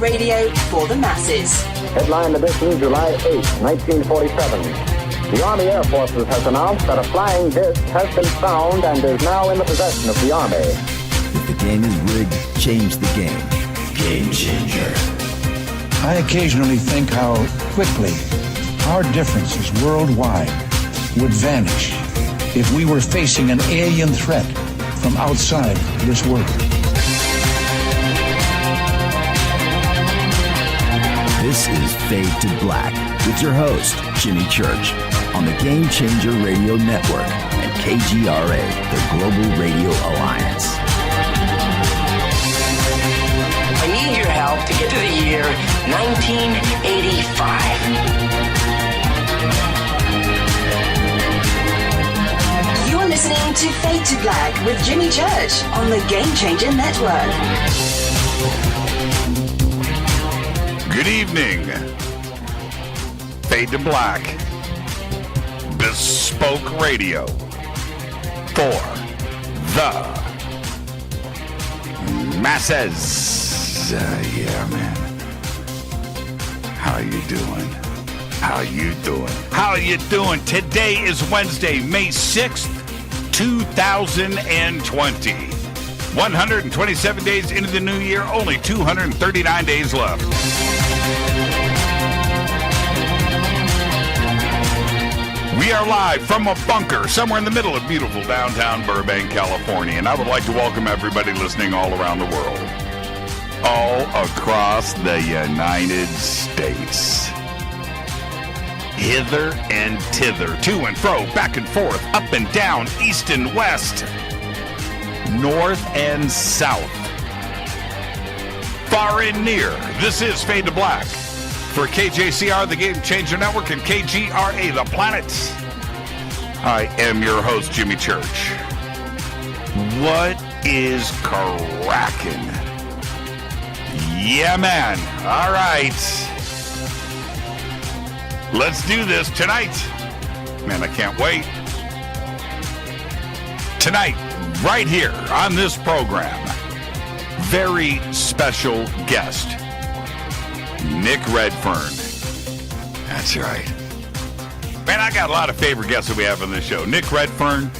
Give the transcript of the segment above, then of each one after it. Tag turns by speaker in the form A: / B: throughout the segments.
A: radio for the masses.
B: Headline edition, July 8, 1947. The Army Air Forces has announced that a flying disc has been found and is now in the possession of the Army.
C: If the game is rigged, change the game. Game changer.
D: I occasionally think how quickly our differences worldwide would vanish if we were facing an alien threat from outside this world.
C: This is Fade to Black with your host, Jimmy Church, on the Game Changer Radio Network and KGRA, the Global Radio Alliance.
E: I need your help to get to the year 1985.
A: You're listening to Fade to Black with Jimmy Church on the Game Changer Network.
F: Good evening. Fade to Black. Bespoke radio for the masses. Yeah, man. How you doing? How you doing? How you doing? Today is Wednesday, May 6th, 2020. 127 days into the new year, only 239 days left. We are live from a bunker somewhere in the middle of beautiful downtown Burbank, California, and I would like to welcome everybody listening all around the world, all across the United States. Hither and thither, to and fro, back and forth, up and down, east and west, north and south, far and near. This is Fade to Black for KJCR, the Game Changer Network, and KGRA, the planet. I am your host, Jimmy Church. What is cracking? Yeah, man. All right. Let's do this tonight. Man, I can't wait. Tonight, right here on this program, very special guest, Nick Redfern. That's right. Man, I got a lot of favorite guests that we have on this show. Nick Redfern,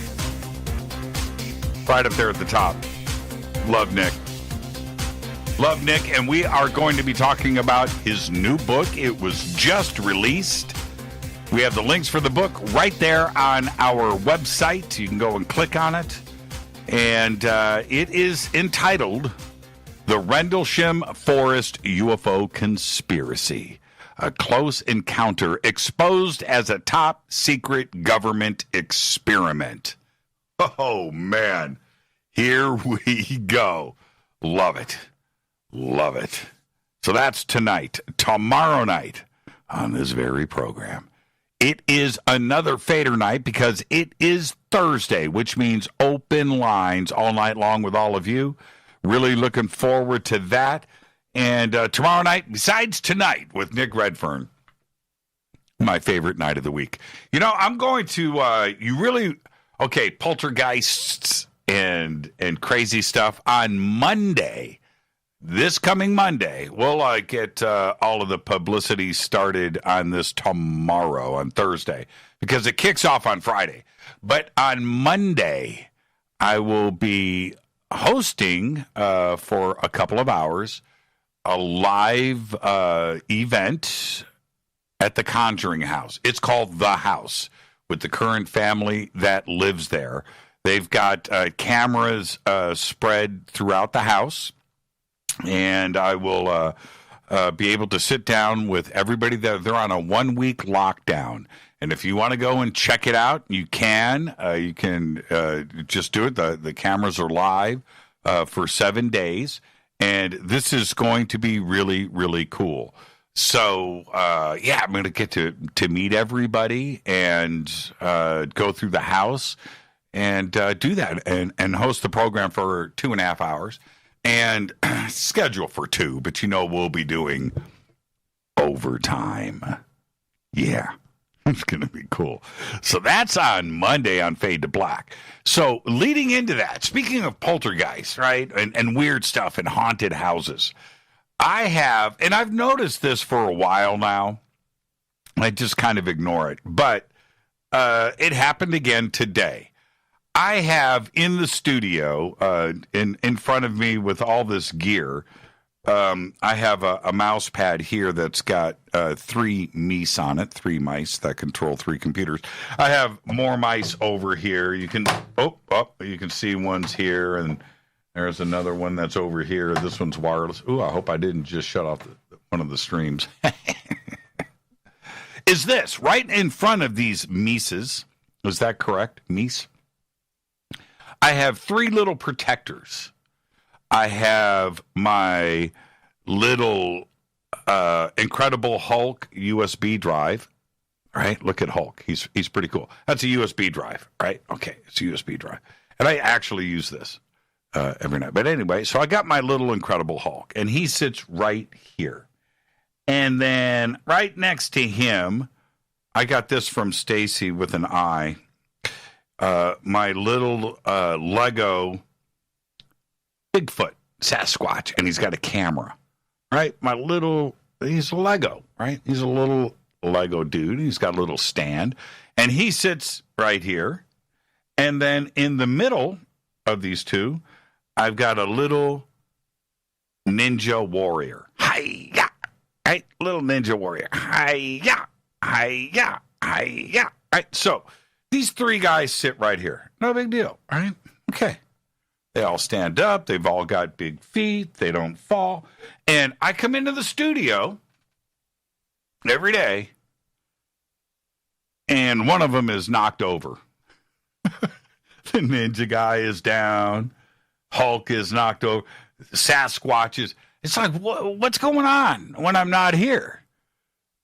F: right up there at the top. Love Nick. Love Nick, and we are going to be talking about his new book. It was just released. We have the links for the book right there on our website. You can go and click on it. And it is entitled The Rendlesham Forest UFO Conspiracy, a close encounter exposed as a top secret government experiment. Oh, man. Here we go. Love it. Love it. So that's tonight. Tomorrow night on this very program, it is another Fader night because it is Thursday, which means open lines all night long with all of you. Really looking forward to that. And tomorrow night, besides tonight with Nick Redfern, my favorite night of the week. You know, I'm going to, poltergeists and crazy stuff on Monday. This coming Monday, we'll get all of the publicity started on this tomorrow, on Thursday, because it kicks off on Friday. But on Monday, I will be hosting for a couple of hours a live event at the Conjuring house. It's called The House, with the current family that lives there. They've got cameras spread throughout the house. And I will be able to sit down with everybody there. They're on a 1-week lockdown. And if you want to go and check it out, you can. You can just do it. The cameras are live for 7 days. And this is going to be really, really cool. So, I'm going to get to meet everybody and go through the house and do that and host the program for 2.5 hours. And schedule for 2, but we'll be doing overtime. Yeah, it's going to be cool. So that's on Monday on Fade to Black. So leading into that, speaking of poltergeists, right, and weird stuff and haunted houses, I have, and I've noticed this for a while now. I just kind of ignore it. But it happened again today. I have in the studio, in front of me with all this gear, I have a mouse pad here that's got 3 mice on it, 3 mice that control 3 computers. I have more mice over here. You can you can see one's here, and there's another one that's over here. This one's wireless. Ooh, I hope I didn't just shut off one of the streams. Is this right in front of these mices? Is that correct? Mice? I have 3 little protectors. I have my little Incredible Hulk USB drive. Right? Look at Hulk. He's pretty cool. That's a USB drive, right? Okay, it's a USB drive. And I actually use this every night. But anyway, so I got my little Incredible Hulk, and he sits right here. And then right next to him, I got this from Stacy with an eye. My little Lego Bigfoot Sasquatch, and he's got a camera, right? He's a Lego, right? He's a little Lego dude. He's got a little stand, and he sits right here. And then in the middle of these two, I've got a little Ninja Warrior. Hi-ya! Right? Little Ninja Warrior. Hi-ya! Hi-ya! Hi-ya! Right? So these 3 guys sit right here. No big deal, right? Okay. They all stand up. They've all got big feet. They don't fall. And I come into the studio every day, and one of them is knocked over. The ninja guy is down. Hulk is knocked over. Sasquatch is. It's like, what's going on when I'm not here?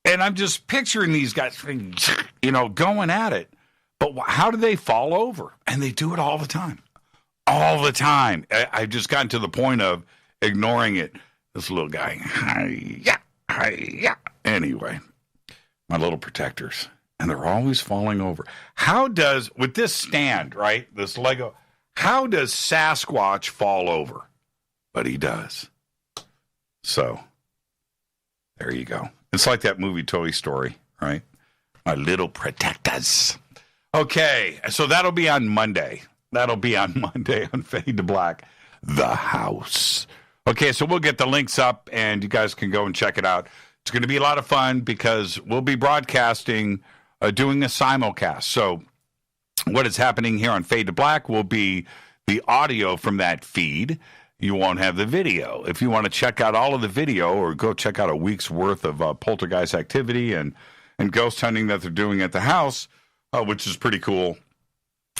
F: And I'm just picturing these guys, going at it. But how do they fall over? And they do it all the time. All the time. I've just gotten to the point of ignoring it. This little guy. Hi-ya, hi-ya. Anyway, my little protectors. And they're always falling over. With this stand, right, this Lego, how does Sasquatch fall over? But he does. So, there you go. It's like that movie Toy Story, right? My little protectors. Okay, so that'll be on Monday. That'll be on Monday on Fade to Black, The House. Okay, so we'll get the links up, and you guys can go and check it out. It's going to be a lot of fun because we'll be broadcasting, doing a simulcast. So what is happening here on Fade to Black will be the audio from that feed. You won't have the video. If you want to check out all of the video or go check out a week's worth of poltergeist activity and ghost hunting that they're doing at the house, which is pretty cool,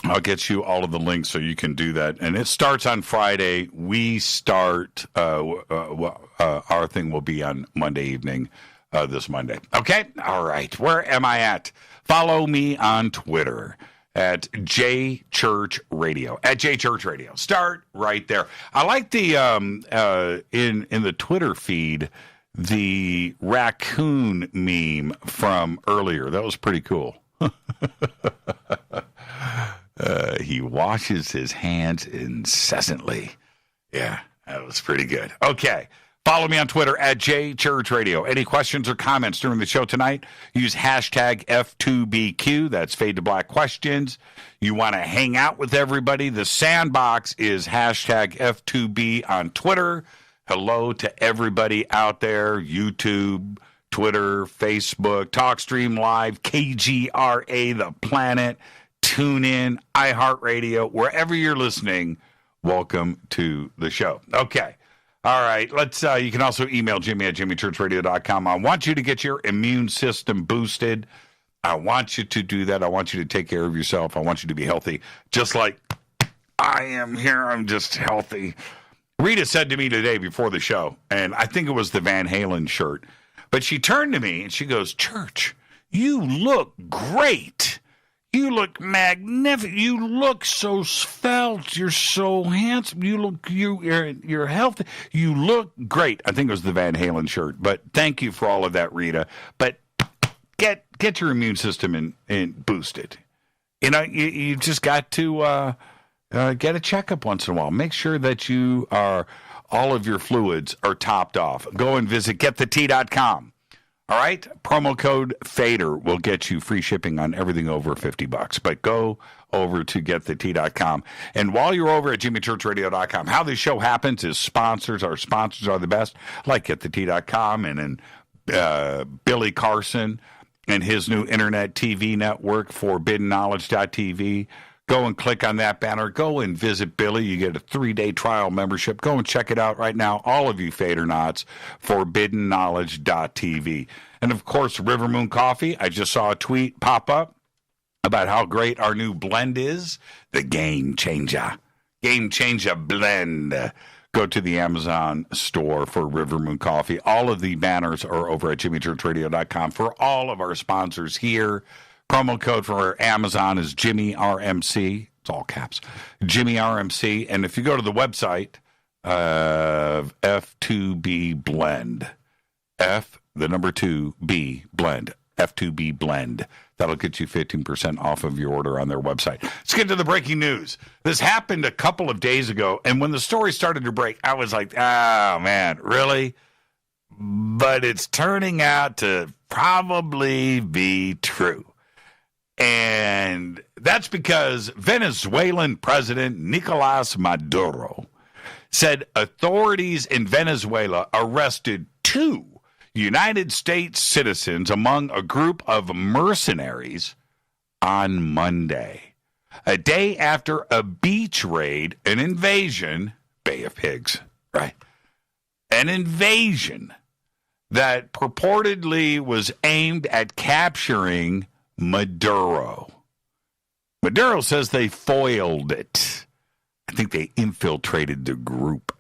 F: I'll get you all of the links so you can do that. And it starts on Friday. We start, our thing will be on Monday evening, this Monday. Okay? All right. Where am I at? Follow me on Twitter at JChurchRadio. At JChurchRadio. Start right there. I like the, in the Twitter feed, the raccoon meme from earlier. That was pretty cool. He washes his hands incessantly. Yeah, that was pretty good. Okay. Follow me on Twitter at JChurchRadio. Any questions or comments during the show tonight? Use hashtag F2BQ. That's Fade to Black Questions. You want to hang out with everybody? The sandbox is hashtag F2B on Twitter. Hello to everybody out there. YouTube, Twitter, Facebook, TalkStream Live, KGRA, The Planet, TuneIn, iHeartRadio, wherever you're listening, welcome to the show. Okay. All right. You can also email Jimmy at jimmychurchradio.com. I want you to get your immune system boosted. I want you to do that. I want you to take care of yourself. I want you to be healthy, just like I am here. I'm just healthy. Rita said to me today before the show, and I think it was the Van Halen shirt, but she turned to me and she goes, "Church, you look great. You look magnificent. You look so svelte. You're so handsome. You're healthy. You look great." I think it was the Van Halen shirt. But thank you for all of that, Rita. But get your immune system in boosted. You just got to get a checkup once in a while. Make sure that you are all of your fluids are topped off. Go and visit getthetea.com. All right? Promo code FADER will get you free shipping on everything over $50. But go over to getthetea.com. And while you're over at jimmychurchradio.com, how this show happens is sponsors. Our sponsors are the best, like getthetea.com and Billy Carson and his new internet TV network, forbiddenknowledge.tv. Go and click on that banner. Go and visit Billy. You get a 3-day trial membership. Go and check it out right now. All of you Fadernauts, forbiddenknowledge.tv. And, of course, River Moon Coffee. I just saw a tweet pop up about how great our new blend is. The Game Changer. Game Changer blend. Go to the Amazon store for River Moon Coffee. All of the banners are over at jimmychurchradio.com for all of our sponsors here. Promo code for Amazon is JimmyRMC. It's all caps. JimmyRMC. And if you go to the website, F2B Blend. The number 2B Blend. F2B Blend. That'll get you 15% off of your order on their website. Let's get to the breaking news. This happened a couple of days ago, and when the story started to break, I was like, oh, man, really? But it's turning out to probably be true. And that's because Venezuelan President Nicolas Maduro said authorities in Venezuela arrested 2 United States citizens among a group of mercenaries on Monday, a day after a beach raid, an invasion, Bay of Pigs, right? An invasion that purportedly was aimed at capturing Maduro. Maduro says they foiled it. I think they infiltrated the group.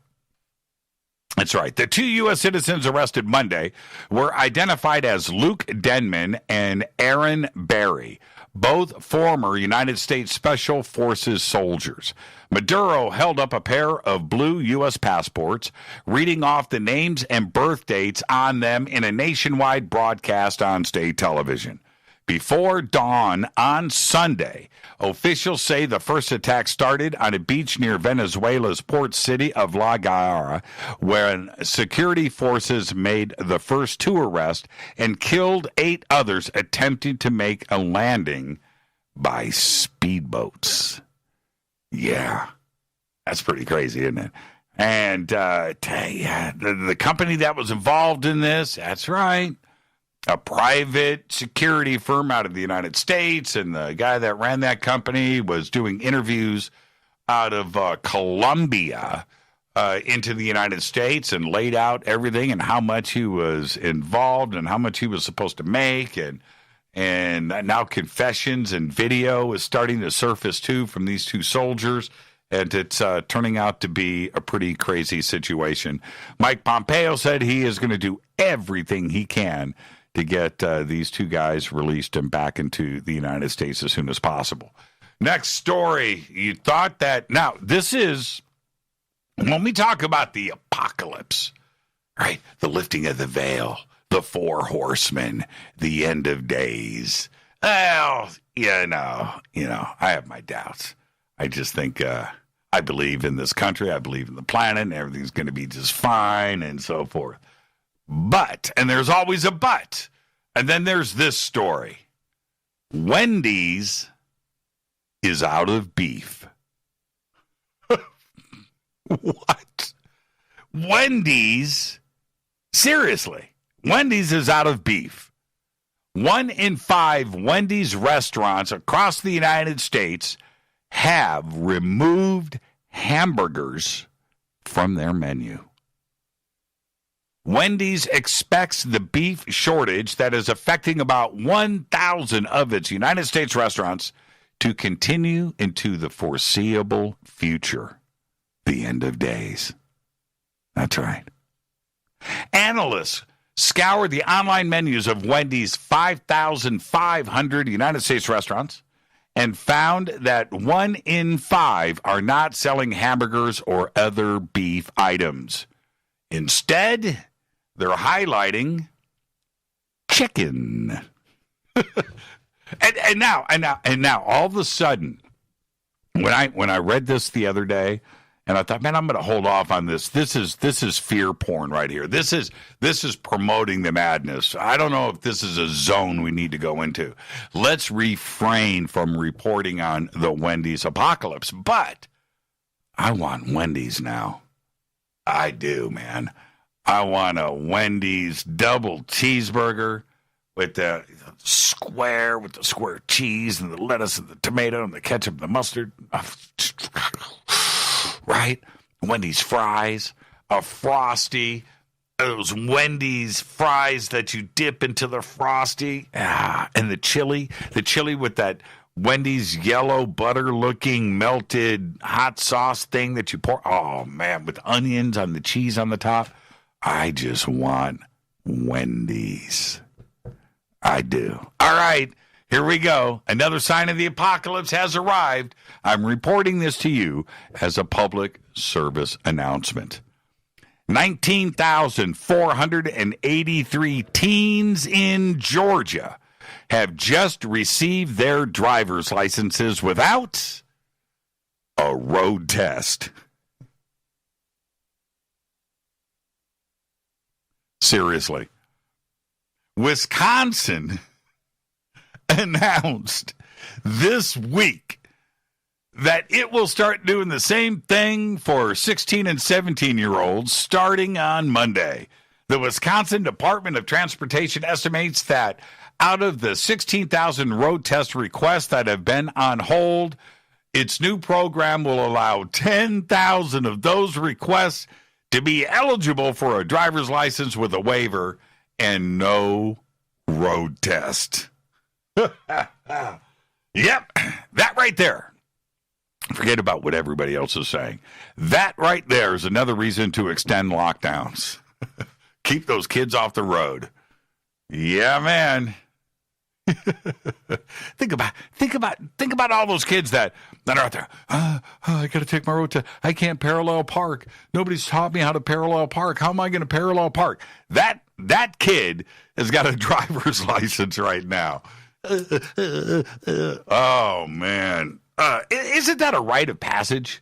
F: That's right. The 2 U.S. citizens arrested Monday were identified as Luke Denman and Aaron Berry, both former United States Special Forces soldiers. Maduro held up a pair of blue U.S. passports, reading off the names and birth dates on them in a nationwide broadcast on state television. Before dawn on Sunday, officials say the first attack started on a beach near Venezuela's port city of La Guaira, where security forces made the first 2 arrests and killed 8 others attempting to make a landing by speedboats. Yeah, that's pretty crazy, isn't it? And the company that was involved in this, that's right, a private security firm out of the United States, and the guy that ran that company was doing interviews out of Colombia into the United States and laid out everything and how much he was involved and how much he was supposed to make, and now confessions and video is starting to surface too from these 2 soldiers, and it's turning out to be a pretty crazy situation. Mike Pompeo said he is going to do everything he can to get these 2 guys released and back into the United States as soon as possible. Next story. You thought that... Now, this is... When we talk about the apocalypse, right? The lifting of the veil, the 4 horsemen, the end of days. Well, I have my doubts. I just think I believe in this country. I believe in the planet, and everything's going to be just fine and so forth. But, and there's always a but, and then there's this story. Wendy's is out of beef. What? Wendy's? Seriously, Wendy's is out of beef. 1 in 5 Wendy's restaurants across the United States have removed hamburgers from their menu. Wendy's expects the beef shortage that is affecting about 1,000 of its United States restaurants to continue into the foreseeable future, the end of days. That's right. Analysts scoured the online menus of Wendy's 5,500 United States restaurants and found that 1 in 5 are not selling hamburgers or other beef items. Instead, they're highlighting chicken. and now, all of a sudden, when I read this the other day, And I thought, man, I'm going to hold off on this. This is fear porn right here. This is promoting the madness. I don't know if this is a zone we need to go into. Let's refrain from reporting on the Wendy's apocalypse. But I want Wendy's now. I do, man. I want a Wendy's double cheeseburger with the square cheese and the lettuce and the tomato and the ketchup and the mustard. Right? Wendy's fries, a Frosty, those Wendy's fries that you dip into the Frosty, and the chili with that Wendy's yellow butter-looking melted hot sauce thing that you pour. Oh, man, with onions on the cheese on the top. I just want Wendy's. I do. All right. Here we go. Another sign of the apocalypse has arrived. I'm reporting this to you as a public service announcement. 19,483 teens in Georgia have just received their driver's licenses without a road test. Seriously. Wisconsin announced this week that it will start doing the same thing for 16 and 17-year-olds starting on Monday. The Wisconsin Department of Transportation estimates that out of the 16,000 road test requests that have been on hold, its new program will allow 10,000 of those requests to be eligible for a driver's license with a waiver and no road test. Yep, that right there. Forget about what everybody else is saying. That right there is another reason to extend lockdowns. Keep those kids off the road. Yeah, man. Think about all those kids that are out there. I got to take my road test. I can't parallel park. Nobody's taught me how to parallel park. How am I going to parallel park? That kid has got a driver's license right now. Oh, man. Isn't that a rite of passage?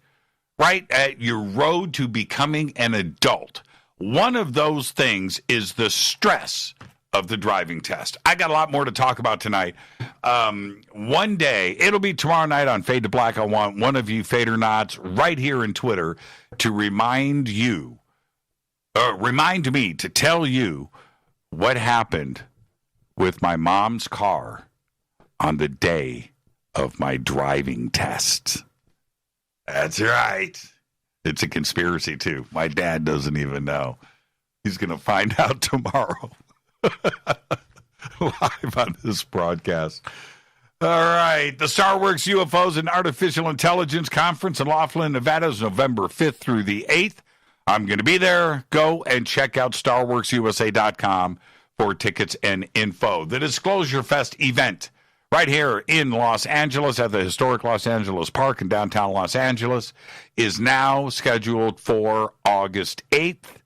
F: Right? At your road to becoming an adult. One of those things is the stress of the driving test. I got a lot more to talk about tonight. One day, it'll be tomorrow night on Fade to Black. I want one of you Fader Knots right here in Twitter to remind me to tell you what happened with my mom's car on the day of my driving test. That's right. It's a conspiracy, too. My dad doesn't even know. He's going to find out tomorrow. Live on this broadcast. All right. The StarWorks UFOs and Artificial Intelligence Conference in Laughlin, Nevada is November 5th through the 8th. I'm going to be there. Go and check out StarWorksUSA.com for tickets and info. The Disclosure Fest event right here in Los Angeles at the historic Los Angeles Park in downtown Los Angeles is now scheduled for August 8th.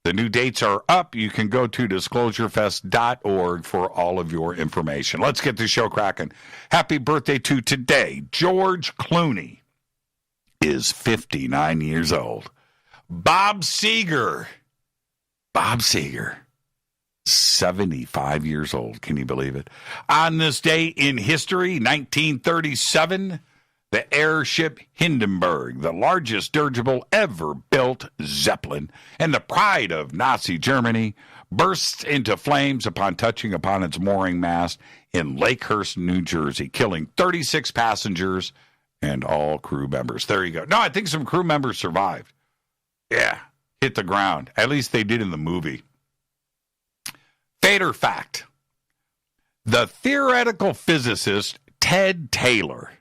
F: The new dates are up. You can go to disclosurefest.org for all of your information. Let's get the show cracking. Happy birthday to today. George Clooney is 59 years old. Bob Seger, 75 years old. Can you believe it? On this day in history, 1937, the airship Hindenburg, the largest dirigible ever built Zeppelin, and the pride of Nazi Germany, bursts into flames upon touching upon its mooring mast in Lakehurst, New Jersey, killing 36 passengers and all crew members. There you go. No, I think some crew members survived. Yeah, hit the ground. At least they did in the movie. Fader fact. The theoretical physicist Ted Taylor,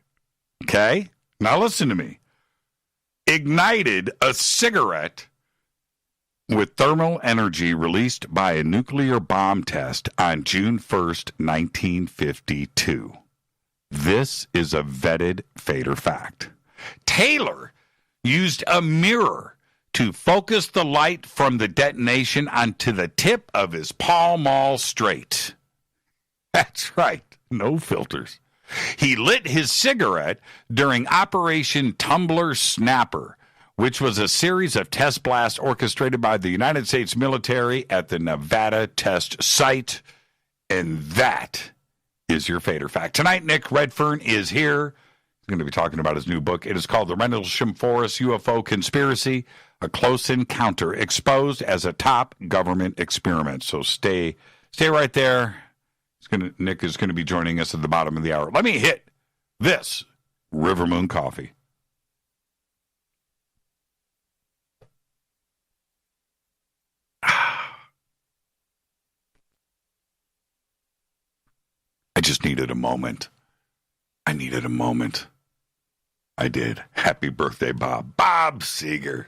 F: okay, now listen to me, ignited a cigarette with thermal energy released by a nuclear bomb test on June 1st, 1952. This is a vetted Fader fact. Taylor used a mirror to focus the light from the detonation onto the tip of his Pall Mall straight. That's right, no filters. He lit his cigarette during Operation Tumbler Snapper, which was a series of test blasts orchestrated by the United States military at the Nevada test site. And that is your Fader Fact. Tonight, Nick Redfern is here. He's going to be talking about his new book. It is called The Rendlesham Forest UFO Conspiracy, a Close Encounter Exposed as a Top Government Experiment. So stay right there. Nick is going to be joining us at the bottom of the hour. Let me hit this River Moon coffee. I just needed a moment. I needed a moment. I did. Happy birthday, Bob. Bob Seger.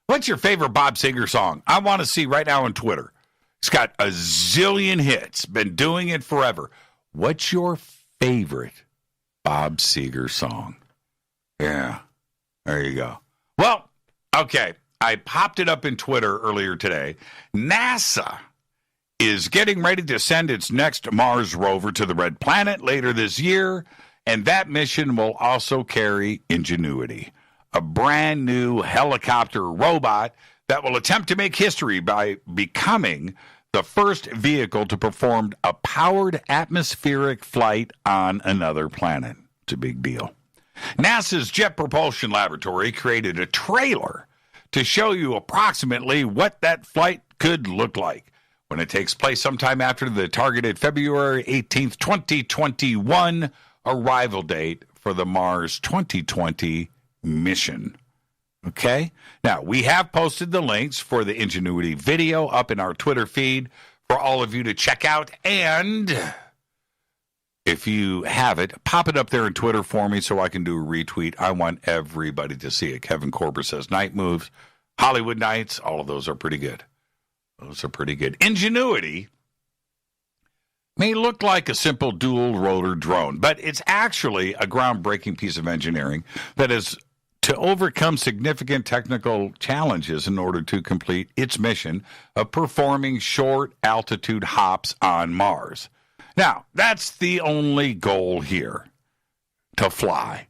F: What's your favorite Bob Seger song? I want to see right now on Twitter. It's got a zillion hits. Been doing it forever. What's your favorite Bob Seger song? Yeah. There you go. Well, okay. I popped it up in Twitter earlier today. NASA is getting ready to send its next Mars rover to the Red Planet later this year, and that mission will also carry Ingenuity, a brand new helicopter robot that will attempt to make history by becoming the first vehicle to perform a powered atmospheric flight on another planet. It's a big deal. NASA's Jet Propulsion Laboratory created a trailer to show you approximately what that flight could look like when it takes place sometime after the targeted February 18th, 2021 arrival date for the Mars 2020 mission. Okay? Now, we have posted the links for the Ingenuity video up in our Twitter feed for all of you to check out. And if you have it, pop it up there in Twitter for me so I can do a retweet. I want everybody to see it. Kevin Korber says Night Moves, Hollywood Nights, all of those are pretty good. Those are pretty good. Ingenuity may look like a simple dual-rotor drone, but it's actually a groundbreaking piece of engineering that is to overcome significant technical challenges in order to complete its mission of performing short-altitude hops on Mars. Now, that's the only goal here, to fly.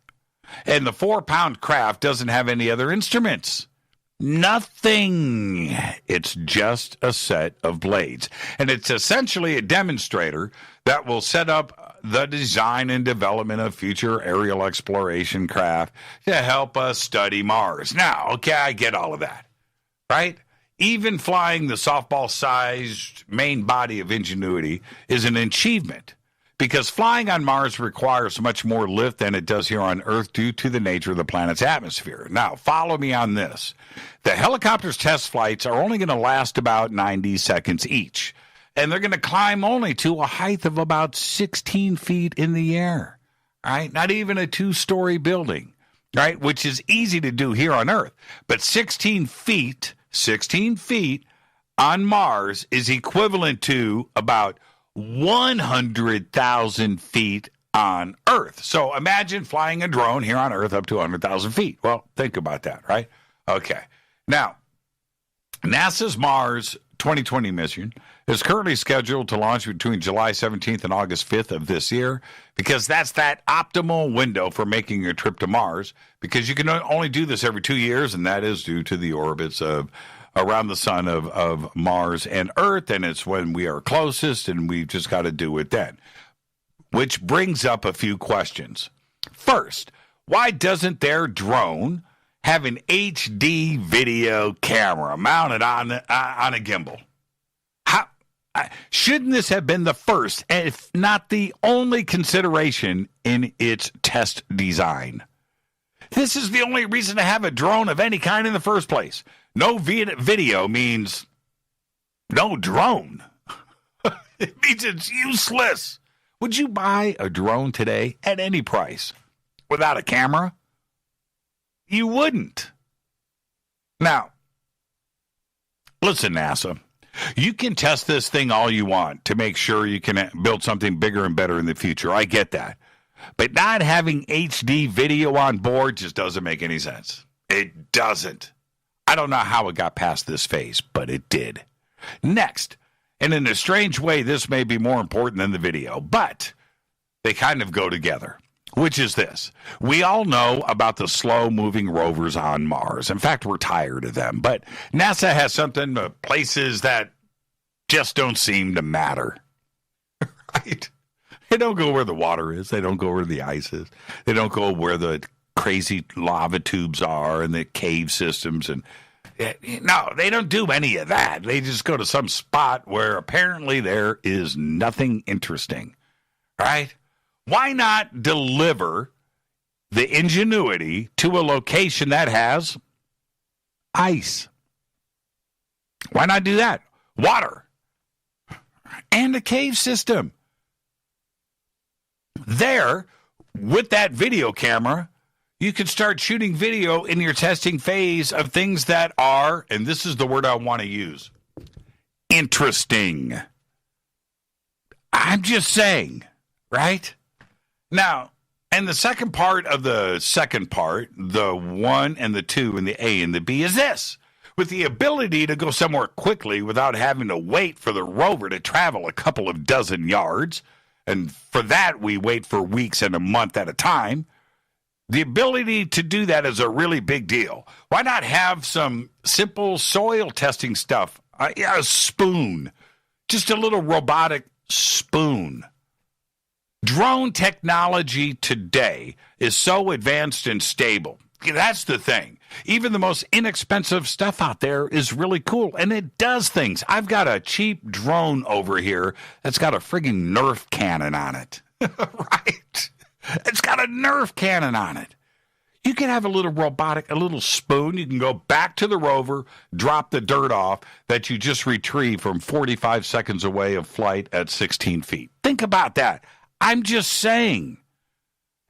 F: And the 4-pound craft doesn't have any other instruments. Nothing. It's just a set of blades. And it's essentially a demonstrator that will set up the design and development of future aerial exploration craft to help us study Mars. Now, okay, I get all of that, right? Even flying the softball-sized main body of Ingenuity is an achievement, because flying on Mars requires much more lift than it does here on Earth due to the nature of the planet's atmosphere. Now, follow me on this. The helicopter's test flights are only going to last about 90 seconds each, and they're going to climb only to a height of about 16 feet in the air, right? Not even a 2-story building, right? Which is easy to do here on Earth. But 16 feet on Mars is equivalent to about 100,000 feet on Earth. So imagine flying a drone here on Earth up to 100,000 feet. Well, think about that, right? Okay. Now, NASA's Mars 2020 mission is currently scheduled to launch between July 17th and August 5th of this year, because that's that optimal window for making a trip to Mars, because you can only do this every 2 years, and that is due to the orbits of around the sun of Mars and Earth, and it's when we are closest, and we've just got to do it then. Which brings up a few questions. First, why doesn't their drone have an HD video camera mounted on a gimbal? Shouldn't this have been the first, if not the only consideration in its test design? This is the only reason to have a drone of any kind in the first place. No video means no drone. It means it's useless. Would you buy a drone today at any price without a camera? You wouldn't. Now, listen, NASA. You can test this thing all you want to make sure you can build something bigger and better in the future. I get that. But not having HD video on board just doesn't make any sense. It doesn't. I don't know how it got past this phase, but it did. Next, and in a strange way, this may be more important than the video, but they kind of go together. which is this. We all know about the slow-moving rovers on Mars. In fact, we're tired of them. But NASA has something, places that just don't seem to matter. Right? They don't go where the water is. They don't go where the ice is. They don't go where the crazy lava tubes are and the cave systems. And no, they don't do any of that. They just go to some spot where apparently there is nothing interesting. Right? Why not deliver the ingenuity to a location that has ice? Why not do that? Water and a cave system. There, with that video camera, you can start shooting video in your testing phase of things that are, and this is the word I want to use, interesting. I'm just saying, right? Now, and the second part of the second part, the 1 and the 2 and the A and the B is this. With the ability to go somewhere quickly without having to wait for the rover to travel a couple of dozen yards, and for that we wait for weeks and a month at a time, the ability to do that is a really big deal. Why not have some simple soil testing stuff? A spoon, just a little robotic spoon. Drone technology today is so advanced and stable. That's the thing. Even the most inexpensive stuff out there is really cool, and it does things. I've got a cheap drone over here that's got a friggin' Nerf cannon on it. Right? It's got a Nerf cannon on it. You can have a little robotic, a little spoon. You can go back to the rover, drop the dirt off that you just retrieved from 45 seconds away of flight at 16 feet. Think about that. I'm just saying.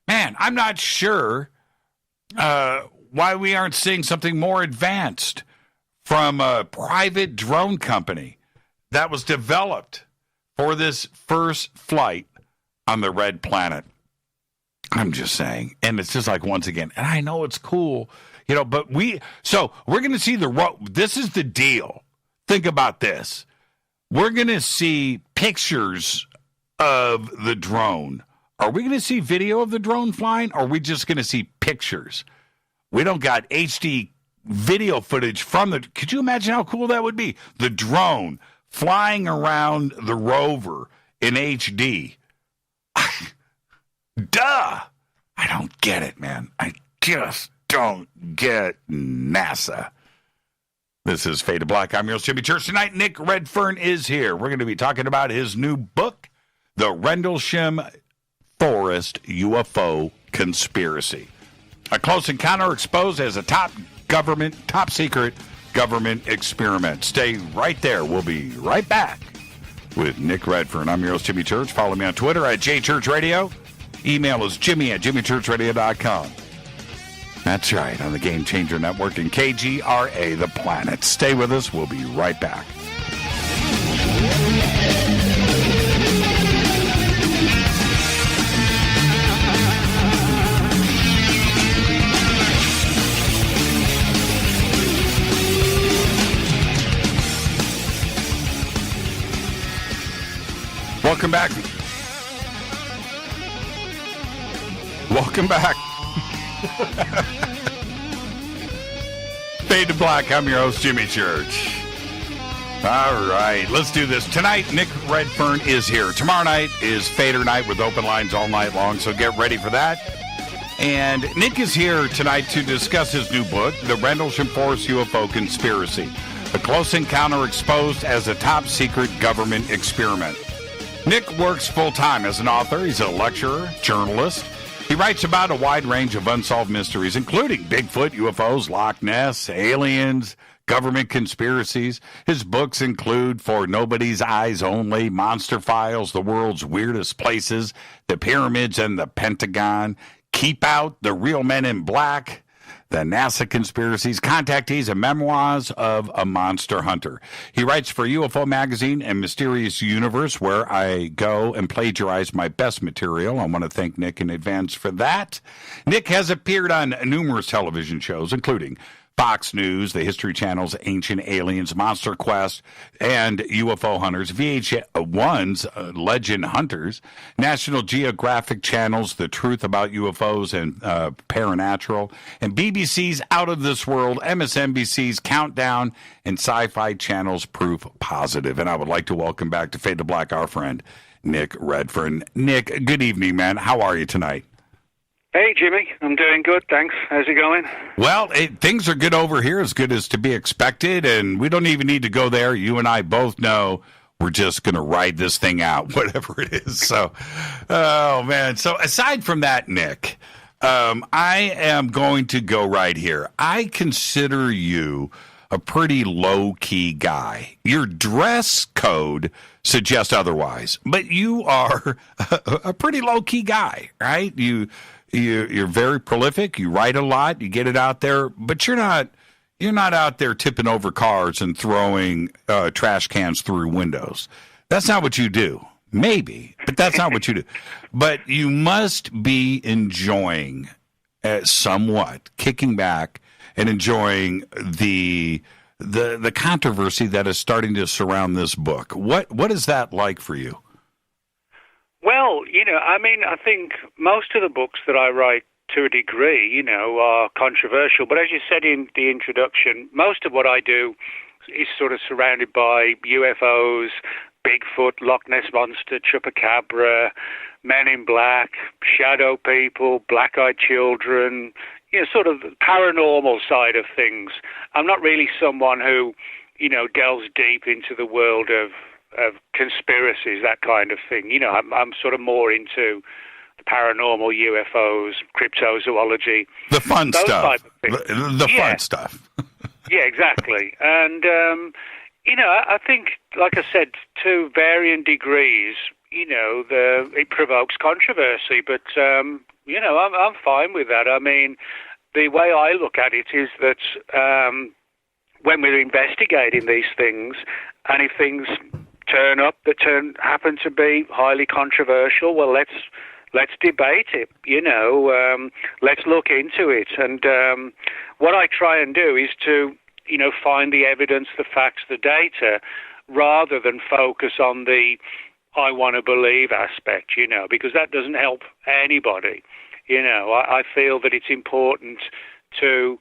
F: Man, I'm not sure why we aren't seeing something more advanced from a private drone company that was developed for this first flight on the red planet. I'm just saying. And it's just like, once again, and I know it's cool, but we're going to see this is the deal. Think about this. We're going to see pictures of the drone. Are we going to see video of the drone flying, or are we just going to see pictures? We don't got HD video footage from could you imagine how cool that would be? The drone flying around the rover in HD. Duh! I don't get it, man. I just don't get NASA. This is Fade to Black. I'm your host, Jimmy Church. Tonight, Nick Redfern is here. We're going to be talking about his new book, The Rendlesham Forest UFO Conspiracy. A close encounter exposed as a top secret government experiment. Stay right there. We'll be right back with Nick Redfern. I'm your host, Jimmy Church. Follow me on Twitter at JChurchRadio. Email is jimmy@jimmychurchradio.com. That's right, on the Game Changer Network and KGRA, The Planet. Stay with us. We'll be right back. Welcome back. Welcome back. Fade to Black. I'm your host, Jimmy Church. All right, let's do this. Tonight, Nick Redfern is here. Tomorrow night is Fader night with open lines all night long, so get ready for that. And Nick is here tonight to discuss his new book, The Rendlesham Forest UFO Conspiracy, a close encounter exposed as a top-secret government experiment. Nick works full-time as an author. He's a lecturer, journalist. He writes about a wide range of unsolved mysteries, including Bigfoot, UFOs, Loch Ness, aliens, government conspiracies. His books include For Nobody's Eyes Only, Monster Files, The World's Weirdest Places, The Pyramids and the Pentagon, Keep Out, The Real Men in Black, The NASA Conspiracies, Contactees, and Memoirs of a Monster Hunter. He writes for UFO Magazine and Mysterious Universe, where I go and plagiarize my best material. I want to thank Nick in advance for that. Nick has appeared on numerous television shows, including Fox News, the History Channel's Ancient Aliens, Monster Quest, and UFO Hunters, VH1's Legend Hunters, National Geographic Channel's The Truth About UFOs and Paranormal, and BBC's Out of This World, MSNBC's Countdown, and Sci-Fi Channel's Proof Positive. And I would like to welcome back to Fade to Black our friend, Nick Redfern. Nick, good evening, man. How are you tonight?
G: Hey, Jimmy. I'm doing good, thanks. How's it going?
F: Well, things are good over here, as good as to be expected, and we don't even need to go there. You and I both know we're just going to ride this thing out, whatever it is. So, oh, man. So aside from that, Nick, I am going to go right here. I consider you a pretty low-key guy. Your dress code suggests otherwise, but you are a pretty low-key guy, right? You're very prolific. You write a lot. You get it out there, but you're not out there tipping over cars and throwing trash cans through windows. That's not what you do. Maybe, but that's not what you do. But you must be enjoying somewhat, kicking back and enjoying the controversy that is starting to surround this book. What is that like for you?
G: Well, I think most of the books that I write to a degree, are controversial. But as you said in the introduction, most of what I do is sort of surrounded by UFOs, Bigfoot, Loch Ness Monster, Chupacabra, Men in Black, shadow people, black-eyed children, sort of the paranormal side of things. I'm not really someone who, delves deep into the world of conspiracies, that kind of thing. I'm sort of more into the paranormal, UFOs, cryptozoology.
F: The fun stuff.
G: Type of things.
F: The fun stuff.
G: Yeah, exactly. And, I think, like I said, to varying degrees, it provokes controversy, but, I'm fine with that. I mean, the way I look at it is that when we're investigating these things, and if things turn up that happen to be highly controversial, well, let's debate it, let's look into it. And what I try and do is to, find the evidence, the facts, the data, rather than focus on the I want to believe aspect, because that doesn't help anybody. I feel that it's important to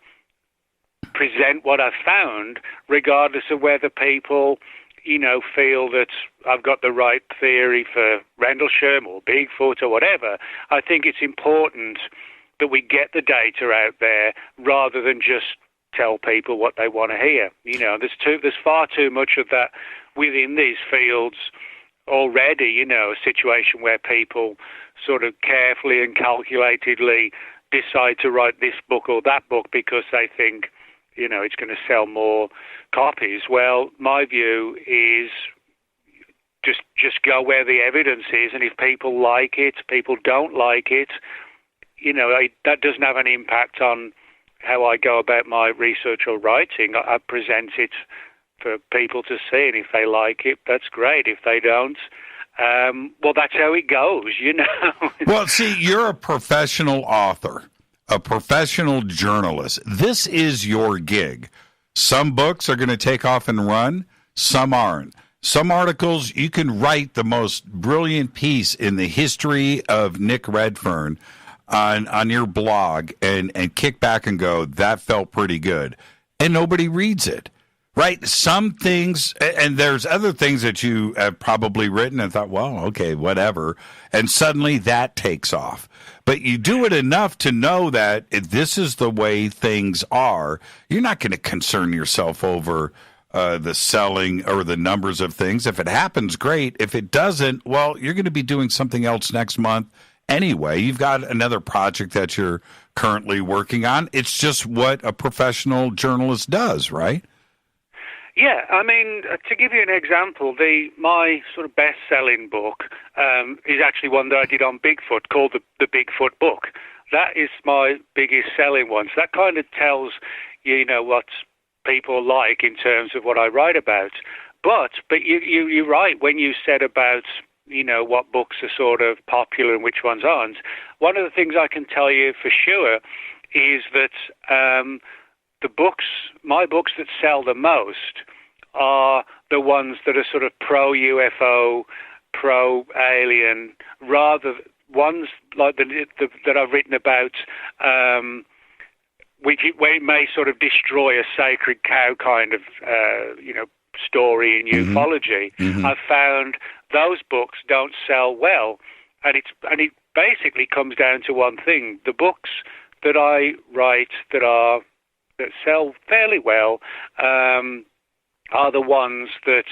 G: present what I've found, regardless of whether people feel that I've got the right theory for Rendlesham or Bigfoot or whatever. I think it's important that we get the data out there rather than just tell people what they want to hear. There's far too much of that within these fields already, a situation where people sort of carefully and calculatedly decide to write this book or that book because they think, it's going to sell more copies. Well, my view is just go where the evidence is, and if people like it, people don't like it, that doesn't have an impact on how I go about my research or writing. I present it for people to see, and if they like it, that's great. If they don't, well, that's how it goes,
F: Well, see, you're a professional author, a professional journalist. This is your gig. Some books are going to take off and run. Some aren't. Some articles, you can write the most brilliant piece in the history of Nick Redfern on your blog and kick back and go, that felt pretty good. And nobody reads it, right? Some things, and there's other things that you have probably written and thought, well, okay, whatever. And suddenly that takes off. But you do it enough to know that if this is the way things are, you're not going to concern yourself over the selling or the numbers of things. If it happens, great. If it doesn't, well, you're going to be doing something else next month anyway. You've got another project that you're currently working on. It's just what a professional journalist does, right?
G: Yeah, I mean, to give you an example, my sort of best-selling book is actually one that I did on Bigfoot called the Bigfoot Book. That is my biggest selling one. So that kind of tells what people like in terms of what I write about. But you're right when you said about what books are sort of popular and which ones aren't. One of the things I can tell you for sure is that my books that sell the most are the ones that are sort of pro-UFO, pro-alien, rather ones like that I've written about, where it may sort of destroy a sacred cow kind of, story in ufology. I've found those books don't sell well, and it basically comes down to one thing: the books that I write that sell fairly well are the ones that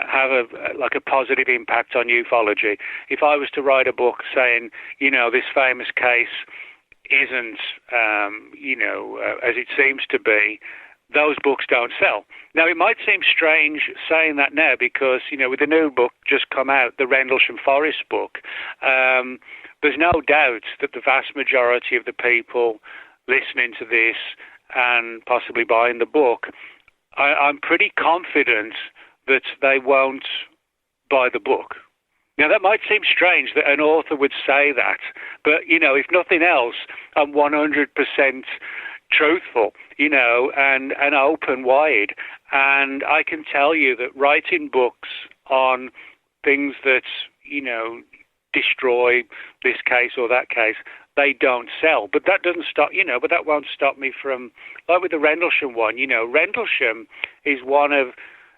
G: have a positive impact on ufology. If I was to write a book saying, this famous case isn't, as it seems to be, those books don't sell. Now, it might seem strange saying that now because, with the new book just come out, the Rendlesham Forest book, there's no doubt that the vast majority of the people listening to this and possibly buying the book, I'm pretty confident that they won't buy the book. Now, that might seem strange that an author would say that, but, if nothing else, I'm 100% truthful, and open wide. And I can tell you that writing books on things that, destroy this case or that case, they don't sell. But that doesn't stop, but that won't stop me from, like with the Rendlesham one, Rendlesham is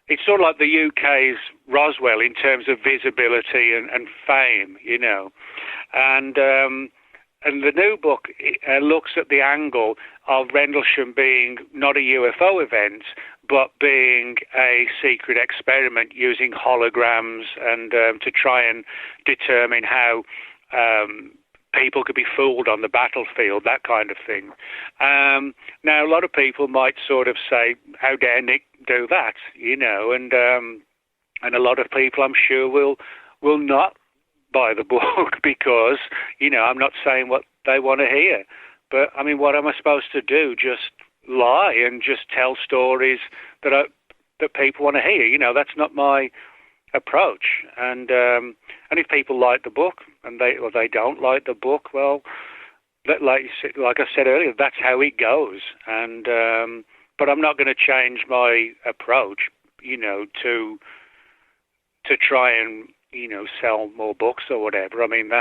G: it's sort of like the UK's Roswell in terms of visibility and fame, And the new book looks at the angle of Rendlesham being not a UFO event, but being a secret experiment using holograms and to try and determine how people could be fooled on the battlefield, that kind of thing. Now, a lot of people might sort of say, how dare Nick do that, and a lot of people, I'm sure, will not buy the book because, I'm not saying what they want to hear. But, I mean, what am I supposed to do? Just lie and just tell stories that people want to hear? That's not my approach. And if people like the book and they don't like the book, well, like I said earlier, that's how it goes. And but I'm not going to change my approach, to try and sell more books or whatever. I mean,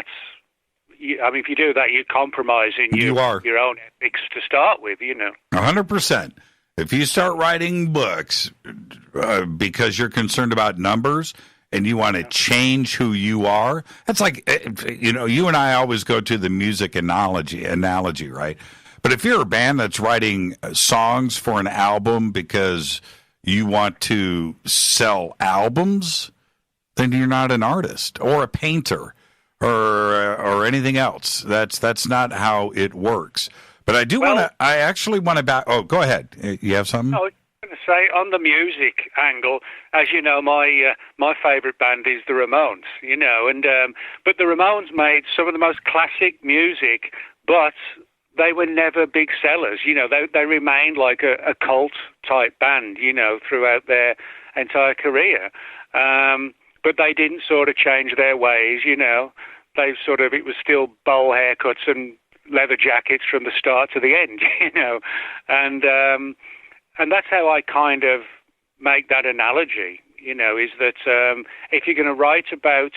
G: if you do that, you're compromising your own ethics to start with.
F: 100%. If you start writing books because you're concerned about numbers and you want to change who you are, that's like, you and I always go to the music analogy, right? But if you're a band that's writing songs for an album because you want to sell albums, then you're not an artist or a painter or anything else. That's not how it works. But I actually want to oh, go ahead. You have something?
G: I was going to say, on the music angle, as you know, my favorite band is the Ramones, but the Ramones made some of the most classic music, but they were never big sellers. They remained like a cult type band, throughout their entire career. But they didn't sort of change their ways, it was still bowl haircuts and leather jackets from the start to the end, and that's how I kind of make that analogy, is that if you're going to write about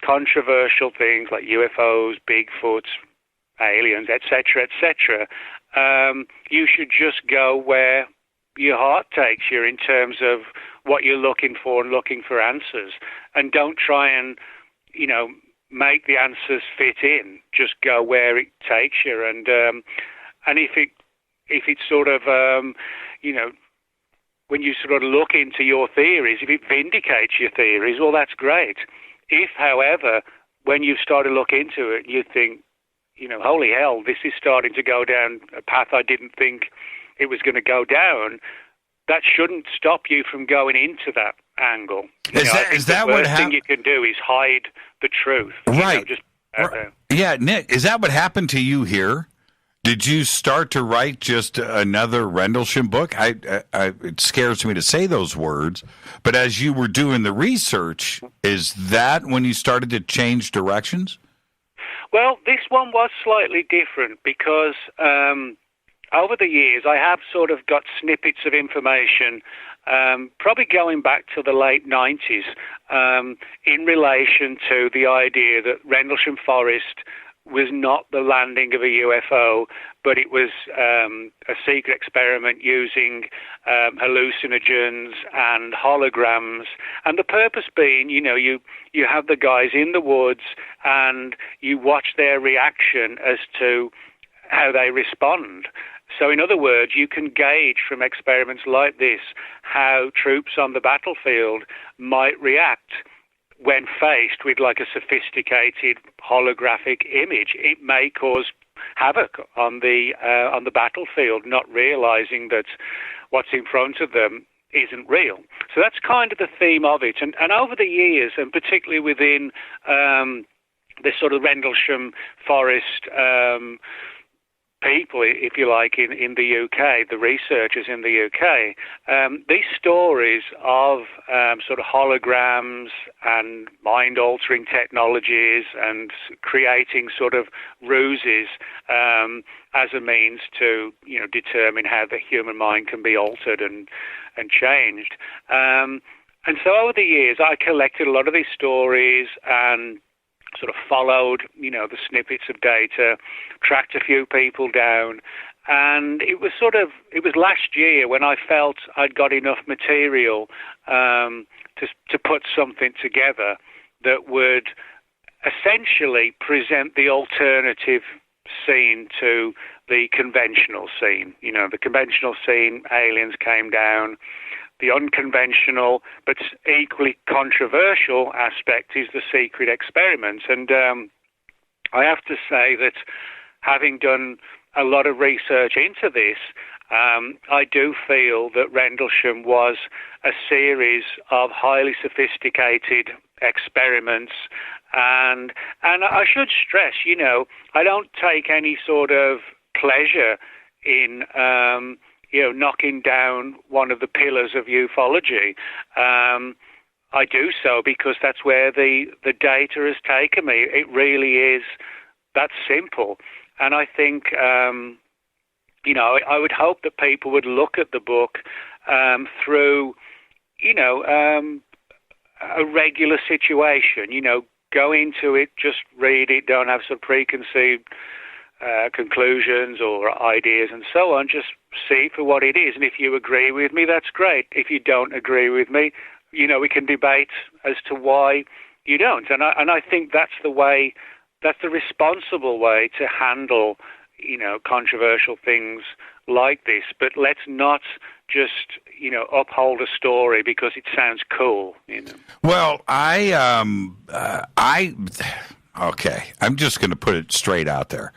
G: controversial things like UFOs, Bigfoot, aliens, etc., you should just go where your heart takes you in terms of what you're looking for and looking for answers, and don't try and make the answers fit in. Just go where it takes you, and if it's sort of when you sort of look into your theories, if it vindicates your theories, well, that's great. If, however, when you start to look into it, you think, holy hell, this is starting to go down a path I didn't think it was going to go down, that shouldn't stop you from going into that angle.
F: Is that what happened? The
G: worst thing you can do is hide the truth.
F: Right. Yeah, Nick, is that what happened to you here? Did you start to write just another Rendlesham book? It scares me to say those words, but as you were doing the research, is that when you started to change directions?
G: Well, this one was slightly different because over the years, I have sort of got snippets of information, probably going back to the late 90s, in relation to the idea that Rendlesham Forest was not the landing of a UFO, but it was a secret experiment using hallucinogens and holograms. And the purpose being, you know, you have the guys in the woods and you watch their reaction as to how they respond. So in other words, you can gauge from experiments like this how troops on the battlefield might react when faced with like a sophisticated holographic image. It may cause havoc on the battlefield, not realizing that what's in front of them isn't real. So that's kind of the theme of it. And over the years, and particularly within this sort of Rendlesham Forest people, if you like, in the UK, the researchers in the UK, these stories of sort of holograms and mind-altering technologies and creating sort of ruses as a means to, you know, determine how the human mind can be altered and changed. And so over the years, I collected a lot of these stories and sort of followed, you know, the snippets of data, tracked a few people down, and it was last year when I felt I'd got enough material to put something together that would essentially present the alternative scene to the conventional scene. You know, the conventional scene, aliens came down. The unconventional but equally controversial aspect is the secret experiment. And I have to say that having done a lot of research into this, I do feel that Rendlesham was a series of highly sophisticated experiments. And I should stress, you know, I don't take any sort of pleasure in you know, knocking down one of the pillars of ufology. I do so because that's where the data has taken me. It really is that simple. And I think, you know, I would hope that people would look at the book through, you know, a regular situation. You know, go into it, just read it, don't have some preconceived conclusions or ideas and so on. Just see for what it is, and if you agree with me, that's great. If you don't agree with me, you know, we can debate as to why you don't. And I think that's the way, that's the responsible way to handle, you know, controversial things like this. But let's not just, you know, uphold a story because it sounds cool, you know.
F: Well, okay, I'm just going to put it straight out there.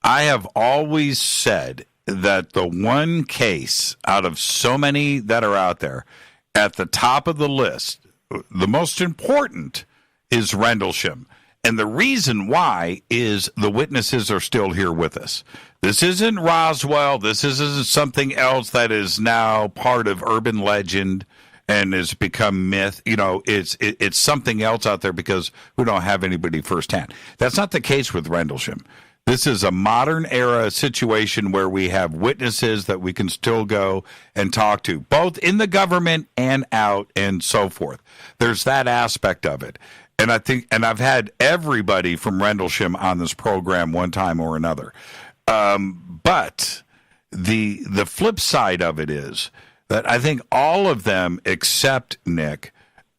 F: I have always said that the one case out of so many that are out there, at the top of the list, the most important is Rendlesham. And the reason why is the witnesses are still here with us. This isn't Roswell. This isn't something else that is now part of urban legend and has become myth. You know, it's something else out there because we don't have anybody firsthand. That's not the case with Rendlesham. This is a modern era situation where we have witnesses that we can still go and talk to, both in the government and out and so forth. There's that aspect of it. And I think, and I've had everybody from Rendlesham on this program one time or another. But the flip side of it is that I think all of them except Nick,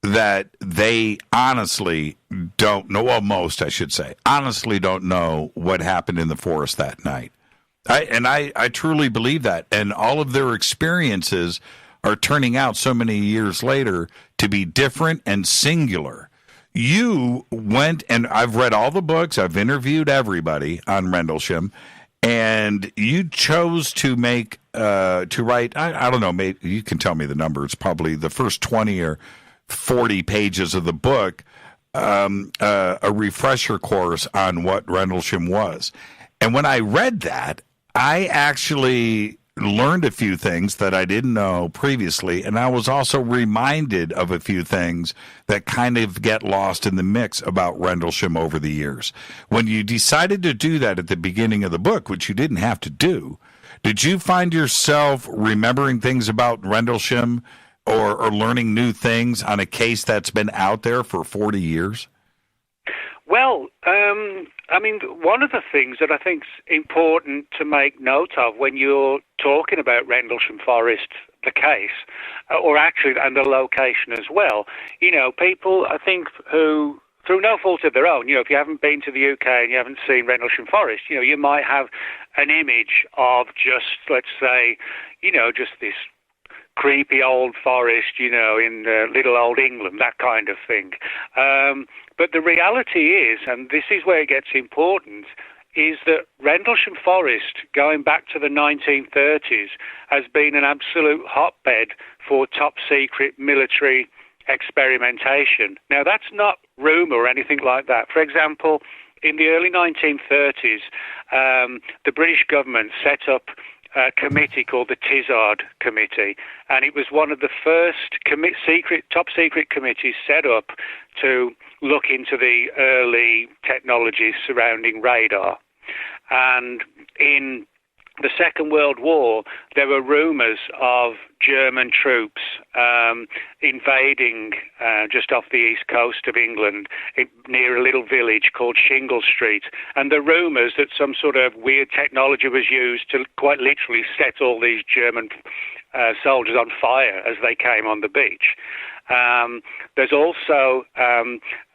F: that they honestly don't know, well, most, I should say, honestly don't know what happened in the forest that night. I truly believe that. And all of their experiences are turning out so many years later to be different and singular. You went, and I've read all the books, I've interviewed everybody on Rendlesham, and you chose to make, to write, I don't know, maybe you can tell me the number, it's probably the first 20 or 40 pages of the book, a refresher course on what Rendlesham was. And when I read that, I actually learned a few things that I didn't know previously, and I was also reminded of a few things that kind of get lost in the mix about Rendlesham over the years. When you decided to do that at the beginning of the book, which you didn't have to do, Did you find yourself remembering things about Rendlesham or learning new things on a case that's been out there for 40 years?
G: Well, I mean, one of the things that I think is important to make note of when you're talking about Rendlesham Forest, the case, and the location as well, people, I think, who, through no fault of their own, if you haven't been to the UK and you haven't seen Rendlesham Forest, you might have an image of just, let's say, just this creepy old forest, in little old England, that kind of thing. But the reality is, and this is where it gets important, is that Rendlesham Forest, going back to the 1930s, has been an absolute hotbed for top-secret military experimentation. Now, that's not rumour or anything like that. For example, in the early 1930s, the British government set up a committee called the Tizard Committee, and it was one of the first top-secret committees set up to look into the early technologies surrounding radar. And in the Second World War, there were rumours of German troops invading just off the east coast of England near a little village called Shingle Street. And the rumours that some sort of weird technology was used to quite literally set all these German soldiers on fire as they came on the beach. There's also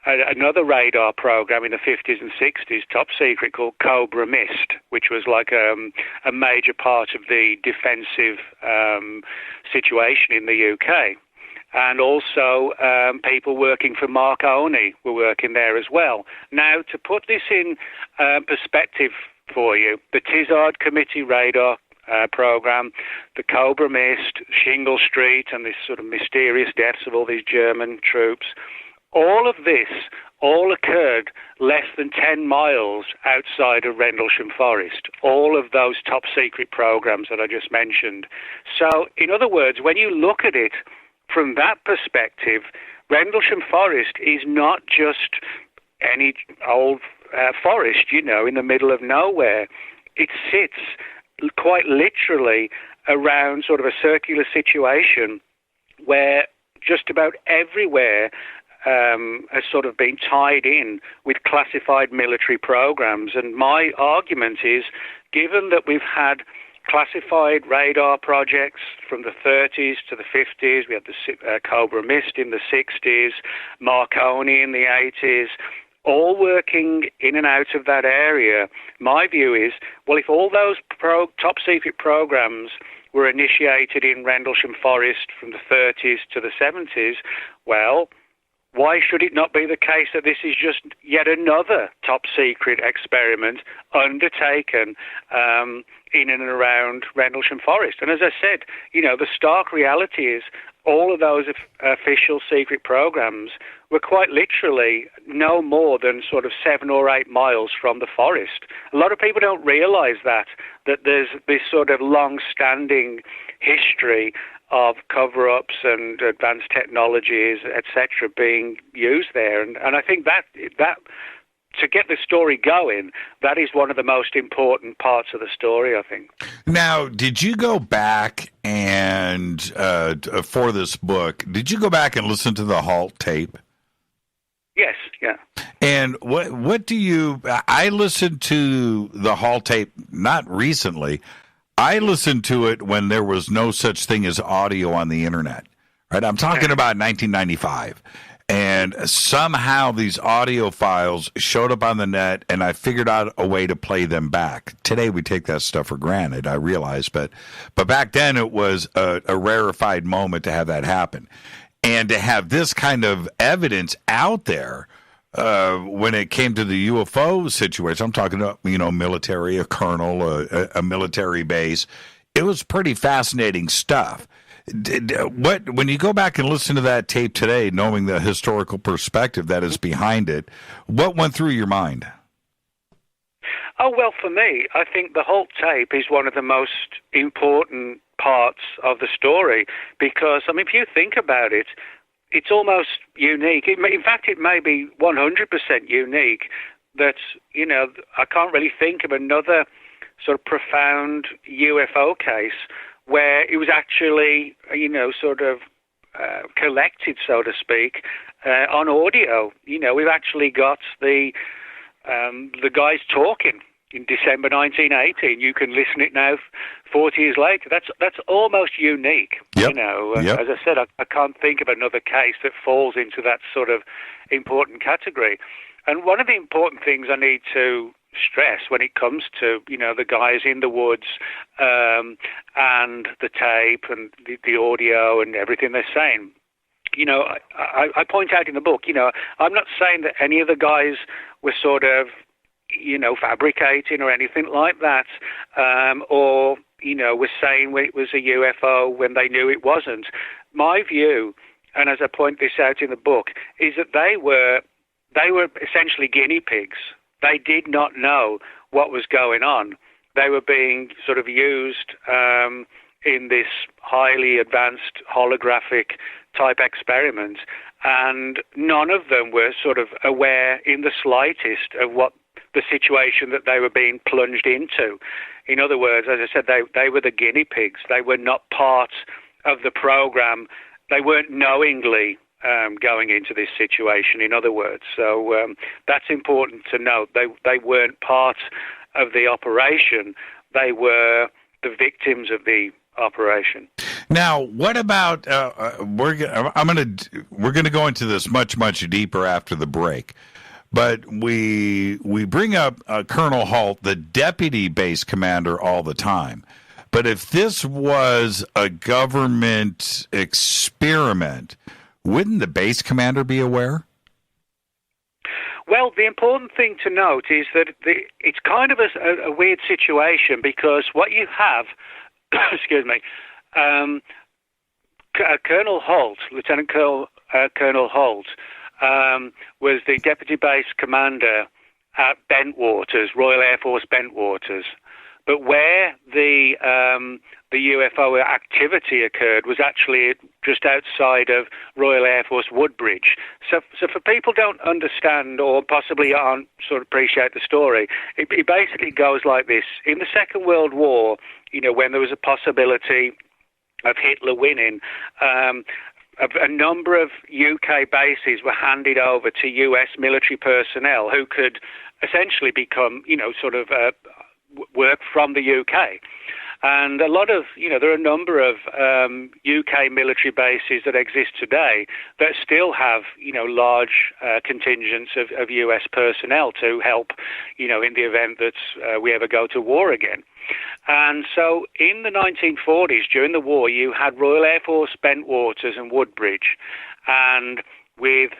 G: another radar program in the 50s and 60s, top secret, called Cobra Mist, which was like a major part of the defensive situation in the UK. And also people working for Marconi were working there as well. Now, to put this in perspective for you, the Tizard Committee radar program, the Cobra Mist, Shingle Street, and this sort of mysterious deaths of all these German troops, all of this occurred less than 10 miles outside of Rendlesham Forest, all of those top secret programs that I just mentioned. So, in other words, when you look at it from that perspective, Rendlesham Forest is not just any old forest, in the middle of nowhere. It sits quite literally around sort of a circular situation where just about everywhere has sort of been tied in with classified military programs. And my argument is, given that we've had classified radar projects from the 30s to the 50s, we had the Cobra Mist in the 60s, Marconi in the 80s, all working in and out of that area. My view is, well, if all those top-secret programs were initiated in Rendlesham Forest from the 30s to the 70s, well, why should it not be the case that this is just yet another top-secret experiment undertaken in and around Rendlesham Forest? And as I said, the stark reality is all of those official secret programs were quite literally no more than sort of 7 or 8 miles from the forest. A lot of people don't realize that there's this sort of long-standing history of cover-ups and advanced technologies, etc., being used there. And I think that to get the story going, that is one of the most important parts of the story, I think.
F: Now, did you go back and, for this book, did you go back and listen to the Halt tape?
G: Yes, yeah.
F: And what do you, I listened to the Halt tape not recently. I listened to it when there was no such thing as audio on the internet, right? I'm talking about 1995. And somehow these audio files showed up on the net, and I figured out a way to play them back. Today we take that stuff for granted, I realize, but back then it was a rarefied moment to have that happen. And to have this kind of evidence out there when it came to the UFO situation, I'm talking about, military, a colonel, a military base. It was pretty fascinating stuff. When you go back and listen to that tape today, knowing the historical perspective that is behind it, what went through your mind?
G: Oh, well, for me, I think the Halt tape is one of the most important parts of the story because, if you think about it, it's almost unique. In fact, it may be 100% unique that, I can't really think of another sort of profound UFO case where it was actually, sort of collected, so to speak, on audio. We've actually got the guys talking in December 1980. You can listen it now 40 years later. That's almost unique.
F: Yep.
G: As I said, I can't think of another case that falls into that sort of important category. And one of the important things I need to stress when it comes to, the guys in the woods and the tape and the audio and everything they're saying, I point out in the book, I'm not saying that any of the guys were sort of, fabricating or anything like that, or, were saying it was a UFO when they knew it wasn't. My view, and as I point this out in the book, is that they were essentially guinea pigs. They did not know what was going on. They were being sort of used in this highly advanced holographic type experiment, and none of them were sort of aware in the slightest of what the situation that they were being plunged into. In other words, as I said, they were the guinea pigs. They were not part of the program. They weren't knowingly going into this situation, in other words. So that's important to note. They weren't part of the operation. They were the victims of the operation.
F: Now, what about we're going to go into this much deeper after the break. But we bring up Colonel Holt, the deputy base commander, all the time. But if this was a government experiment, wouldn't the base commander be aware?
G: Well, the important thing to note is that it's kind of a weird situation, because what you have, excuse me, Colonel Holt, Lieutenant Colonel Holt, was the deputy base commander at Bentwaters, Royal Air Force Bentwaters. But where the UFO activity occurred was actually just outside of Royal Air Force Woodbridge. So for people who don't understand or possibly aren't sort of appreciate the story, it basically goes like this. In the Second World War, when there was a possibility of Hitler winning, a number of UK bases were handed over to US military personnel who could essentially become, sort of work from the UK. And a lot of, there are a number of UK military bases that exist today that still have, large contingents of US personnel to help, in the event that we ever go to war again. And so in the 1940s, during the war, you had Royal Air Force Bentwaters and Woodbridge, and with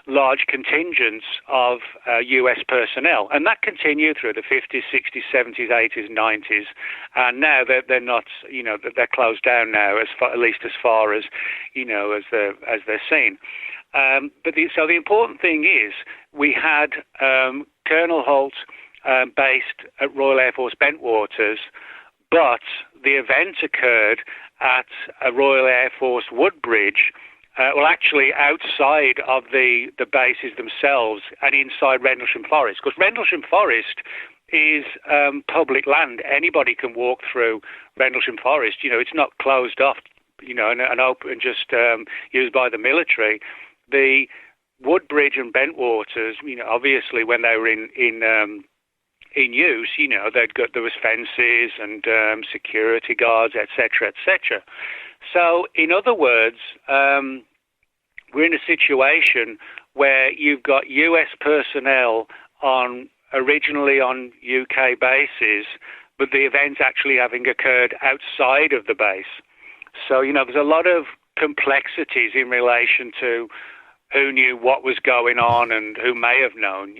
G: large contingents of US personnel. And that continued through the 50s, 60s, 70s, 80s, 90s. And now they're not, they're closed down now, at least as far as, as they're seen. So the important thing is we had Colonel Holt based at Royal Air Force Bentwaters, but the event occurred at Royal Air Force Woodbridge, actually outside of the bases themselves and inside Rendlesham Forest, because Rendlesham Forest is public land. Anybody can walk through Rendlesham Forest. It's not closed off, and open and just used by the military. The Woodbridge and Bentwaters, obviously when they were in use, there was fences and security guards, etc., etc. So, in other words, we're in a situation where you've got US personnel originally on UK bases, but the event actually having occurred outside of the base. So, there's a lot of complexities in relation to who knew what was going on and who may have known,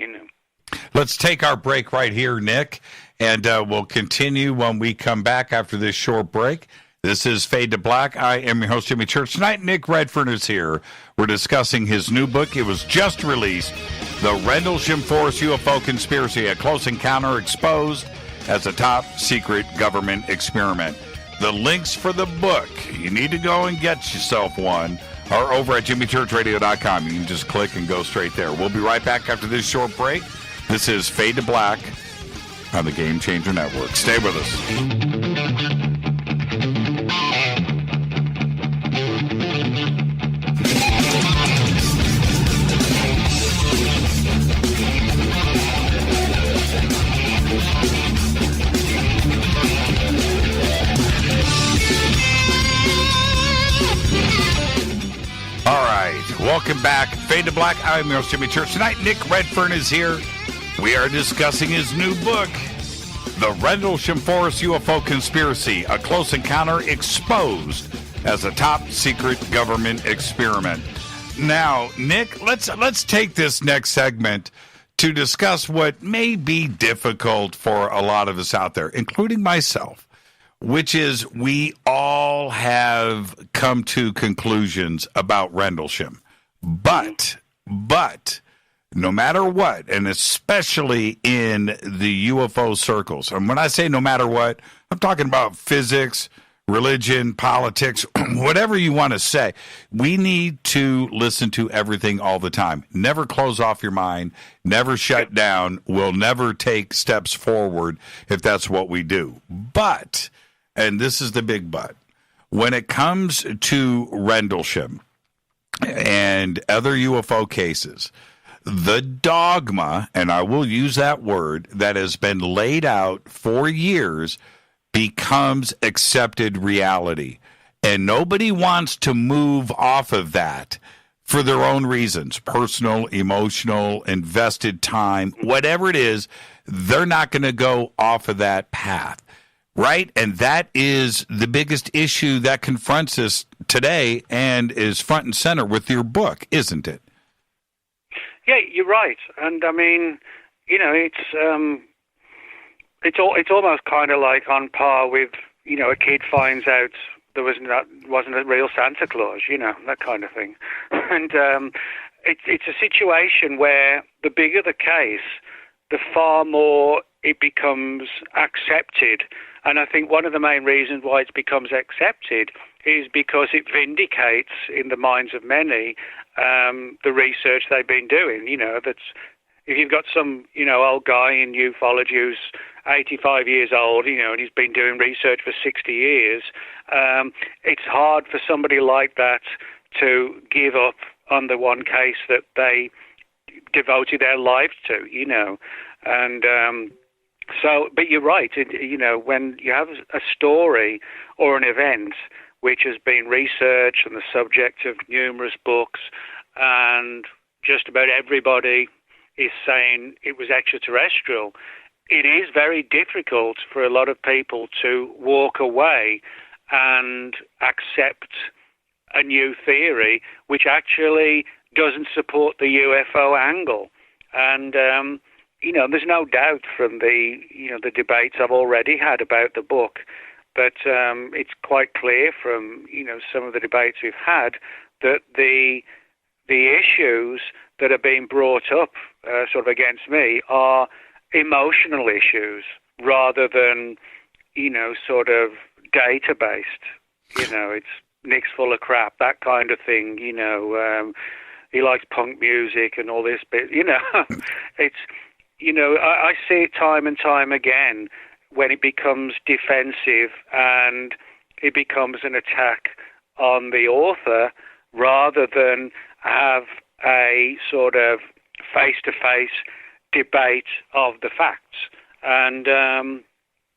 F: Let's take our break right here, Nick, and we'll continue when we come back after this short break. This is Fade to Black. I am your host, Jimmy Church. Tonight, Nick Redfern is here. We're discussing his new book. It was just released, The Rendlesham Forest UFO Conspiracy, A Close Encounter Exposed as a Top Secret Government Experiment. The links for the book, you need to go and get yourself one, are over at jimmychurchradio.com. You can just click and go straight there. We'll be right back after this short break. This is Fade to Black. on the Game Changer Network. Stay with us. All right, welcome back. Fade to Black. I'm your host, Jimmy Church. Tonight, Nick Redfern is here. We are discussing his new book, The Rendlesham Forest UFO Conspiracy, A Close Encounter Exposed as a Top Secret Government Experiment. Now, Nick, let's take this next segment to discuss what may be difficult for a lot of us out there, including myself, which is we all have come to conclusions about Rendlesham. But no matter what, and especially in the UFO circles, and when I say no matter what, I'm talking about physics, religion, politics, whatever you want to say, we need to listen to everything all the time. Never close off your mind, never shut down. We'll never take steps forward if that's what we do. But, and this is the big but, when it comes to Rendlesham and other UFO cases, the dogma, and I will use that word, that has been laid out for years becomes accepted reality. And nobody wants to move off of that for their own reasons, personal, emotional, invested time, whatever it is, they're not going to go off of that path. Right? And that is the biggest issue that confronts us today and is front and center with your book, isn't it?
G: Yeah, you're right. And I mean, you know, it's almost kind of like on par with, you know, a kid finds out there wasn't a real Santa Claus, you know, that kind of thing. And it's a situation where the bigger the case, the far more it becomes accepted. And I think one of the main reasons why it becomes accepted is because it vindicates in the minds of many the research they've been doing. You know, that's if you've got some, you know, old guy in ufology who's 85 years old, you know, and he's been doing research for 60 years, it's hard for somebody like that to give up on the one case that they devoted their lives to, you know. And so, but you're right, you know, when you have a story or an event which has been researched and the subject of numerous books, and just about everybody is saying it was extraterrestrial, it is very difficult for a lot of people to walk away and accept a new theory which actually doesn't support the UFO angle. And you know, there's no doubt from the debates I've already had about the book, but it's quite clear from, you know, some of the debates we've had that the issues that are being brought up sort of against me are emotional issues rather than, you know, sort of data-based. You know, it's Nick's full of crap, that kind of thing, you know. He likes punk music and all this bit, you know. It's, you know, I see it time and time again when it becomes defensive and it becomes an attack on the author rather than have a sort of face-to-face debate of the facts. And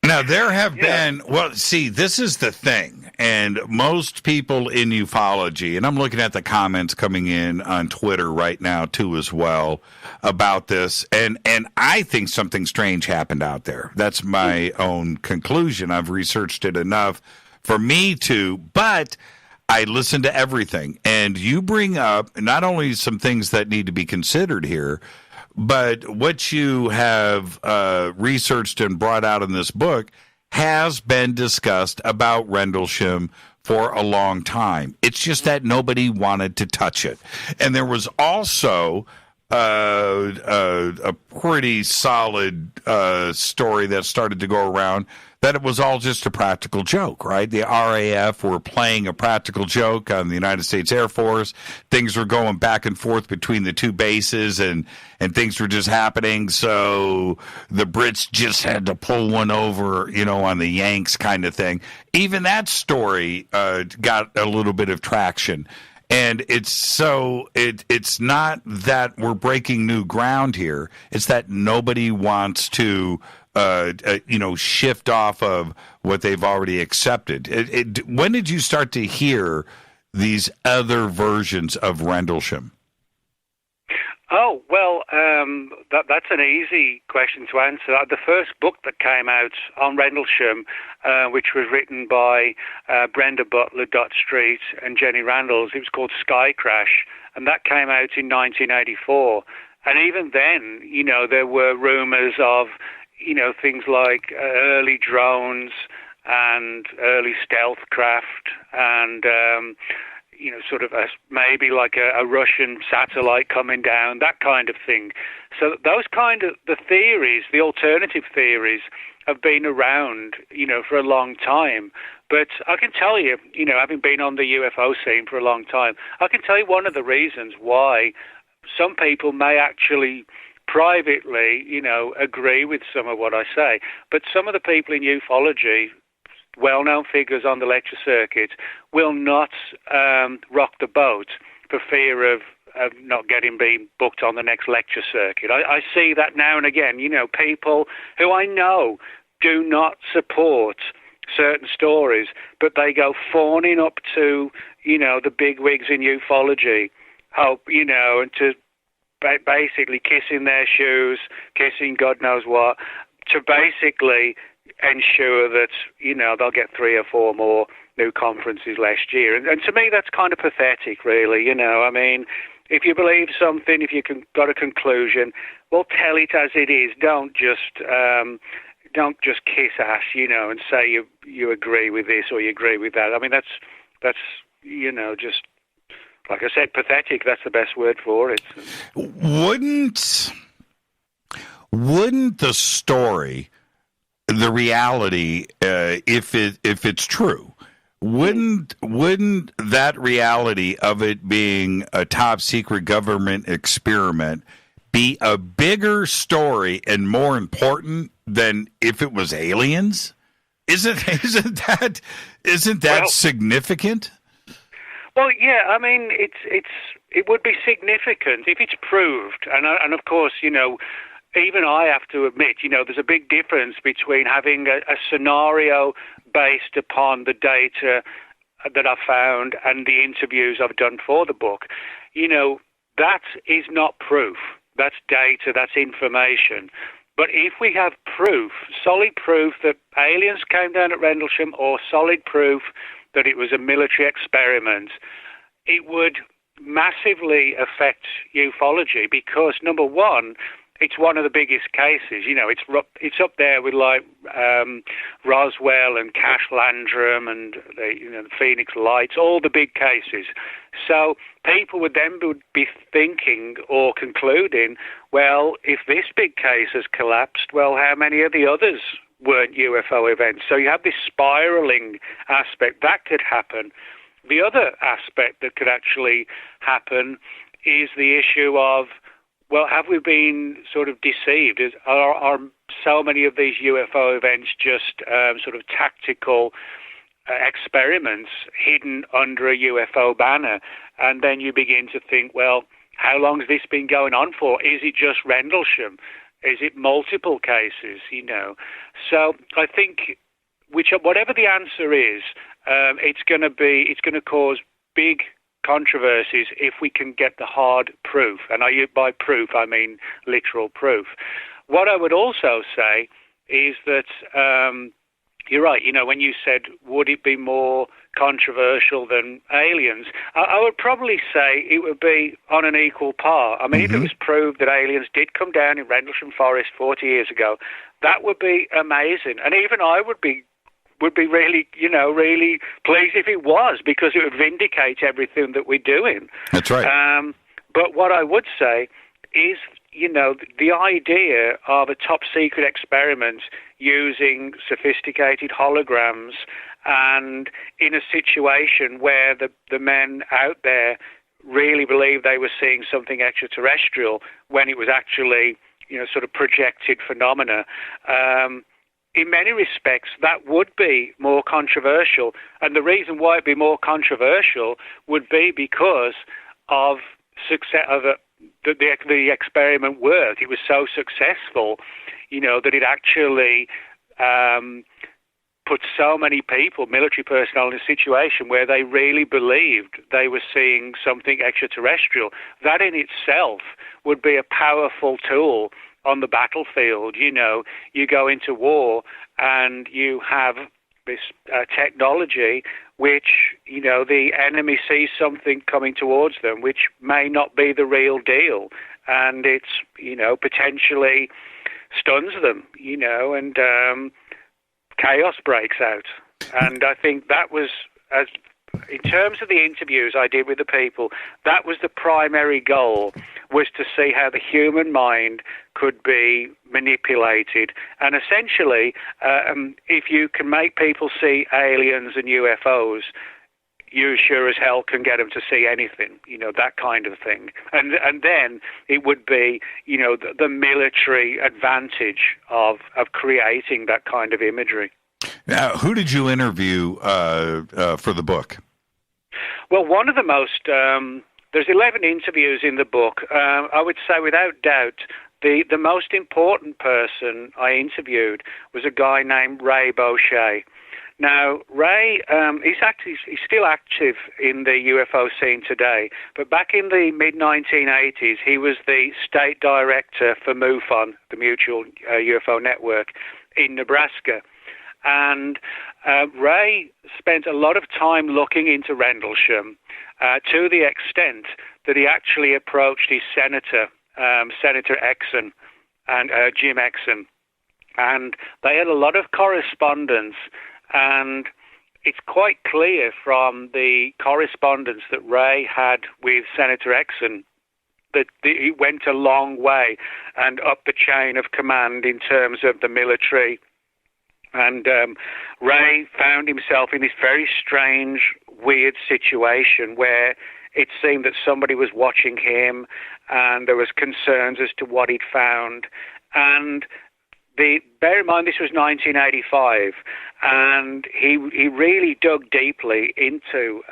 F: now, there have been, well, see, this is the thing, and most people in ufology, and I'm looking at the comments coming in on Twitter right now, too, as well, about this, and I think something strange happened out there. That's my own conclusion. I've researched it enough for me to, but I listen to everything, and you bring up not only some things that need to be considered here, but what you have researched and brought out in this book has been discussed about Rendlesham for a long time. It's just that nobody wanted to touch it. And there was also a pretty solid story that started to go around that it was all just a practical joke, right? The RAF were playing a practical joke on the United States Air Force. Things were going back and forth between the two bases, and things were just happening. So the Brits just had to pull one over, on the Yanks kind of thing. Even that story got a little bit of traction. And it's not that we're breaking new ground here. It's that nobody wants to shift off of what they've already accepted. When did you start to hear these other versions of Rendlesham?
G: Oh, well, that's an easy question to answer. The first book that came out on Rendlesham, which was written by Brenda Butler, Dot Street, and Jenny Randalls, it was called Sky Crash, and that came out in 1984. And even then, there were rumors of things like early drones and early stealth craft and, sort of maybe like a Russian satellite coming down, that kind of thing. So those kind of the theories, the alternative theories, have been around, for a long time. But I can tell you, having been on the UFO scene for a long time, I can tell you one of the reasons why some people may actually privately, agree with some of what I say. But some of the people in ufology, well-known figures on the lecture circuit, will not rock the boat for fear of not being booked on the next lecture circuit. I see that now and again. People who I know do not support certain stories, but they go fawning up to, the bigwigs in ufology, and to basically kissing their shoes, kissing God knows what, to basically ensure that, they'll get 3 or 4 more new conferences last year. And to me, that's kind of pathetic, really. I mean, if you believe something, if you got a conclusion, well, tell it as it is. Don't just kiss ass, and say you agree with this or you agree with that. I mean, that's just, like I said, pathetic. That's the best word for it.
F: Wouldn't the story, the reality, if it's true, wouldn't that reality of it being a top secret government experiment be a bigger story and more important than if it was aliens? Isn't that significant?
G: Well, yeah. I mean, it would be significant if it's proved, and of course, even I have to admit, there's a big difference between having a scenario based upon the data that I found and the interviews I've done for the book. That is not proof. That's data. That's information. But if we have proof, solid proof that aliens came down at Rendlesham, or solid proof that it was a military experiment, it would massively affect ufology because, number one, it's one of the biggest cases. It's up there with like Roswell and Cash Landrum and the Phoenix Lights, all the big cases. So people would then be thinking or concluding, well, if this big case has collapsed, well, how many of the others weren't UFO events? So you have this spiraling aspect that could happen. The other aspect that could actually happen is the issue of, well, have we been sort of deceived? Are so many of these UFO events just sort of tactical experiments hidden under a UFO banner? And then you begin to think, well, how long has this been going on for? Is it just Rendlesham? Is it multiple cases? So I think whatever the answer is, it's going to cause big controversies if we can get the hard proof. And by proof, I mean literal proof. What I would also say is that you're right. When you said, would it be more controversial than aliens? I would probably say it would be on an equal par. I mean, if it was proved that aliens did come down in Rendlesham Forest 40 years ago, that would be amazing. And even I would be really, really pleased if it was, because it would vindicate everything that we're doing.
F: That's right.
G: But what I would say is, the idea of a top-secret experiment using sophisticated holograms, and in a situation where the men out there really believed they were seeing something extraterrestrial when it was actually, sort of projected phenomena. In many respects, that would be more controversial. And the reason why it'd be more controversial would be because of success of the experiment worked. It was so successful, that it actually put so many people, military personnel, in a situation where they really believed they were seeing something extraterrestrial. That in itself would be a powerful tool on the battlefield. You go into war and you have this technology which, the enemy sees something coming towards them which may not be the real deal, and it's, potentially stuns them, and chaos breaks out. And I think that was, in terms of the interviews I did with the people, that was the primary goal, was to see how the human mind could be manipulated. And essentially, if you can make people see aliens and UFOs, you sure as hell can get them to see anything, that kind of thing. And then it would be, the military advantage of creating that kind of imagery.
F: Now, who did you interview for the book?
G: Well, one of the most, there's 11 interviews in the book. I would say without doubt, the most important person I interviewed was a guy named Ray Boucher. Now, Ray, he's still active in the UFO scene today, but back in the mid-1980s, he was the state director for MUFON, the Mutual UFO Network, in Nebraska. And Ray spent a lot of time looking into Rendlesham to the extent that he actually approached his senator, Senator Exon, and Jim Exon. And they had a lot of correspondence, and it's quite clear from the correspondence that Ray had with Senator Exon that he went a long way and up the chain of command in terms of the military. And Ray found himself in this very strange, weird situation where it seemed that somebody was watching him, and there was concerns as to what he'd found. And bear in mind, this was 1985, and he really dug deeply into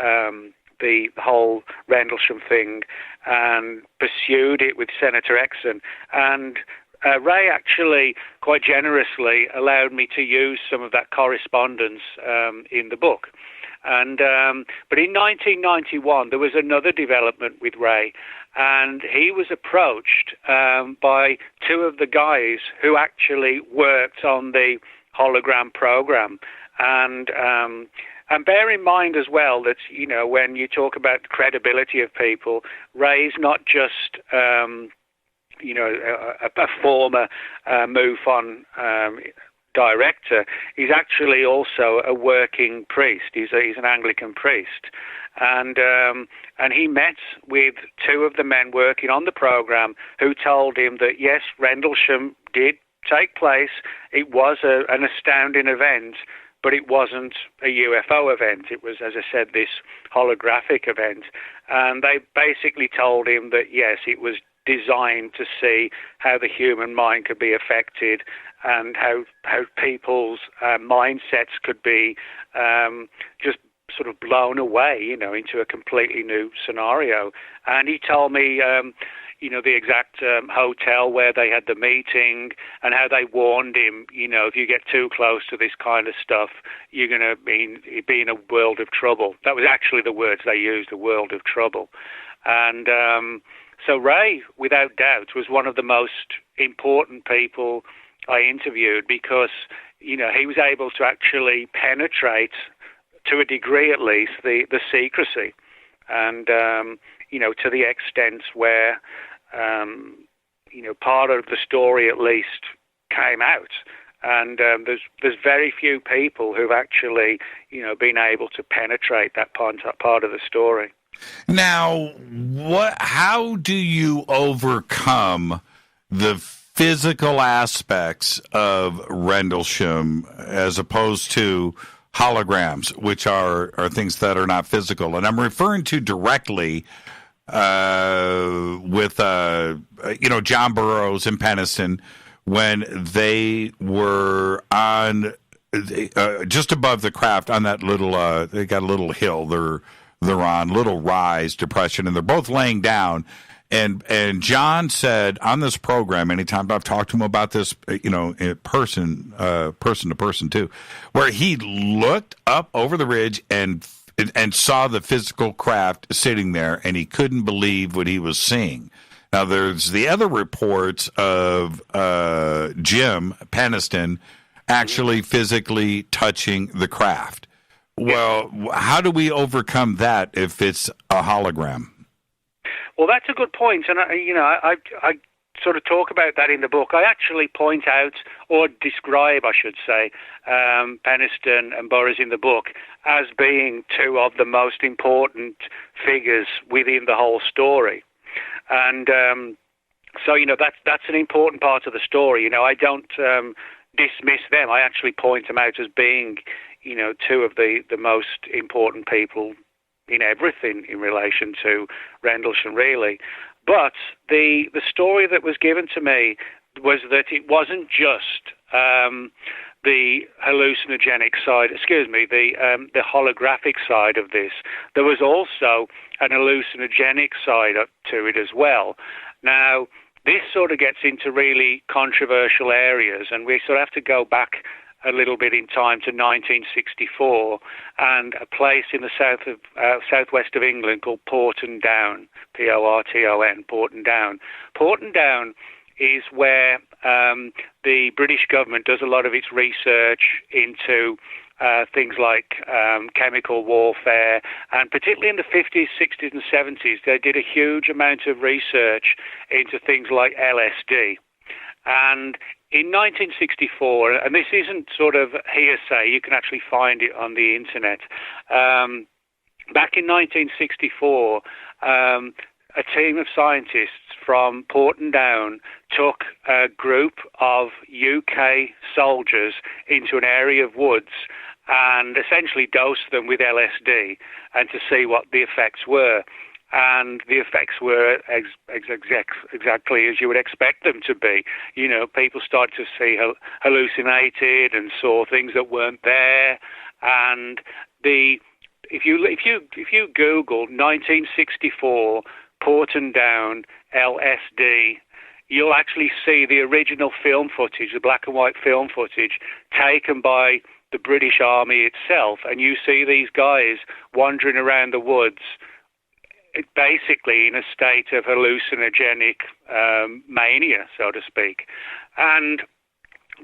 G: the whole Rendlesham thing and pursued it with Senator Exon. And Ray actually quite generously allowed me to use some of that correspondence in the book. And but in 1991, there was another development with Ray, and he was approached by two of the guys who actually worked on the hologram program. And bear in mind as well that, when you talk about the credibility of people, Ray's not just a former MUFON director. He's actually also a working priest. He's an Anglican priest, and he met with two of the men working on the program who told him that yes, Rendlesham did take place. It was an astounding event, but it wasn't a UFO event. It was, as I said, this holographic event, and they basically told him that yes, it was designed to see how the human mind could be affected and how people's mindsets could be just sort of blown away, into a completely new scenario. And he told me, the exact hotel where they had the meeting and how they warned him, if you get too close to this kind of stuff, you're going to be in a world of trouble. That was actually the words they used, a world of trouble. And so Ray, without doubt, was one of the most important people I interviewed because, he was able to actually penetrate, to a degree at least, the secrecy. And, to the extent where, part of the story at least came out. And there's very few people who've actually, been able to penetrate that part of the story.
F: Now, how do you overcome the physical aspects of Rendlesham as opposed to holograms, which are things that are not physical? And I'm referring to directly with John Burroughs and Peniston when they were on just above the craft on that little they got a little hill they're on, little rise depression, and they're both laying down. And John said on this program, anytime I've talked to him about this, in person to person too, where he looked up over the ridge and saw the physical craft sitting there, and he couldn't believe what he was seeing. Now, there's the other reports of Jim Peniston actually physically touching the craft. Well, how do we overcome that if it's a hologram?
G: Well, that's a good point, and I sort of talk about that in the book. I actually point out, or describe, I should say, Peniston and Burroughs in the book as being two of the most important figures within the whole story. And so, that's an important part of the story. I don't dismiss them. I actually point them out as being, two of the most important people in everything in relation to Rendlesham, really. But the story that was given to me was that it wasn't just the hallucinogenic side, the holographic side of this. There was also an hallucinogenic side to it as well. Now, this sort of gets into really controversial areas, and we sort of have to go back a little bit in time to 1964 and a place in the southwest of England called Porton Down, Porton, Porton Down. Porton Down is where the British government does a lot of its research into things like chemical warfare, and particularly in the 50s, 60s and 70s, they did a huge amount of research into things like LSD. And in 1964, and this isn't sort of hearsay, you can actually find it on the internet, back in 1964, a team of scientists from Porton Down took a group of UK soldiers into an area of woods and essentially dosed them with LSD and to see what the effects were. And the effects were exactly as you would expect them to be. People started to see hallucinated and saw things that weren't there. And if you Google 1964 Porton Down LSD, you'll actually see the original film footage, the black and white film footage taken by the British Army itself, and you see these guys wandering around the woods, basically in a state of hallucinogenic mania, so to speak. And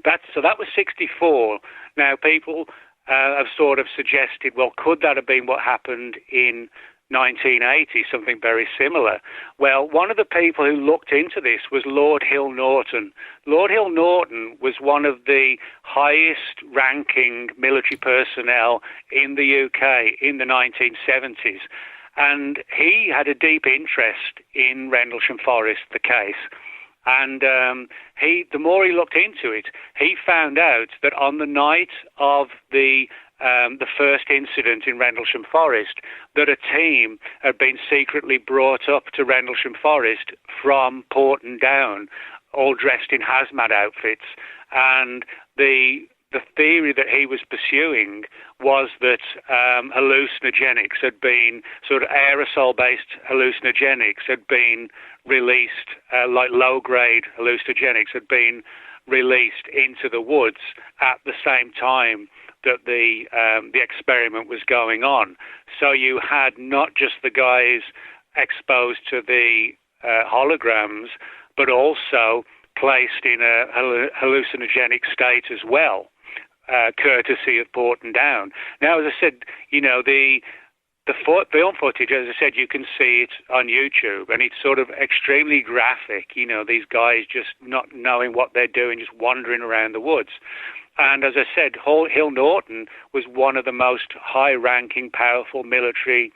G: that was 64. Now, people have sort of suggested, well, could that have been what happened in 1980, something very similar? Well, one of the people who looked into this was Lord Hill Norton. Lord Hill Norton was one of the highest-ranking military personnel in the UK in the 1970s. And he had a deep interest in Rendlesham Forest, the case. And the more he looked into it, he found out that on the night of the first incident in Rendlesham Forest, that a team had been secretly brought up to Rendlesham Forest from Porton Down, all dressed in hazmat outfits. And the theory that he was pursuing was that hallucinogenics had been, sort of aerosol-based hallucinogenics had been released, like low-grade hallucinogenics had been released into the woods at the same time that the experiment was going on. So you had not just the guys exposed to the holograms, but also placed in a hallucinogenic state as well, courtesy of Porton Down. Now, as I said, the film footage, as I said, you can see it on YouTube, and it's sort of extremely graphic, these guys just not knowing what they're doing, just wandering around the woods. And as I said, Hill Norton was one of the most high-ranking, powerful military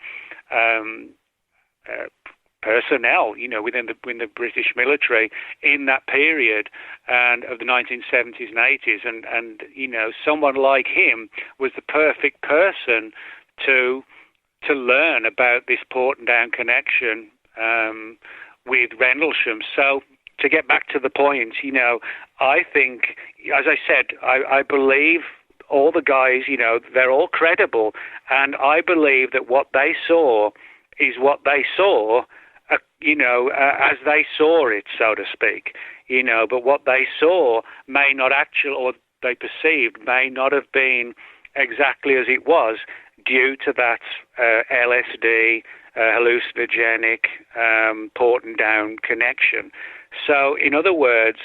G: personnel, within the British military in that period and of the 1970s and 80s, and someone like him was the perfect person to learn about this Portendown connection with Rendlesham. So to get back to the point, I think, as I said, I believe all the guys, they're all credible, and I believe that what they saw is what they saw, as they saw it, so to speak, but what they saw may not actually, or they perceived, may not have been exactly as it was due to that LSD, hallucinogenic, Portendown connection. So, in other words,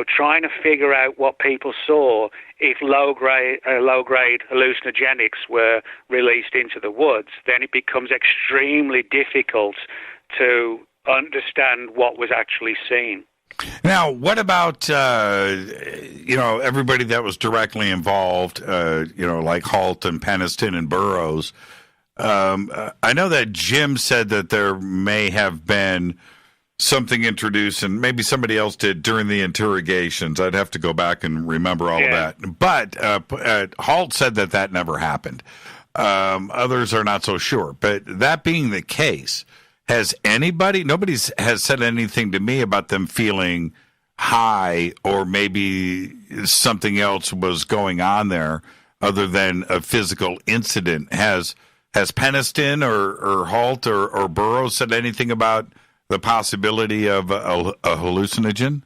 G: trying to figure out what people saw if low-grade hallucinogenics were released into the woods, then it becomes extremely difficult to understand what was actually seen.
F: Now, what about, everybody that was directly involved, like Halt and Peniston and Burroughs? I know that Jim said that there may have been something introduced, and maybe somebody else did during the interrogations. I'd have to go back and remember all of that. But Halt said that never happened. Others are not so sure. But that being the case, has nobody has said anything to me about them feeling high, or maybe something else was going on there other than a physical incident? Has Peniston or Halt or Burroughs said anything about the possibility of a hallucinogen?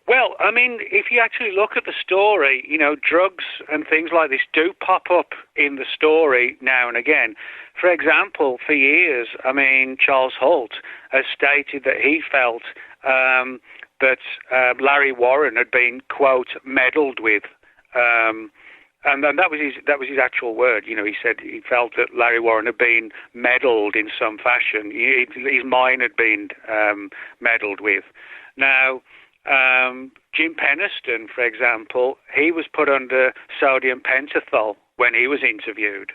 G: Well, I mean, if you actually look at the story, drugs and things like this do pop up in the story now and again. For example, for years, Charles Halt has stated that he felt that Larry Warren had been, quote, meddled with, and that was his actual word. He said he felt that Larry Warren had been meddled in some fashion. His mind had been meddled with. Now, Jim Peniston, for example, he was put under sodium pentothal when he was interviewed.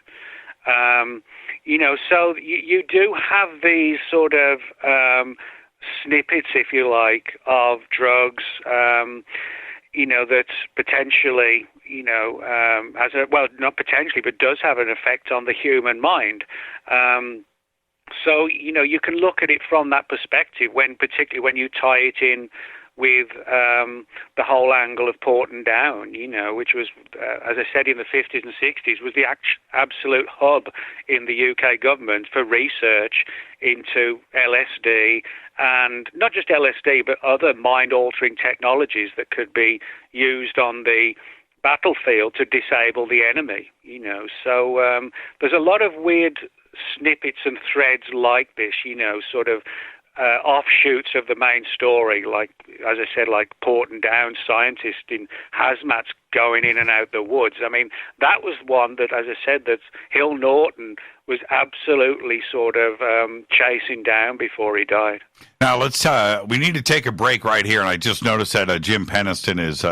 G: So you do have these sort of snippets, if you like, of drugs, that potentially, not potentially, but does have an effect on the human mind. So, you can look at it from that perspective, particularly when you tie it in with the whole angle of Portendown, which was, as I said, in the 50s and 60s, was the absolute hub in the UK government for research into LSD, and not just LSD, but other mind-altering technologies that could be used on the battlefield to disable the enemy, So there's a lot of weird snippets and threads like this, sort of offshoots of the main story, like, as I said, like Portendown scientists in hazmats going in and out the woods. That was one that, as I said, that Hill Norton was absolutely sort of chasing down before he died.
F: Now, we need to take a break right here, and I just noticed that Jim Peniston is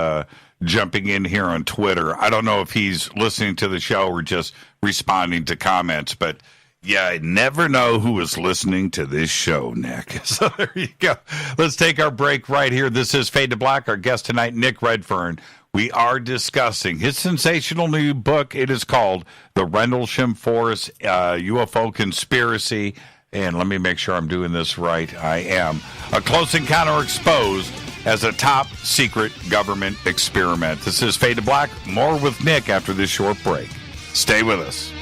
F: jumping in here on Twitter. I don't know if he's listening to the show or just responding to comments, but yeah, I never know who is listening to this show, Nick. So there you go. Let's take our break right here. This is Fade to Black. Our guest tonight, Nick Redfern. We are discussing his sensational new book. It is called The Rendlesham Forest UFO Conspiracy. And let me make sure I'm doing this right. I am. A Close Encounter Exposed as a Top Secret Government Experiment. This is Fade to Black. More with Nick after this short break. Stay with us.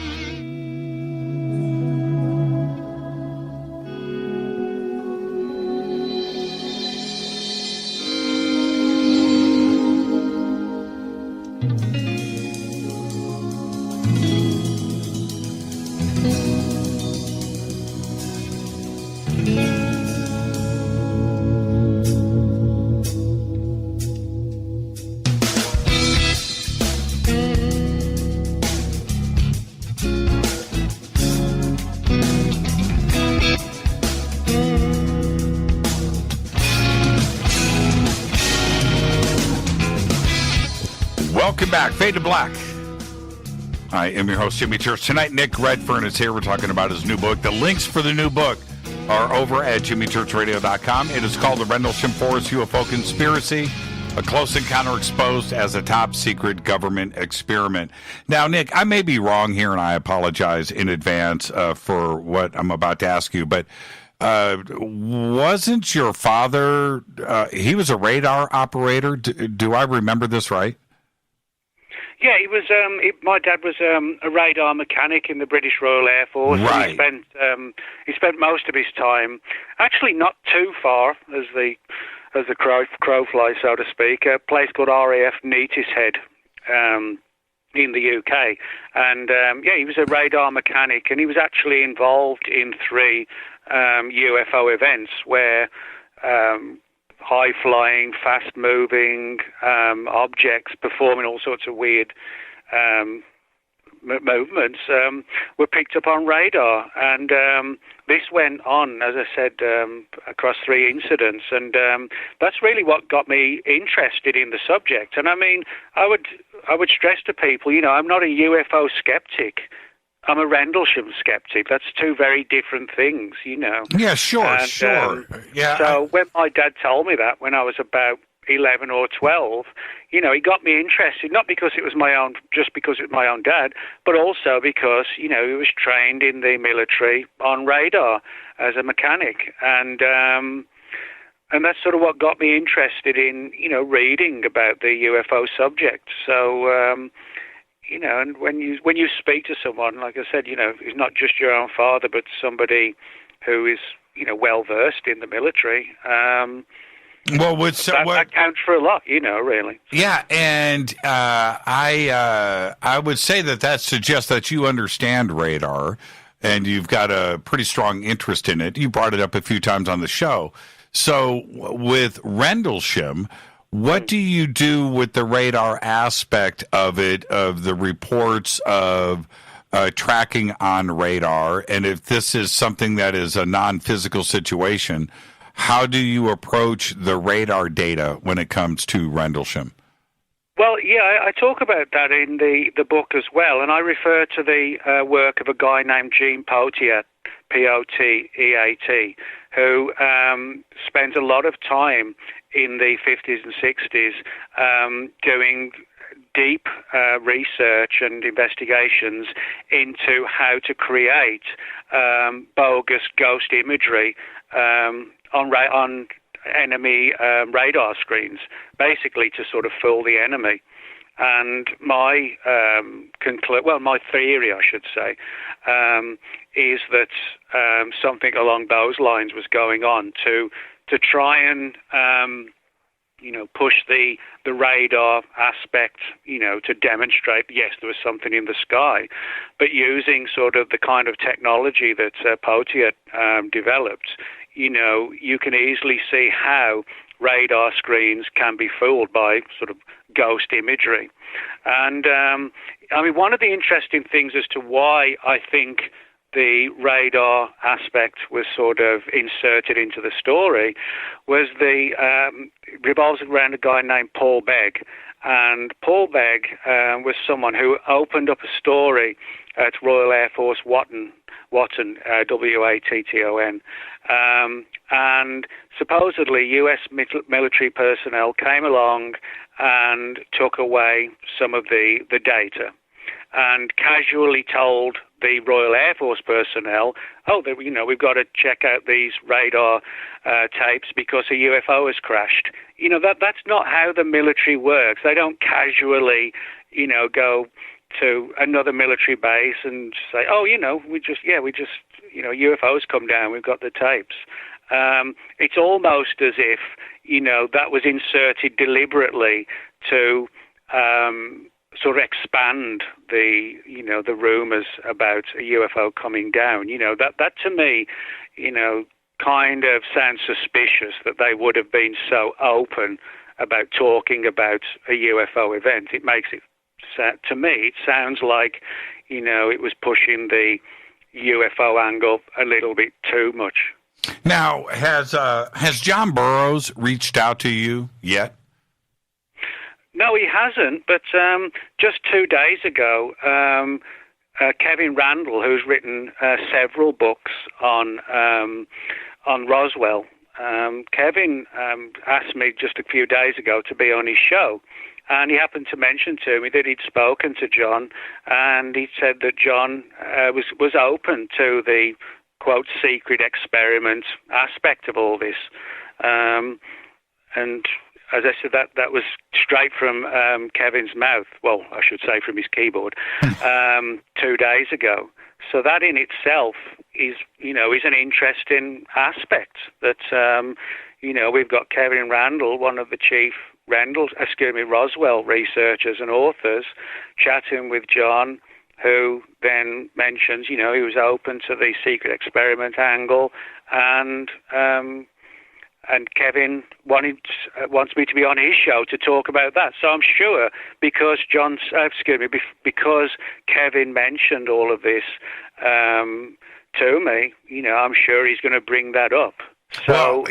F: Welcome back. Fade to Black. I am your host, Jimmy Church. Tonight, Nick Redfern is here. We're talking about his new book. The links for the new book are over at jimmychurchradio.com. It is called The Rendlesham Forest UFO Conspiracy, a close encounter exposed as a top-secret government experiment. Now, Nick, I may be wrong here, and I apologize in advance for what I'm about to ask you, but wasn't your father, he was a radar operator? Do I remember this right?
G: Yeah, he was. My dad was a radar mechanic in the British Royal Air Force.
F: Right.
G: And he spent most of his time, actually not too far as the crow flies, so to speak, a place called RAF Neatishead in the UK. And he was a radar mechanic, and he was actually involved in 3 UFO events where high-flying, fast-moving objects performing all sorts of weird movements were picked up on radar. And this went on, as I said, across 3 incidents. And that's really what got me interested in the subject. And I mean, I would stress to people, I'm not a UFO skeptic. I'm a Rendlesham skeptic. That's 2 very different things,
F: Yeah, sure,
G: and,
F: sure. Yeah.
G: So when my dad told me that when I was about 11 or 12, he got me interested, not because it was just because it was my own dad, but also because, he was trained in the military on radar as a mechanic. And that's sort of what got me interested in, reading about the UFO subject. So, and when you speak to someone, like I said, who's not just your own father, but somebody who is, well versed in the military, that counts for a lot, really.
F: Yeah, and I would say that suggests that you understand radar, and you've got a pretty strong interest in it. You brought it up a few times on the show. So with Rendlesham, what do you do with the radar aspect of it, of the reports of tracking on radar? And if this is something that is a non-physical situation, how do you approach the radar data when it comes to Rendlesham?
G: Well, yeah, I talk about that in the book as well, and I refer to the work of a guy named Gene Poteat, P-O-T-E-A-T, who spent a lot of time in the 50s and 60s doing deep research and investigations into how to create bogus ghost imagery on enemy radar screens, basically to sort of fool the enemy. And my my theory, I should say, is that something along those lines was going on to try and push the radar aspect, to demonstrate, yes, there was something in the sky, but using sort of the kind of technology that Poteat developed, you can easily see how radar screens can be fooled by sort of ghost imagery. And one of the interesting things as to why I think the radar aspect was sort of inserted into the story was revolves around a guy named Paul Begg. And Paul Begg was someone who opened up a story at Royal Air Force Watton, W-A-T-T-O-N. And supposedly U.S. military personnel came along and took away some of the data and casually told the Royal Air Force personnel, we've got to check out these radar tapes because a UFO has crashed. That's not how the military works. They don't casually, go to another military base and say, UFOs come down, we've got the tapes. It's almost as if, that was inserted deliberately to sort of expand the rumors about a UFO coming down. That to me, kind of sounds suspicious that they would have been so open about talking about a UFO event. It makes it, to me, it sounds like, it was pushing the UFO angle a little bit too much.
F: Now, has John Burroughs reached out to you yet?
G: No, he hasn't. But just 2 days ago, Kevin Randall, who's written several books on Roswell, Kevin asked me just a few days ago to be on his show. And he happened to mention to me that he'd spoken to John, and he said that John was open to the, quote, secret experiment aspect of all this. And as I said, that was straight from Kevin's mouth. Well, I should say from his keyboard 2 days ago. So that in itself is an interesting aspect that, we've got Kevin Randall, one of the chief Roswell researchers and authors, chatting with John, who then mentions, he was open to the secret experiment angle, and Kevin wants me to be on his show to talk about that. So I'm sure because because Kevin mentioned all of this to me, I'm sure he's going to bring that up. So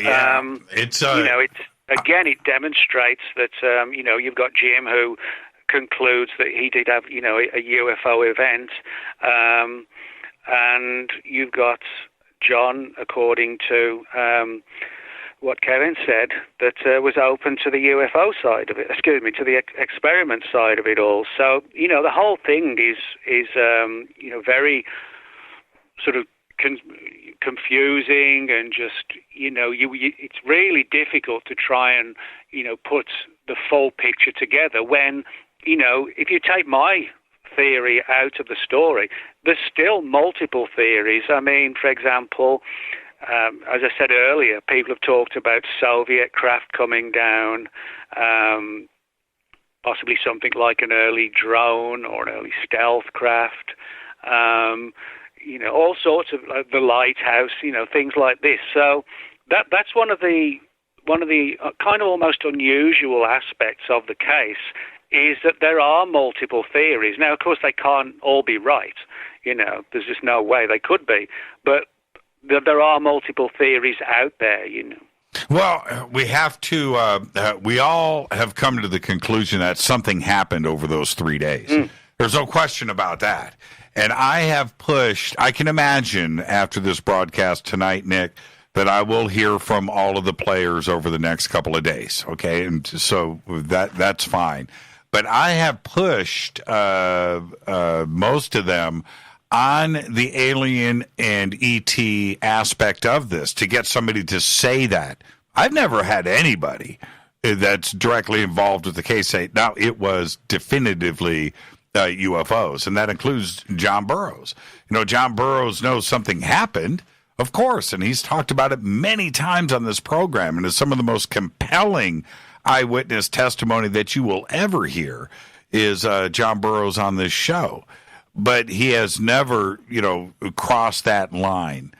G: Again, it demonstrates that, you've got Jim, who concludes that he did have, a UFO event, and you've got John, according to what Kevin said, that was open to the UFO side of it, to the experiment side of it all. So, the whole thing is very sort of confusing, and just it's really difficult to try and put the full picture together when if you take my theory out of the story, there's still multiple theories. I mean, for example, as I said earlier, people have talked about Soviet craft coming down, possibly something like an early drone or an early stealth craft. All sorts of the lighthouse, things like this. So that's one of the kind of almost unusual aspects of the case, is that there are multiple theories. Now, of course, they can't all be right. There's just no way they could be. But there are multiple theories out there.
F: Well, we have to. We all have come to the conclusion that something happened over those 3 days. There's no question about that. And I have pushed, I can imagine after this broadcast tonight, Nick, that I will hear from all of the players over the next couple of days, okay? And so that's fine. But I have pushed most of them on the alien and ET aspect of this to get somebody to say that. I've never had anybody that's directly involved with the case say, now it was definitively UFOs, and that includes John Burroughs. John Burroughs knows something happened, of course, and he's talked about it many times on this program, and it's some of the most compelling eyewitness testimony that you will ever hear is John Burroughs on this show. But he has never, crossed that line.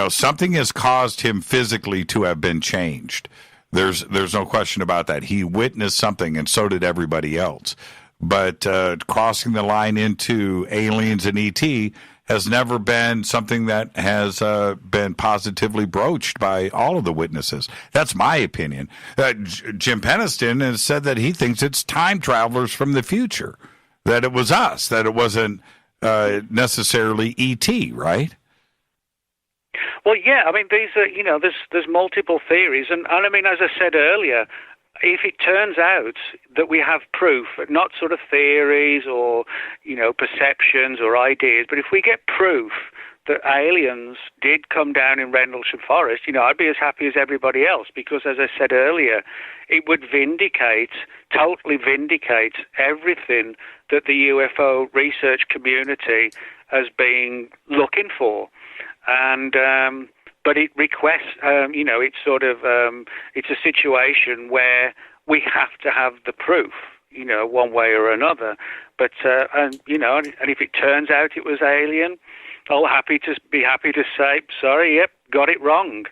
F: Something has caused him physically to have been changed. There's no question about that. He witnessed something, and so did everybody else. But crossing the line into aliens and ET has never been something that has been positively broached by all of the witnesses. That's my opinion. Jim Peniston has said that he thinks it's time travelers from the future, that it was us, that it wasn't necessarily ET, right?
G: Well, yeah. I mean, these are, there's multiple theories, and I mean, as I said earlier, if it turns out that we have proof, not sort of theories or, perceptions or ideas, but if we get proof that aliens did come down in Rendlesham Forest, I'd be as happy as everybody else, because, as I said earlier, it would totally vindicate everything that the UFO research community has been looking for. And but it requests, it's sort of, it's a situation where we have to have the proof, one way or another. But, and if it turns out it was alien, I'll be happy to say, sorry, yep, got it wrong.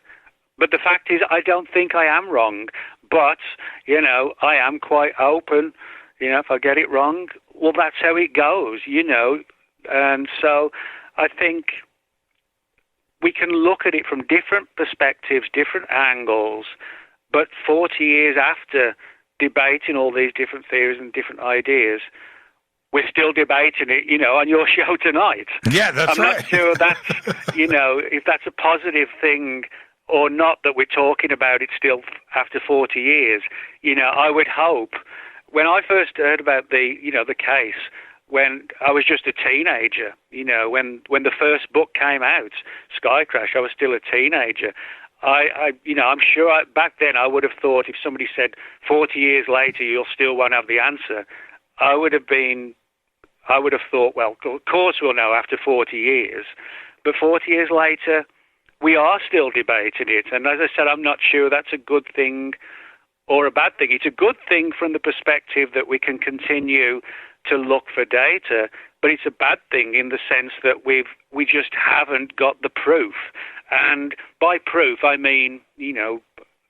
G: But the fact is, I don't think I am wrong. But, I am quite open, if I get it wrong, well, that's how it goes, And so I think we can look at it from different perspectives, different angles, but 40 years after debating all these different theories and different ideas, we're still debating it, on your show tonight.
F: Yeah, that's right.
G: I'm not sure that's, if that's a positive thing or not that we're talking about it still after 40 years. I would hope, when I first heard about the case, when I was just a teenager, when the first book came out, Sky Crash, I was still a teenager. I'm sure back then I would have thought if somebody said 40 years later you'll still won't have the answer, I would have thought, well, of course we'll know after 40 years. But 40 years later, we are still debating it. And as I said, I'm not sure that's a good thing or a bad thing. It's a good thing from the perspective that we can continue to look for data, but it's a bad thing in the sense that we just haven't got the proof. And by proof, I mean,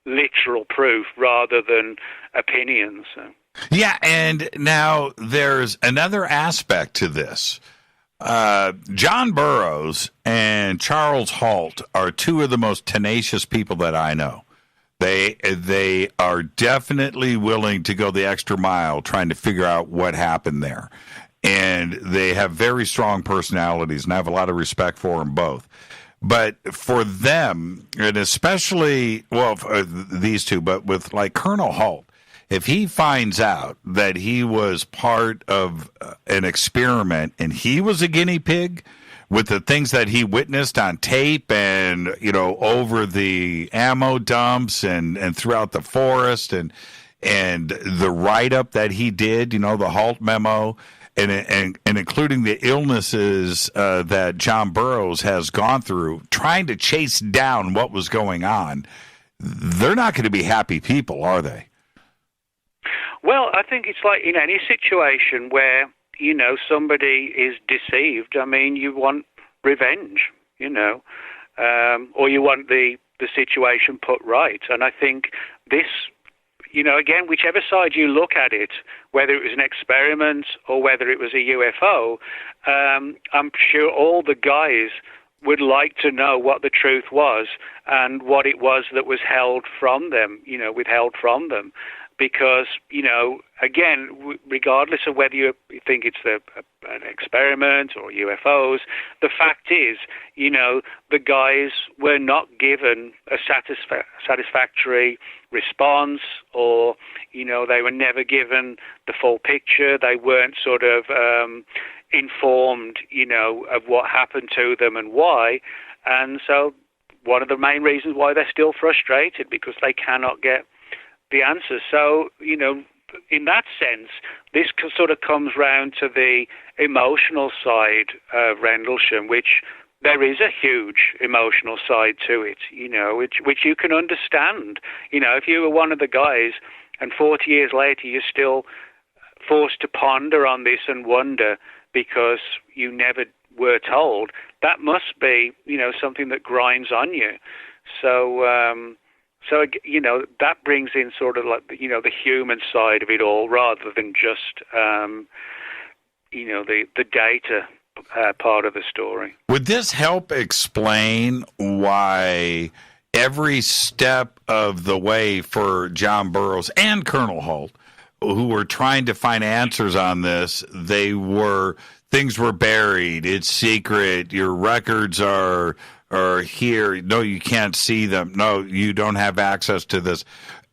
G: literal proof rather than opinions.
F: Yeah, and now there's another aspect to this. John Burroughs and Charles Halt are two of the most tenacious people that I know. They are definitely willing to go the extra mile trying to figure out what happened there. And they have very strong personalities, and I have a lot of respect for them both. But for them, and especially, for these two, but with like Colonel Halt, if he finds out that he was part of an experiment and he was a guinea pig with the things that he witnessed on tape and, over the ammo dumps and throughout the forest and the write-up that he did, the Halt memo, and including the illnesses that John Burroughs has gone through, trying to chase down what was going on, they're not going to be happy people, are they?
G: Well, I think it's like in any situation where, somebody is deceived. I mean, you want revenge, or you want the situation put right. And I think this, again, whichever side you look at it, whether it was an experiment or whether it was a UFO, I'm sure all the guys would like to know what the truth was and what it was that was held from them, withheld from them. Because, again, regardless of whether you think it's an experiment or UFOs, the fact is, the guys were not given a satisfactory response, or, they were never given the full picture. They weren't sort of informed, of what happened to them and why. And so one of the main reasons why they're still frustrated, because they cannot get the answer. So, in that sense, this sort of comes round to the emotional side of Rendlesham, which there is a huge emotional side to it, which you can understand. If you were one of the guys and 40 years later you're still forced to ponder on this and wonder because you never were told, that must be, something that grinds on you. So, that brings in sort of like, the human side of it all rather than just, the data part of the story.
F: Would this help explain why every step of the way for John Burroughs and Colonel Halt, who were trying to find answers on this, things were buried, it's secret, your records are here, no, you can't see them, no, you don't have access to this.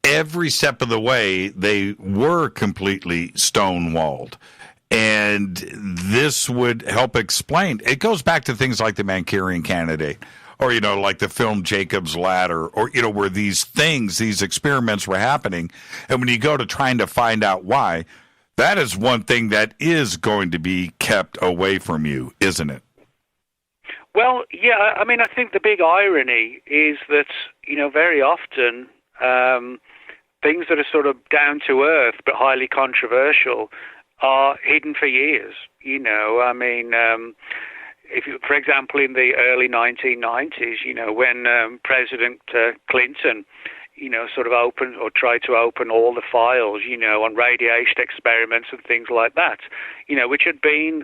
F: Every step of the way, they were completely stonewalled. And this would help explain. It goes back to things like the Manchurian Candidate, or, like the film Jacob's Ladder, or, where these experiments were happening. And when you go to trying to find out why, that is one thing that is going to be kept away from you, isn't it?
G: Well, yeah, I mean, I think the big irony is that, very often things that are sort of down to earth but highly controversial are hidden for years. I mean, for example, in the early 1990s, when President Clinton, sort of opened or tried to open all the files, on radiation experiments and things like that, which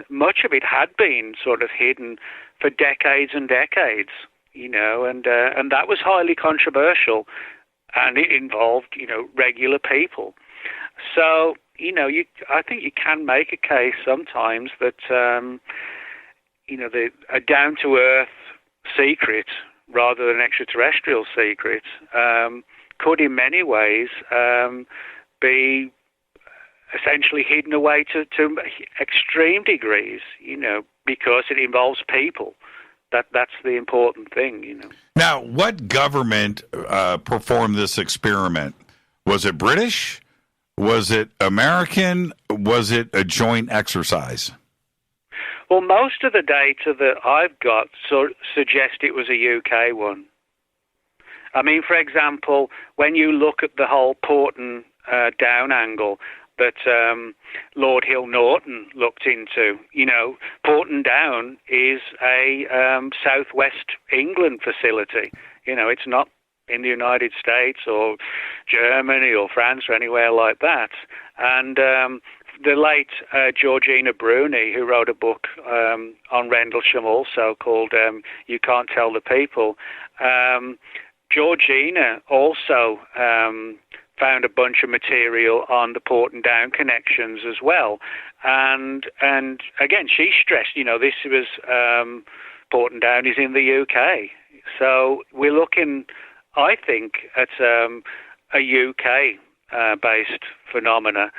G: much of it had been sort of hidden for decades and decades, and that was highly controversial, and it involved, regular people. So, I think you can make a case sometimes that, a down-to-earth secret rather than extraterrestrial secret could in many ways be essentially hidden away to extreme degrees, because it involves people. That's the important thing,
F: Now, what government performed this experiment? Was it British? Was it American? Was it a joint exercise?
G: Well, most of the data that I've got suggest it was a UK one. I mean, for example, when you look at the whole Porton down angle that Lord Hill Norton looked into, Porton Down is a southwest England facility. It's not in the United States or Germany or France or anywhere like that. And the late Georgina Bruni, who wrote a book on Rendlesham also called You Can't Tell the People, Georgina also found a bunch of material on the Porton Down connections as well. And again, she stressed, this was Porton Down is in the UK. So we're looking, I think, at a UK-based phenomena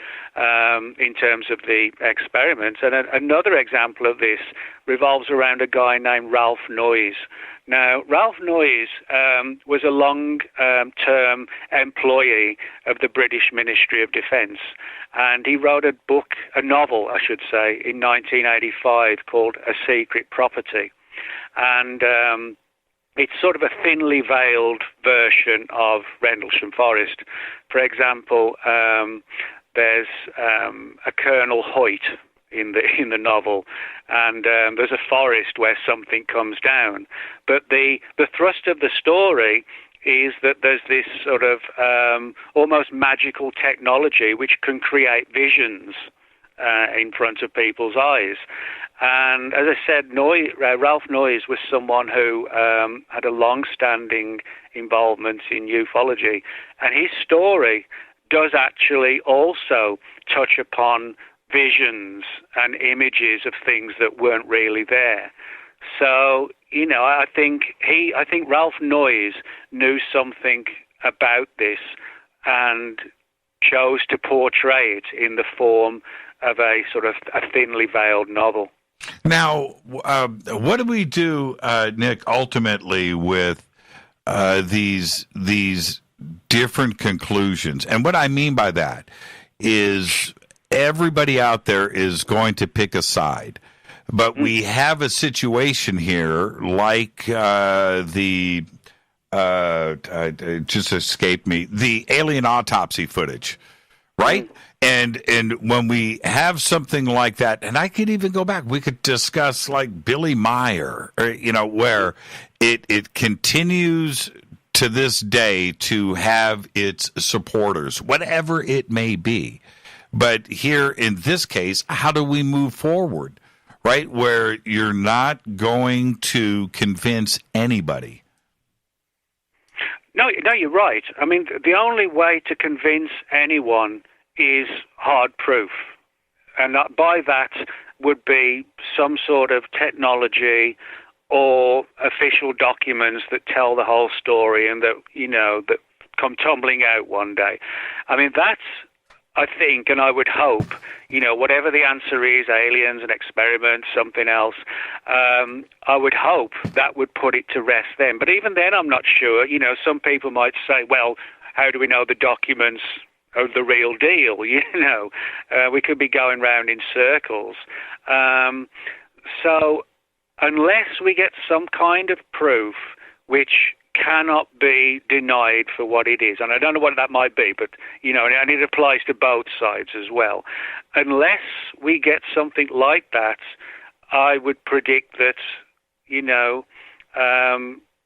G: in terms of the experiments. And another example of this revolves around a guy named Ralph Noyes. Now, Ralph Noyes was a long-term employee of the British Ministry of Defence, and he wrote a novel, I should say, in 1985 called A Secret Property. And it's sort of a thinly veiled version of Rendlesham Forest. For example, there's a Colonel Hoyt in the novel, and there's a forest where something comes down. But the thrust of the story is that there's this sort of almost magical technology which can create visions in front of people's eyes. And as I said, Ralph Noyes was someone who had a long-standing involvement in ufology, and his story does actually also touch upon visions and images of things that weren't really there. So, I think Ralph Noyes knew something about this and chose to portray it in the form of a sort of a thinly veiled novel.
F: Now, what do we do, Nick, ultimately with these different conclusions? And what I mean by that is everybody out there is going to pick a side. But we have a situation here like it just escaped me, the alien autopsy footage, right? And when we have something like that, and I could even go back, we could discuss like Billy Meyer, where it continues to this day to have its supporters, whatever it may be. But here in this case, how do we move forward, right? Where you're not going to convince anybody.
G: No, you're right. I mean, the only way to convince anyone is hard proof. And by that would be some sort of technology or official documents that tell the whole story and that, that come tumbling out one day. I mean, that's, I think, and I would hope, whatever the answer is, aliens, an experiment, something else, I would hope that would put it to rest then. But even then, I'm not sure. Some people might say, well, how do we know the documents are the real deal? We could be going round in circles. So unless we get some kind of proof which cannot be denied for what it is, and I don't know what that might be, but and it applies to both sides as well. Unless we get something like that, I would predict that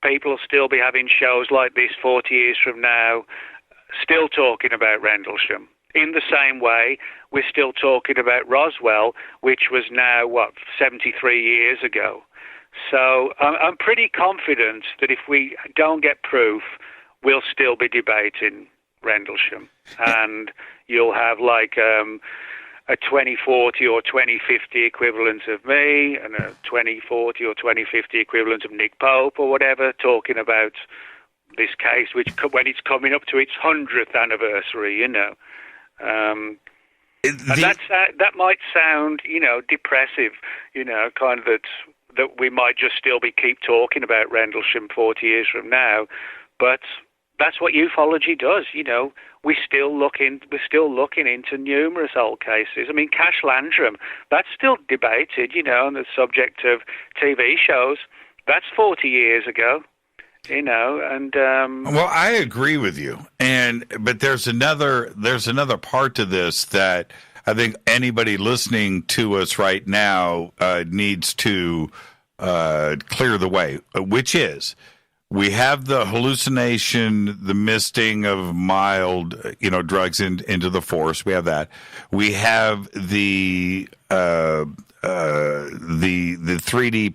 G: people will still be having shows like this 40 years from now, still talking about Rendlesham. In the same way, we're still talking about Roswell, which was now 73 years ago. So I'm pretty confident that if we don't get proof, we'll still be debating Rendlesham, and you'll have like a 2040 or 2050 equivalent of me, and a 2040 or 2050 equivalent of Nick Pope or whatever, talking about this case, which when it's coming up to its 100th anniversary, you know. And that might sound, you know, depressive, you know, kind of that we might just still keep talking about Rendlesham 40 years from now, but that's what ufology does, you know. We're still looking into numerous old cases. I mean, Cash Landrum, that's still debated, you know, on the subject of TV shows. That's 40 years ago, you know, and
F: well, I agree with you, but there's another part to this that I think anybody listening to us right now needs to clear the way, which is, we have the hallucination, the misting of mild, you know, drugs into the force. We have that. We have the 3D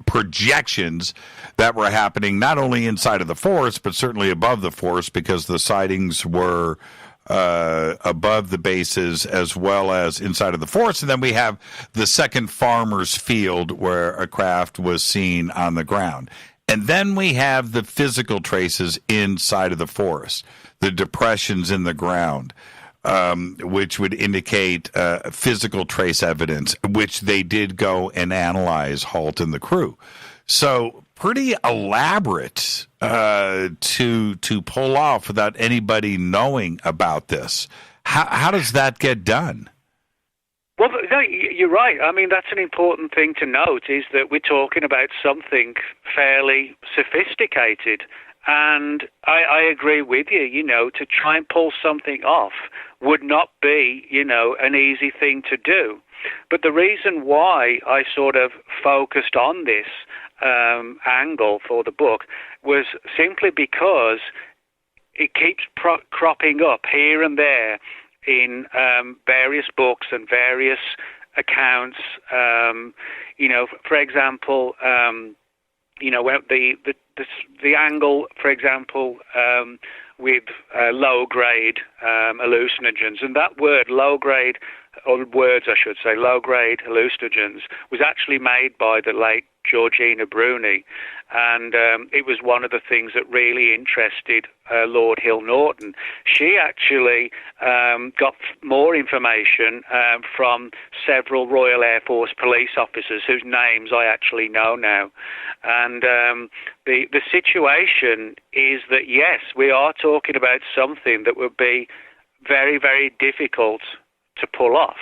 F: projections that were happening not only inside of the forest, but certainly above the forest, because the sightings were above the bases as well as inside of the forest. And then we have the second farmer's field where a craft was seen on the ground. And then we have the physical traces inside of the forest, the depressions in the ground, which would indicate physical trace evidence, which they did go and analyze, Halt and the crew. So pretty elaborate to pull off without anybody knowing about this. How does that get done?
G: Well, no, you're right. I mean, that's an important thing to note, is that we're talking about something fairly sophisticated. And I agree with you, you know, to try and pull something off would not be, you know, an easy thing to do. But the reason why I sort of focused on this angle for the book was simply because it keeps cropping up here and there in various books and various accounts. You know, for example, you know, the angle, for example, with low-grade hallucinogens, and that word low-grade, or words I should say, low-grade hallucinogens, was actually made by the late Georgina Bruni, and it was one of the things that really interested Lord Hill Norton. She actually got more information from several Royal Air Force police officers whose names I actually know now. And the situation is that, yes, we are talking about something that would be very, very difficult to pull off.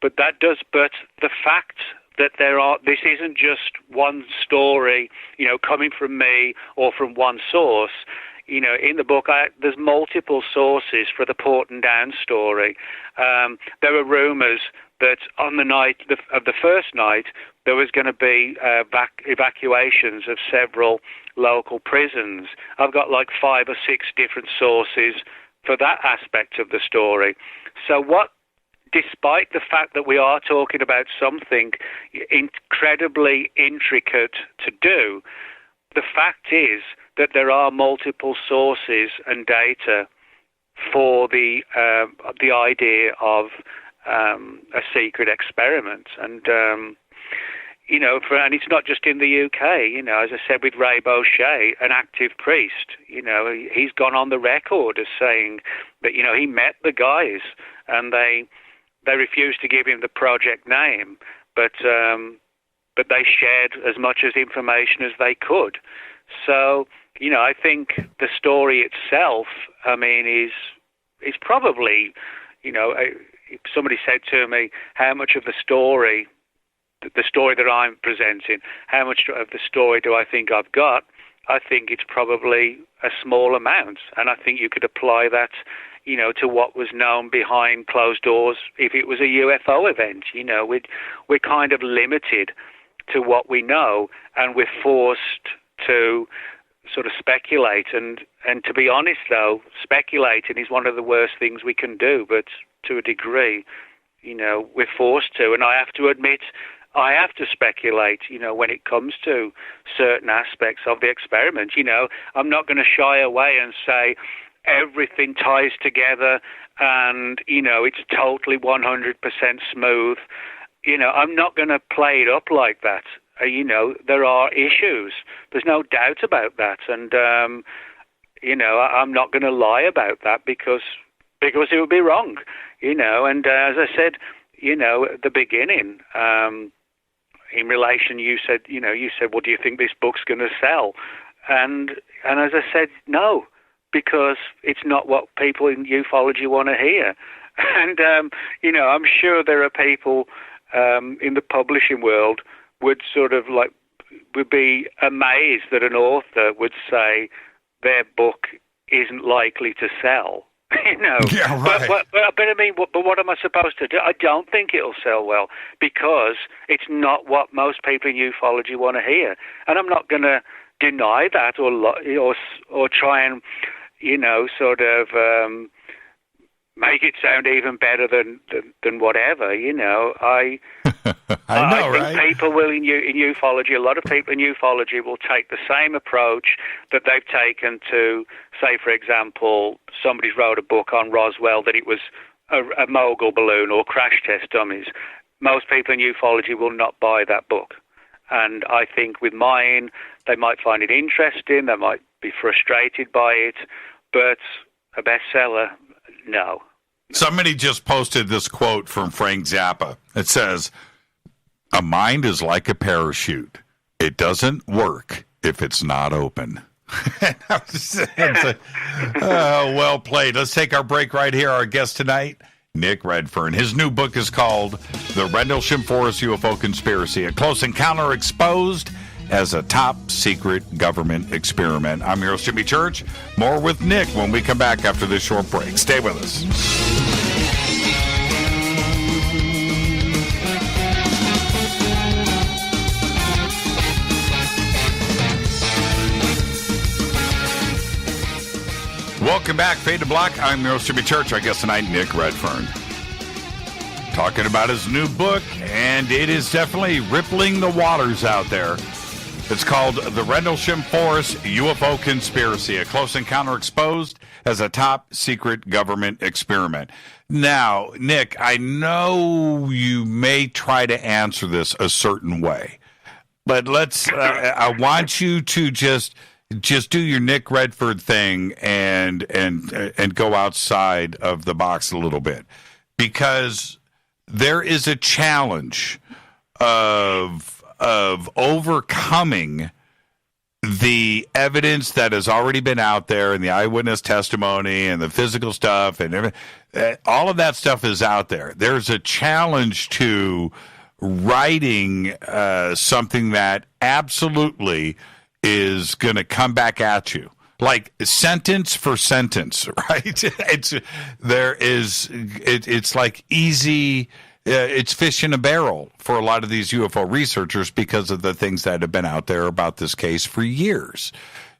G: But the fact that this isn't just one story, you know, coming from me or from one source. You know, in the book, there's multiple sources for the Porton Down story. There were rumours that on the night of the first night, there was going to be evacuations of several local prisons. I've got like 5 or 6 different sources for that aspect of the story. So despite the fact that we are talking about something incredibly intricate to do, the fact is that there are multiple sources and data for the idea of a secret experiment. And, you know, and it's not just in the UK, you know, as I said with Ray Boucher, an active priest, you know, he's gone on the record as saying that, you know, he met the guys and they refused to give him the project name, but they shared as much as information as they could. So, you know, I think the story itself, I mean, is probably, you know, if somebody said to me, how much of the story that I'm presenting, how much of the story do I think I've got? I think it's probably a small amount, and I think you could apply that, you know, to what was known behind closed doors if it was a UFO event. You know, we're kind of limited to what we know, and we're forced to sort of speculate. And to be honest, though, speculating is one of the worst things we can do, but to a degree, you know, we're forced to. And I have to admit, I have to speculate, when it comes to certain aspects of the experiment. I'm not going to shy away and say everything ties together and, it's totally 100% smooth. I'm not going to play it up like that. There are issues. There's no doubt about that. And, I'm not going to lie about that because it would be wrong, And as I said, at the beginning, in relation, you said, well, do you think this book's going to sell? And as I said, no, because it's not what people in ufology want to hear. And, I'm sure there are people in the publishing world would be amazed that an author would say their book isn't likely to sell.
F: Yeah, right.
G: But what am I supposed to do? I don't think it'll sell well because it's not what most people in ufology want to hear, and I'm not going to deny that or try and make it sound even better than whatever. I think people will in ufology. A lot of people in ufology will take the same approach that they've taken to, say, for example, somebody's wrote a book on Roswell that it was a mogul balloon or crash test dummies. Most people in ufology will not buy that book, and I think with mine, they might find it interesting. They might be frustrated by it, but a bestseller, no.
F: Somebody just posted this quote from Frank Zappa. It says, "A mind is like a parachute. It doesn't work if it's not open." Well played. Let's take our break right here. Our guest tonight, Nick Redfern. His new book is called The Rendlesham Forest UFO Conspiracy, a close encounter exposed as a top-secret government experiment. I'm your host, Jimmy Church. More with Nick when we come back after this short break. Stay with us. Welcome back, Fade to Black. I'm your host, Jimmy Church. Our guest tonight, Nick Redfern. Talking about his new book, and it is definitely rippling the waters out there. It's called The Rendlesham Forest UFO Conspiracy, a close encounter exposed as a top-secret government experiment. Now, Nick, I know you may try to answer this a certain way, but I want you to just do your Nick Redfern thing and go outside of the box a little bit, because there is a challenge of overcoming the evidence that has already been out there and the eyewitness testimony and the physical stuff and everything. All of that stuff is out there. There's a challenge to writing something that absolutely is going to come back at you, like sentence for sentence, right? It's like easy. It's fish in a barrel for a lot of these UFO researchers because of the things that have been out there about this case for years.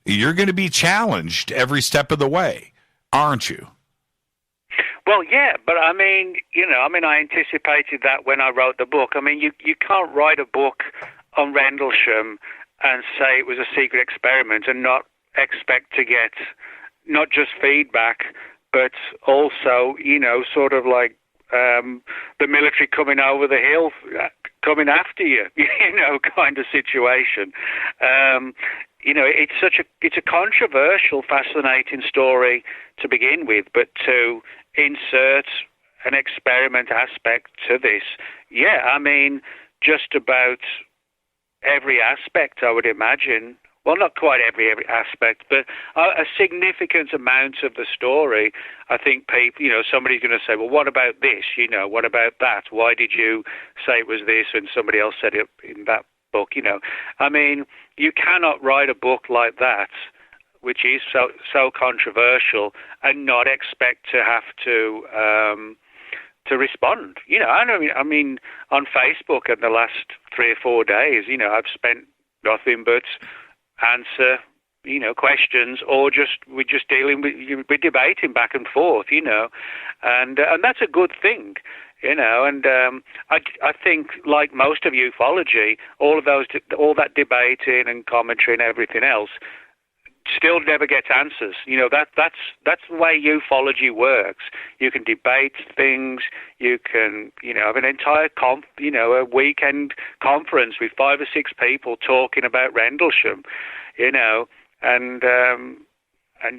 F: You're going to be challenged every step of the way, aren't you?
G: Well, yeah, but I anticipated that when I wrote the book. I mean, you can't write a book on Rendlesham and say it was a secret experiment and not expect to get not just feedback, but also, sort of like the military coming over the hill, coming after you, kind of situation. It's a controversial, fascinating story to begin with, but to insert an experiment aspect to this, just about every aspect, I would imagine. Well, not quite every aspect, but a significant amount of the story. I think people, somebody's going to say, well, what about this? What about that? Why did you say it was this and somebody else said it in that book? You cannot write a book like that, which is so controversial, and not expect to have to respond. On Facebook in the last 3 or 4 days, I've spent nothing but answer, questions, or we're just dealing with, we're debating back and forth, and that's a good thing. You know, and I think, like most of ufology, all that debating and commentary and everything else still never gets answers. You know, that's the way ufology works. You can debate things. You can, have an entire a weekend conference with 5 or 6 people talking about Rendlesham, and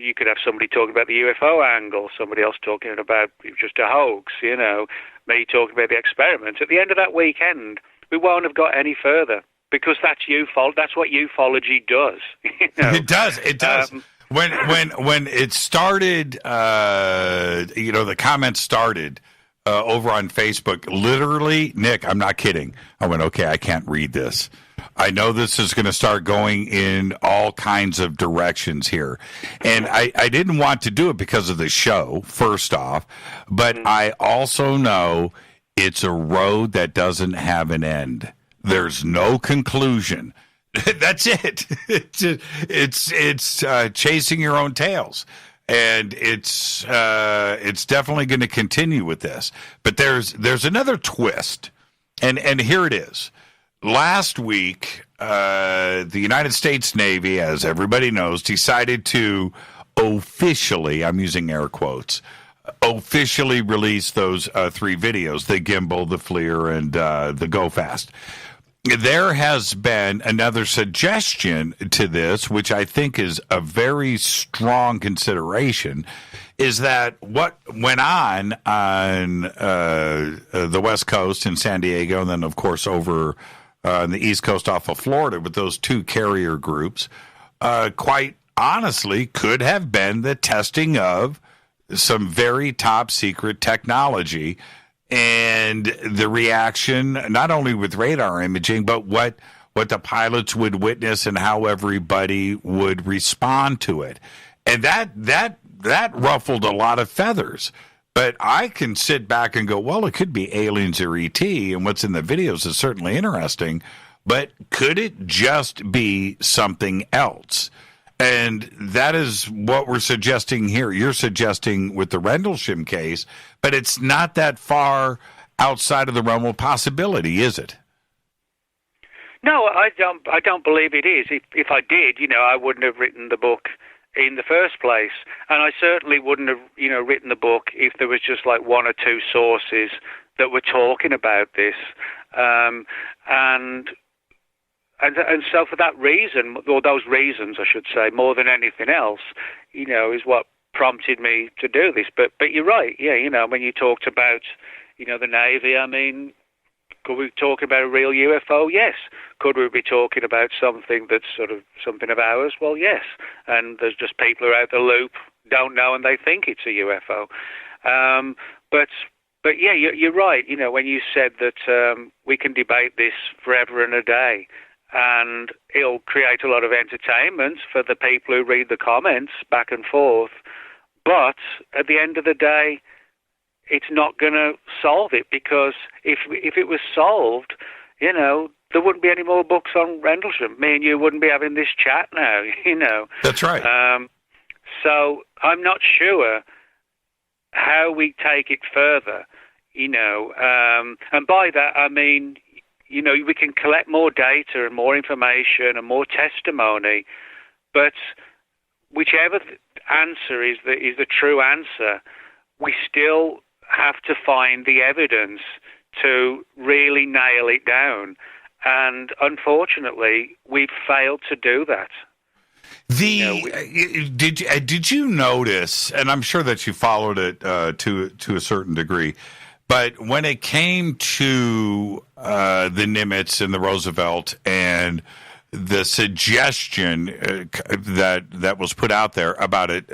G: you could have somebody talking about the UFO angle, somebody else talking about just a hoax, me talking about the experiments. At the end of that weekend, we won't have got any further, because that's what ufology does.
F: It does. It does. When it started, the comments started over on Facebook. Literally, Nick, I'm not kidding. I went, okay, I can't read this. I know this is going to start going in all kinds of directions here. And I didn't want to do it because of the show, first off, but I also know it's a road that doesn't have an end. There's no conclusion. That's it. It's chasing your own tails. And it's definitely going to continue with this. But there's another twist. And here it is. Last week, the United States Navy, as everybody knows, decided to officially, I'm using air quotes, officially release those 3 videos, the gimbal, the FLIR, and the Go Fast. There has been another suggestion to this, which I think is a very strong consideration, is that what went on the West Coast in San Diego, and then, of course, over on the East Coast off of Florida with those 2 carrier groups, quite honestly could have been the testing of some very top secret technology, and the reaction, not only with radar imaging, but what the pilots would witness and how everybody would respond to it. And that ruffled a lot of feathers. But I can sit back and go, well, it could be aliens or ET, and what's in the videos is certainly interesting, but could it just be something else? And that is what we're suggesting here. You're suggesting with the Rendlesham case, but it's not that far outside of the realm of possibility, is it?
G: No, I don't believe it is. If I did, I wouldn't have written the book in the first place, and I certainly wouldn't have written the book if there was just like 1 or 2 sources that were talking about this, and so for that reason, or those reasons I should say, more than anything else, is what prompted me to do this. But you're right, yeah, when you talked about the Navy, I mean, could we talk about a real UFO? Yes. Could we be talking about something that's sort of something of ours? Well, yes. And there's just people who are out the loop, don't know, and they think it's a UFO. But yeah, you're right. When you said that we can debate this forever and a day, and it'll create a lot of entertainment for the people who read the comments back and forth. But at the end of the day, it's not going to solve it, because if it was solved, there wouldn't be any more books on Rendlesham. Me and you wouldn't be having this chat now,
F: That's right.
G: So I'm not sure how we take it further, and by that I mean, we can collect more data and more information and more testimony, but whichever answer is the true answer, we still have to find the evidence to really nail it down. And unfortunately, we've failed to do that.
F: Did you notice, and I'm sure that you followed it to a certain degree, but when it came to the Nimitz and the Roosevelt and the suggestion that was put out there about it,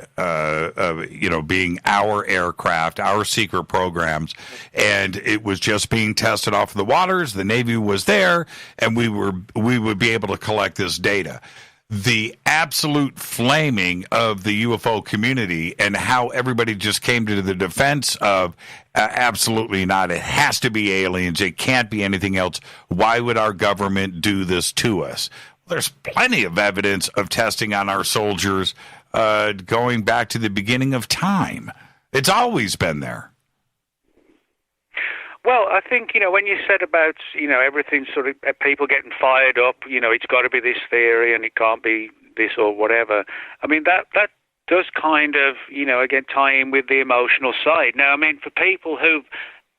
F: being our aircraft, our secret programs, and it was just being tested off of the waters. The Navy was there, and we would be able to collect this data. The absolute flaming of the UFO community and how everybody just came to the defense of absolutely not. It has to be aliens. It can't be anything else. Why would our government do this to us? There's plenty of evidence of testing on our soldiers going back to the beginning of time. It's always been there.
G: Well, I think, when you said about, everything sort of people getting fired up, it's got to be this theory and it can't be this or whatever. I mean, that does kind of, again, tie in with the emotional side. Now, I mean, for people who've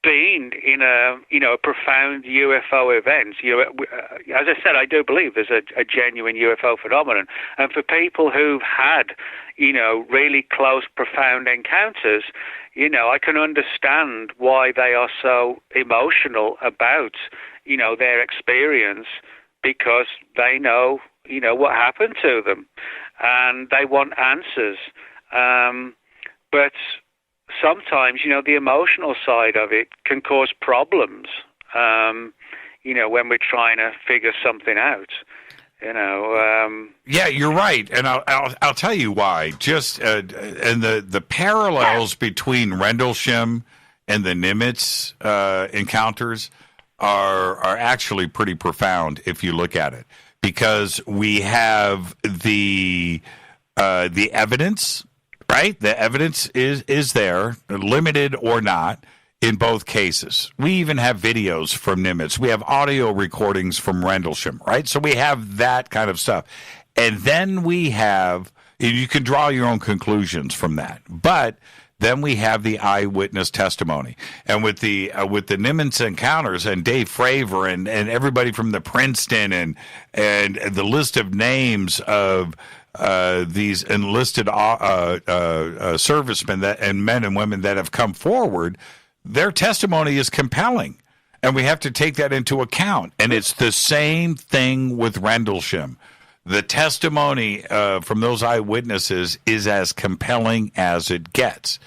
G: been in a profound UFO event, as I said, I do believe there's a genuine UFO phenomenon. And for people who've had, really close, profound encounters, I can understand why they are so emotional about, their experience, because they know, what happened to them, and they want answers. But sometimes, the emotional side of it can cause problems, when we're trying to figure something out.
F: Yeah, you're right, and I'll tell you why. Just and the parallels between Rendlesham and the Nimitz encounters are actually pretty profound if you look at it, because we have the evidence, right? The evidence is there, limited or not, in both cases. We even have videos from Nimitz. We have audio recordings from Rendlesham, right? So we have that kind of stuff. And then we have, you can draw your own conclusions from that. But then we have the eyewitness testimony. And with the Nimitz encounters and Dave Fravor and everybody from the Princeton and the list of names of these enlisted servicemen and men and women that have come forward, their testimony is compelling, and we have to take that into account. And it's the same thing with Rendlesham. The testimony from those eyewitnesses is as compelling as it gets.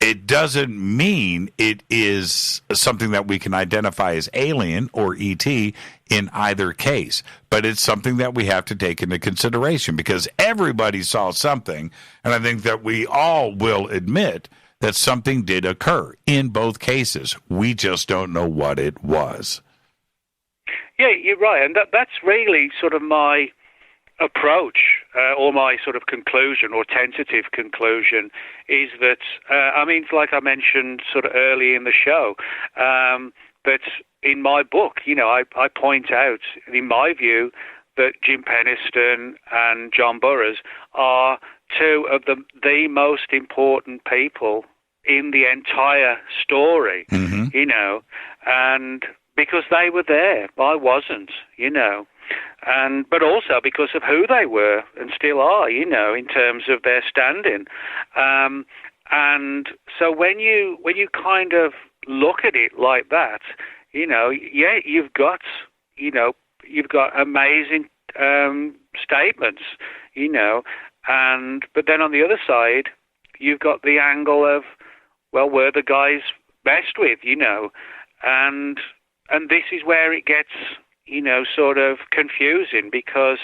F: It doesn't mean it is something that we can identify as alien or ET in either case, but it's something that we have to take into consideration, because everybody saw something, and I think that we all will admit that something did occur in both cases. We just don't know what it was.
G: Yeah, you're right, and that's really sort of my approach, or my sort of conclusion or tentative conclusion, is that, like I mentioned sort of early in the show, that in my book, I point out, in my view, that Jim Penniston and John Burroughs are two of the most important people in the entire story, and because they were there, I wasn't, but also because of who they were and still are, in terms of their standing. And so when you kind of look at it like that, you've got amazing statements, but then on the other side, you've got the angle of, well, were the guys messed with, and this is where it gets, sort of confusing, because,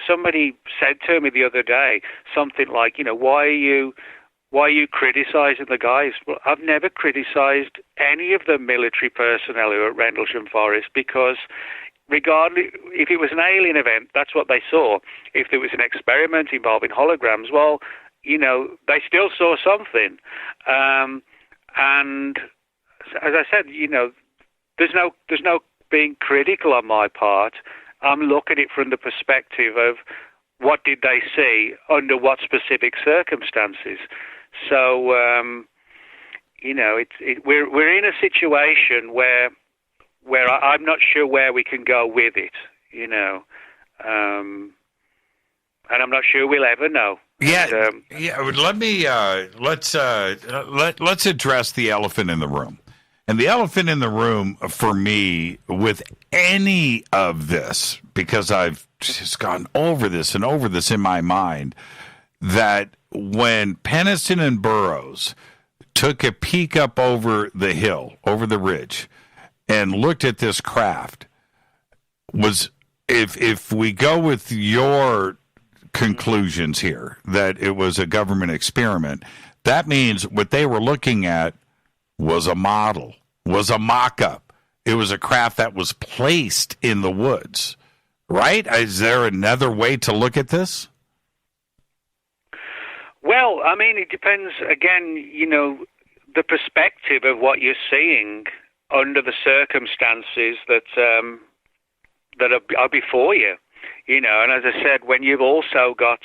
G: somebody said to me the other day something like, why are you criticizing the guys? Well, I've never criticized any of the military personnel who are at Rendlesham Forest, because regardless, if it was an alien event, that's what they saw. If there was an experiment involving holograms, well, they still saw something. And as I said, there's no being critical on my part. I'm looking at it from the perspective of what did they see under what specific circumstances. So, we're in a situation where I'm not sure where we can go with it, and I'm not sure we'll ever know.
F: Yeah, Let me let's address the elephant in the room. And the elephant in the room for me with any of this, because I've just gone over this in my mind, that when Penniston and Burroughs took a peek up over the hill, over the ridge, and looked at this craft, was, if we go with your conclusions here, that it was a government experiment, that means what they were looking at was a model, was a mock-up. It was a craft that was placed in the woods, right? Is there another way to look at this?
G: Well, I mean, it depends, again, the perspective of what you're seeing under the circumstances that are before you. And as I said, when you've also got,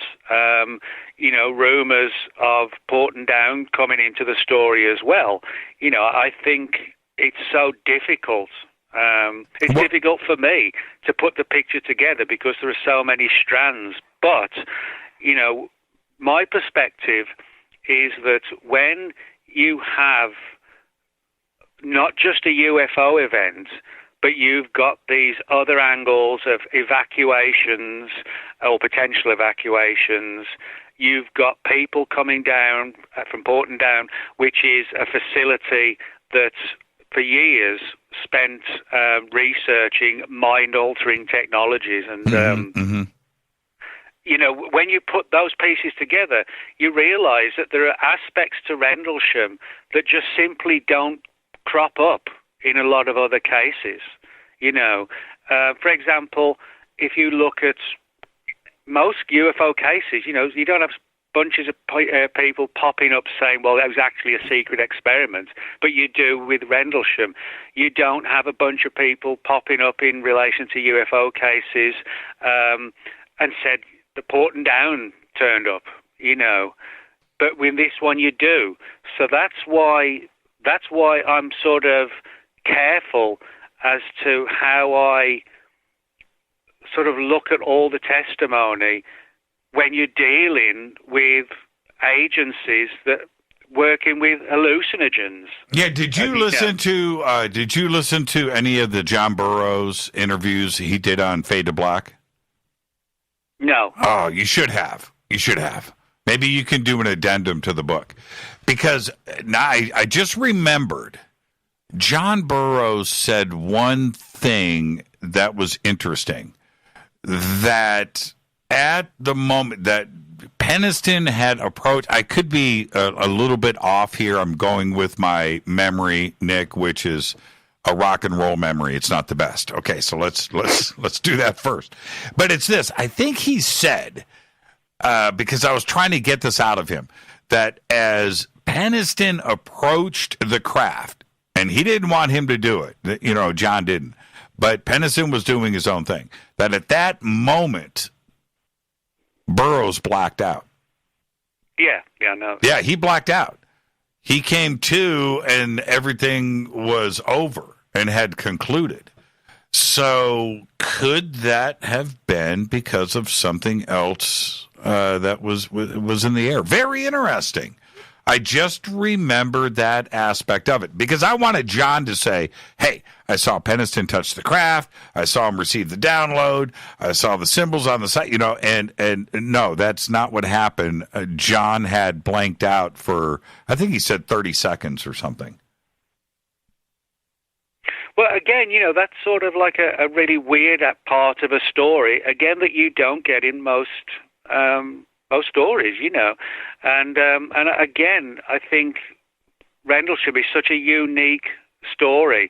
G: rumours of Porton Down coming into the story as well, I think it's so difficult. It's difficult for me to put the picture together because there are so many strands. But, my perspective is that when you have not just a UFO event, but you've got these other angles of evacuations or potential evacuations. You've got people coming down from Porton Down, which is a facility that for years spent researching mind-altering technologies. And, when you put those pieces together, you realize that there are aspects to Rendlesham that just simply don't crop up in a lot of other cases. For example, if you look at most UFO cases, you don't have bunches of people popping up saying, well, that was actually a secret experiment, but you do with Rendlesham. You don't have a bunch of people popping up in relation to UFO cases and said the Porton Down turned up, but with this one you do. So that's why I'm sort of careful as to how I sort of look at all the testimony when you're dealing with agencies that working with hallucinogens.
F: Yeah, did you listen to any of the John Burroughs interviews he did on Fade to Black?
G: No.
F: Oh, you should have. You should have. Maybe you can do an addendum to the book. Because now I just remembered John Burroughs said one thing that was interesting, that at the moment that Peniston had approached, I could be a little bit off here. I'm going with my memory, Nick, which is a rock and roll memory. It's not the best. Okay, so let's do that first. But it's this. I think he said, because I was trying to get this out of him, that as Peniston approached the craft, and he didn't want him to do it, John didn't, but Peniston was doing his own thing, that at that moment, Burroughs blacked out.
G: Yeah, no.
F: Yeah, he blacked out. He came to, and everything was over and had concluded. So could that have been because of something else that was in the air? Very interesting. I just remembered that aspect of it because I wanted John to say, hey, I saw Peniston touch the craft. I saw him receive the download. I saw the symbols on the site, and no, that's not what happened. John had blanked out for, I think he said 30 seconds or something.
G: Well, again, that's sort of like a really weird part of a story, again, that you don't get in most stories, and again, I think Rendlesham is such a unique story,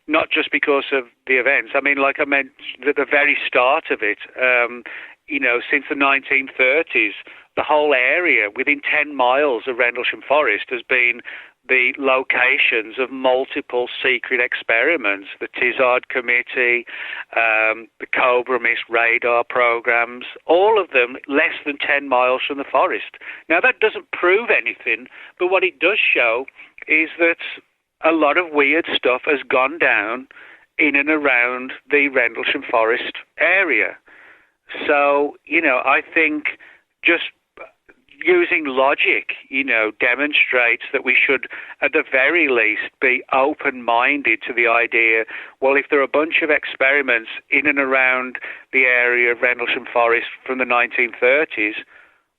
G: not just because of the events. I mean, like I mentioned at the very start of it, since the 1930s, the whole area within 10 miles of Rendlesham Forest has been the locations of multiple secret experiments, the Tizard Committee, the Cobra Mist radar programs, all of them less than 10 miles from the forest. Now, that doesn't prove anything, but what it does show is that a lot of weird stuff has gone down in and around the Rendlesham Forest area. So, I think just using logic, demonstrates that we should, at the very least, be open-minded to the idea, well, if there are a bunch of experiments in and around the area of Rendlesham Forest from the 1930s,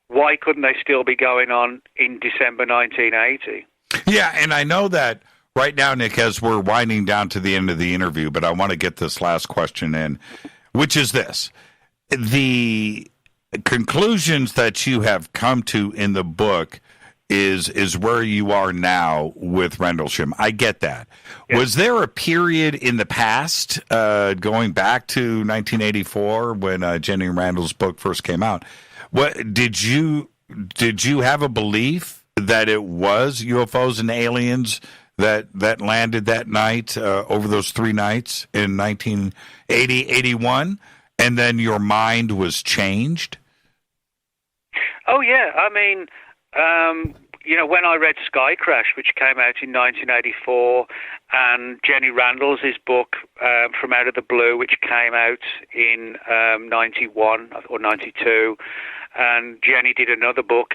G: why couldn't they still be going on in December 1980?
F: Yeah, and I know that right now, Nick, as we're winding down to the end of the interview, but I want to get this last question in, which is this. The conclusions that you have come to in the book is where you are now with Rendlesham. I get that. Yeah. Was there a period in the past, going back to 1984 when Jenny Randall's book first came out? What did you have a belief that it was UFOs and aliens that landed that night over those 3 nights in 1980, 81, and then your mind was changed?
G: Oh, yeah. I mean, when I read Sky Crash, which came out in 1984, and Jenny Randall's book, From Out of the Blue, which came out in 91 or 92, and Jenny did another book,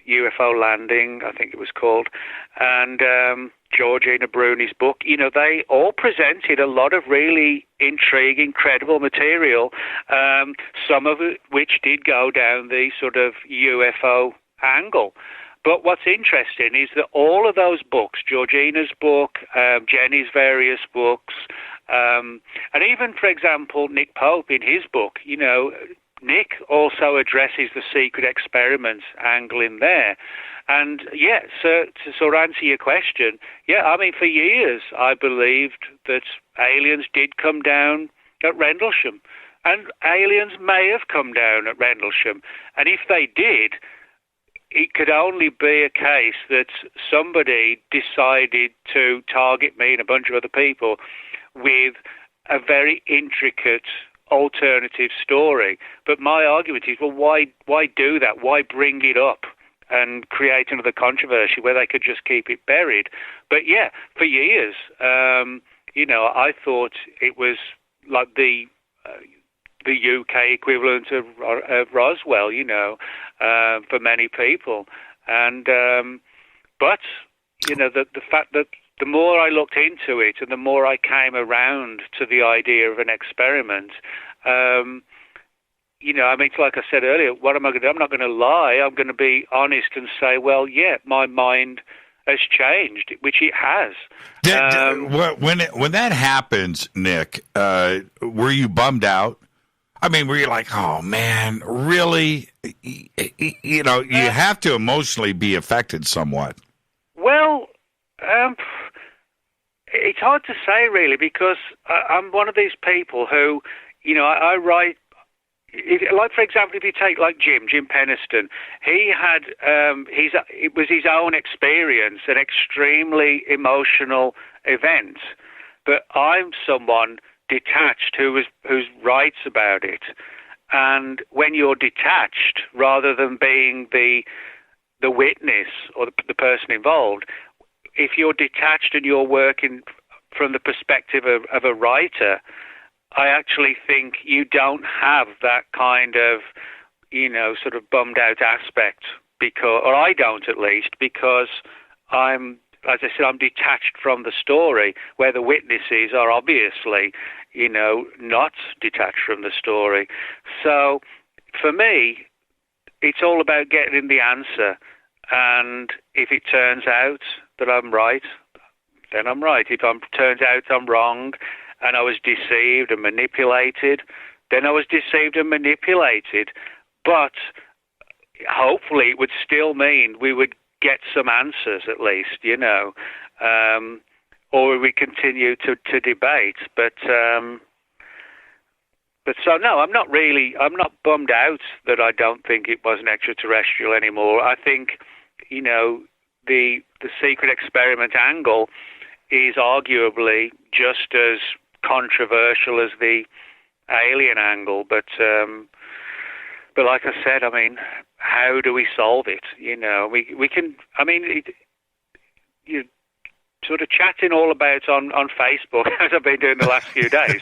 G: UFO Landing, I think it was called, and Georgina Bruni's book, they all presented a lot of really intriguing, credible material, some of it which did go down the sort of UFO angle. But what's interesting is that all of those books, Georgina's book, Jenny's various books, and even, for example, Nick Pope in his book, Nick also addresses the secret experiments angle in there. And, so to sort of answer your question, I mean, for years I believed that aliens did come down at Rendlesham. And aliens may have come down at Rendlesham. And if they did, it could only be a case that somebody decided to target me and a bunch of other people with a very intricate alternative story. But my argument is, well, why do that? Why bring it up and create another controversy where they could just keep it buried? But for years, I thought it was like the UK equivalent of Roswell, for many people. And but the fact that the more I looked into it and the more I came around to the idea of an experiment, I mean, like I said earlier, what am I going to do? I'm not going to lie. I'm going to be honest and say, well, my mind has changed, which it has.
F: When that happens, Nick, were you bummed out? I mean, were you like, oh, man, really? You have to emotionally be affected somewhat.
G: Well, it's hard to say, really, because I'm one of these people who, I write, like, for example, if you take, like, Jim Penniston, he had, it was his own experience, an extremely emotional event, but I'm someone detached who writes about it. And when you're detached, rather than being the witness or the person involved, if you're detached and you're working from the perspective of a writer, I actually think you don't have that kind of, sort of bummed out aspect, or I don't at least, because I'm detached from the story, where the witnesses are obviously, not detached from the story. So for me, it's all about getting the answer. And if it turns out that I'm right, then I'm right. If it turns out I'm wrong and I was deceived and manipulated, then I was deceived and manipulated. But hopefully it would still mean we would get some answers at least, or we continue to debate. But so no, I'm not bummed out that I don't think it was an extraterrestrial anymore. I think, the secret experiment angle is arguably just as controversial as the alien angle. But like I said, I mean, how do we solve it? We can. I mean, you sort of chatting all about on Facebook as I've been doing the last few days.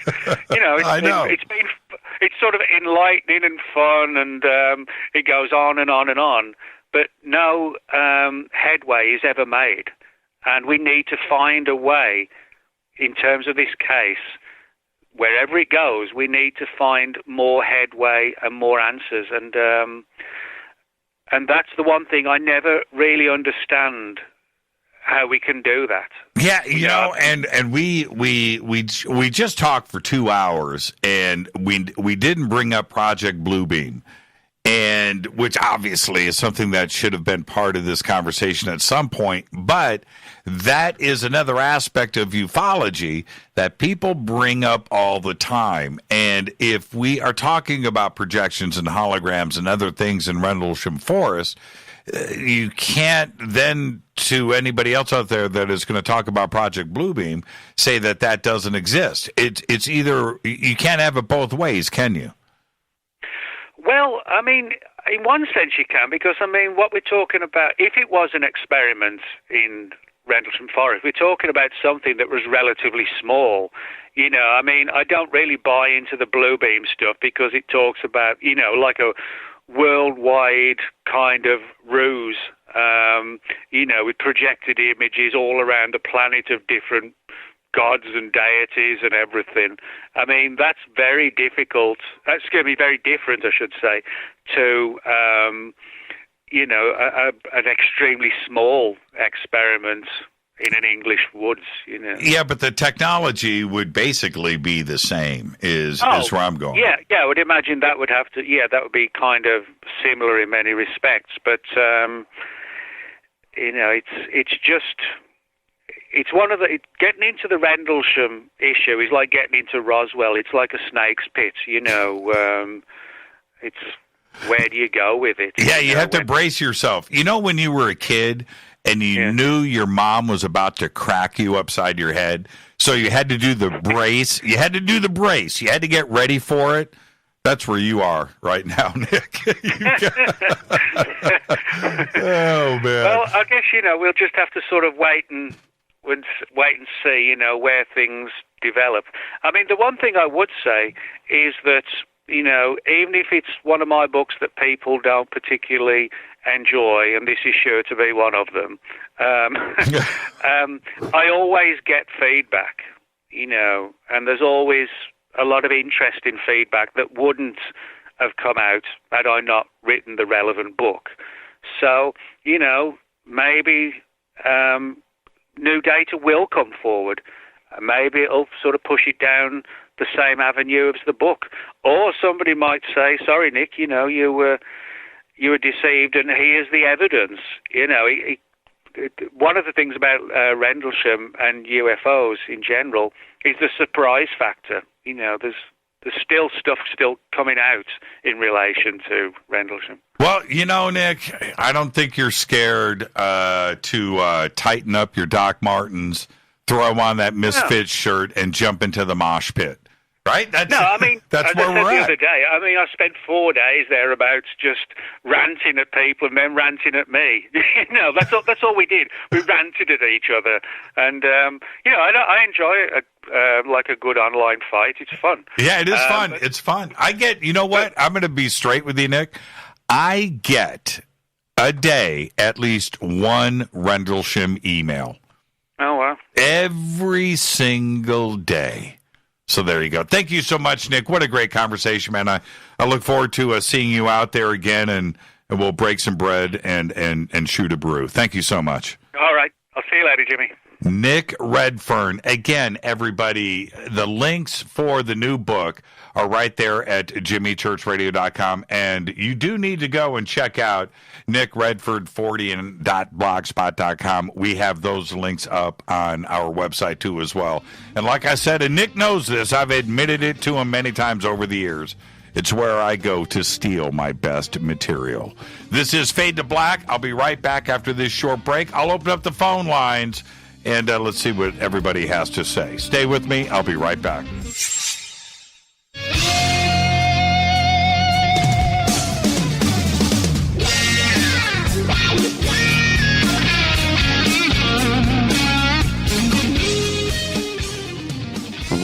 G: It's sort of enlightening and fun, and it goes on and on and on. But no headway is ever made, and we need to find a way. In terms of this case, wherever it goes, we need to find more headway and more answers, and that's the one thing I never really understand, how we can do that.
F: Yeah, and we just talked for 2 hours, and we didn't bring up Project Bluebeam, and which obviously is something that should have been part of this conversation at some point, but that is another aspect of ufology that people bring up all the time. And if we are talking about projections and holograms and other things in Rendlesham Forest, you can't then, to anybody else out there that is going to talk about Project Bluebeam, say that that doesn't exist. It's either, you can't have it both ways, can you?
G: Well, I mean, in one sense you can, because, I mean, what we're talking about, if it was an experiment in Rendlesham Forest, we're talking about something that was relatively small. You know, I mean, I don't really buy into the Bluebeam stuff because it talks about, you know, like a worldwide kind of ruse, you know, with projected images all around the planet of different gods and deities and everything. I mean, that's very difficult. That's going to be very different, I should say, to, you know, an extremely small experiment in an English woods, you know.
F: Yeah, but the technology would basically be the same, is where I'm going.
G: Yeah, I would imagine that would have to, that would be kind of similar in many respects. But, you know, it's just, it's one of the, getting into the Rendlesham issue is like getting into Roswell. It's like a snake's pit, you know. It's, where do you go with it?
F: Yeah, you have to brace yourself. You know, when you were a kid and you knew your mom was about to crack you upside your head, so you had to do the brace. You had to do the brace. You had to get ready for it. That's where you are right now, Nick. Oh, man.
G: Well, I guess, you know, we'll just have to sort of wait and see, you know, where things develop. I mean, the one thing I would say is that, you know, even if it's one of my books that people don't particularly enjoy, and this is sure to be one of them, I always get feedback, you know, and there's always a lot of interesting feedback that wouldn't have come out had I not written the relevant book. So, you know, maybe new data will come forward. Maybe it'll sort of push it down the same avenue as the book. Or somebody might say, sorry, Nick, you know, you were deceived, and here's the evidence. You know, one of the things about Rendlesham and UFOs in general is the surprise factor. You know, there's still stuff coming out in relation to Rendlesham.
F: Well, you know, Nick, I don't think you're scared to tighten up your Doc Martens, throw on that Misfits shirt, and jump into the mosh pit. Right? That's where we're at.
G: The other day, I mean, I spent 4 days thereabouts just ranting at people and then ranting at me. You know, that's all we did. We ranted at each other, and you know, I enjoy like a good online fight. It's fun.
F: Yeah, it is fun. It's fun. You know what? I'm going to be straight with you, Nick. I get a day at least one Rendlesham email.
G: Oh, wow.
F: Every single day. So there you go. Thank you so much, Nick. What a great conversation, man. I look forward to seeing you out there again, and we'll break some bread and shoot a brew. Thank you so much.
G: All right. I'll see you later, Jimmy.
F: Nick Redfern. Again, everybody, the links for the new book are right there at jimmychurchradio.com, and you do need to go and check out Nick Redfern 40.blogspot.com. We have those links up on our website too as well. And like I said, and Nick knows this, I've admitted it to him many times over the years, it's where I go to steal my best material. This is Fade to Black. I'll be right back after this short break. I'll open up the phone lines, and let's see what everybody has to say. Stay with me. I'll be right back.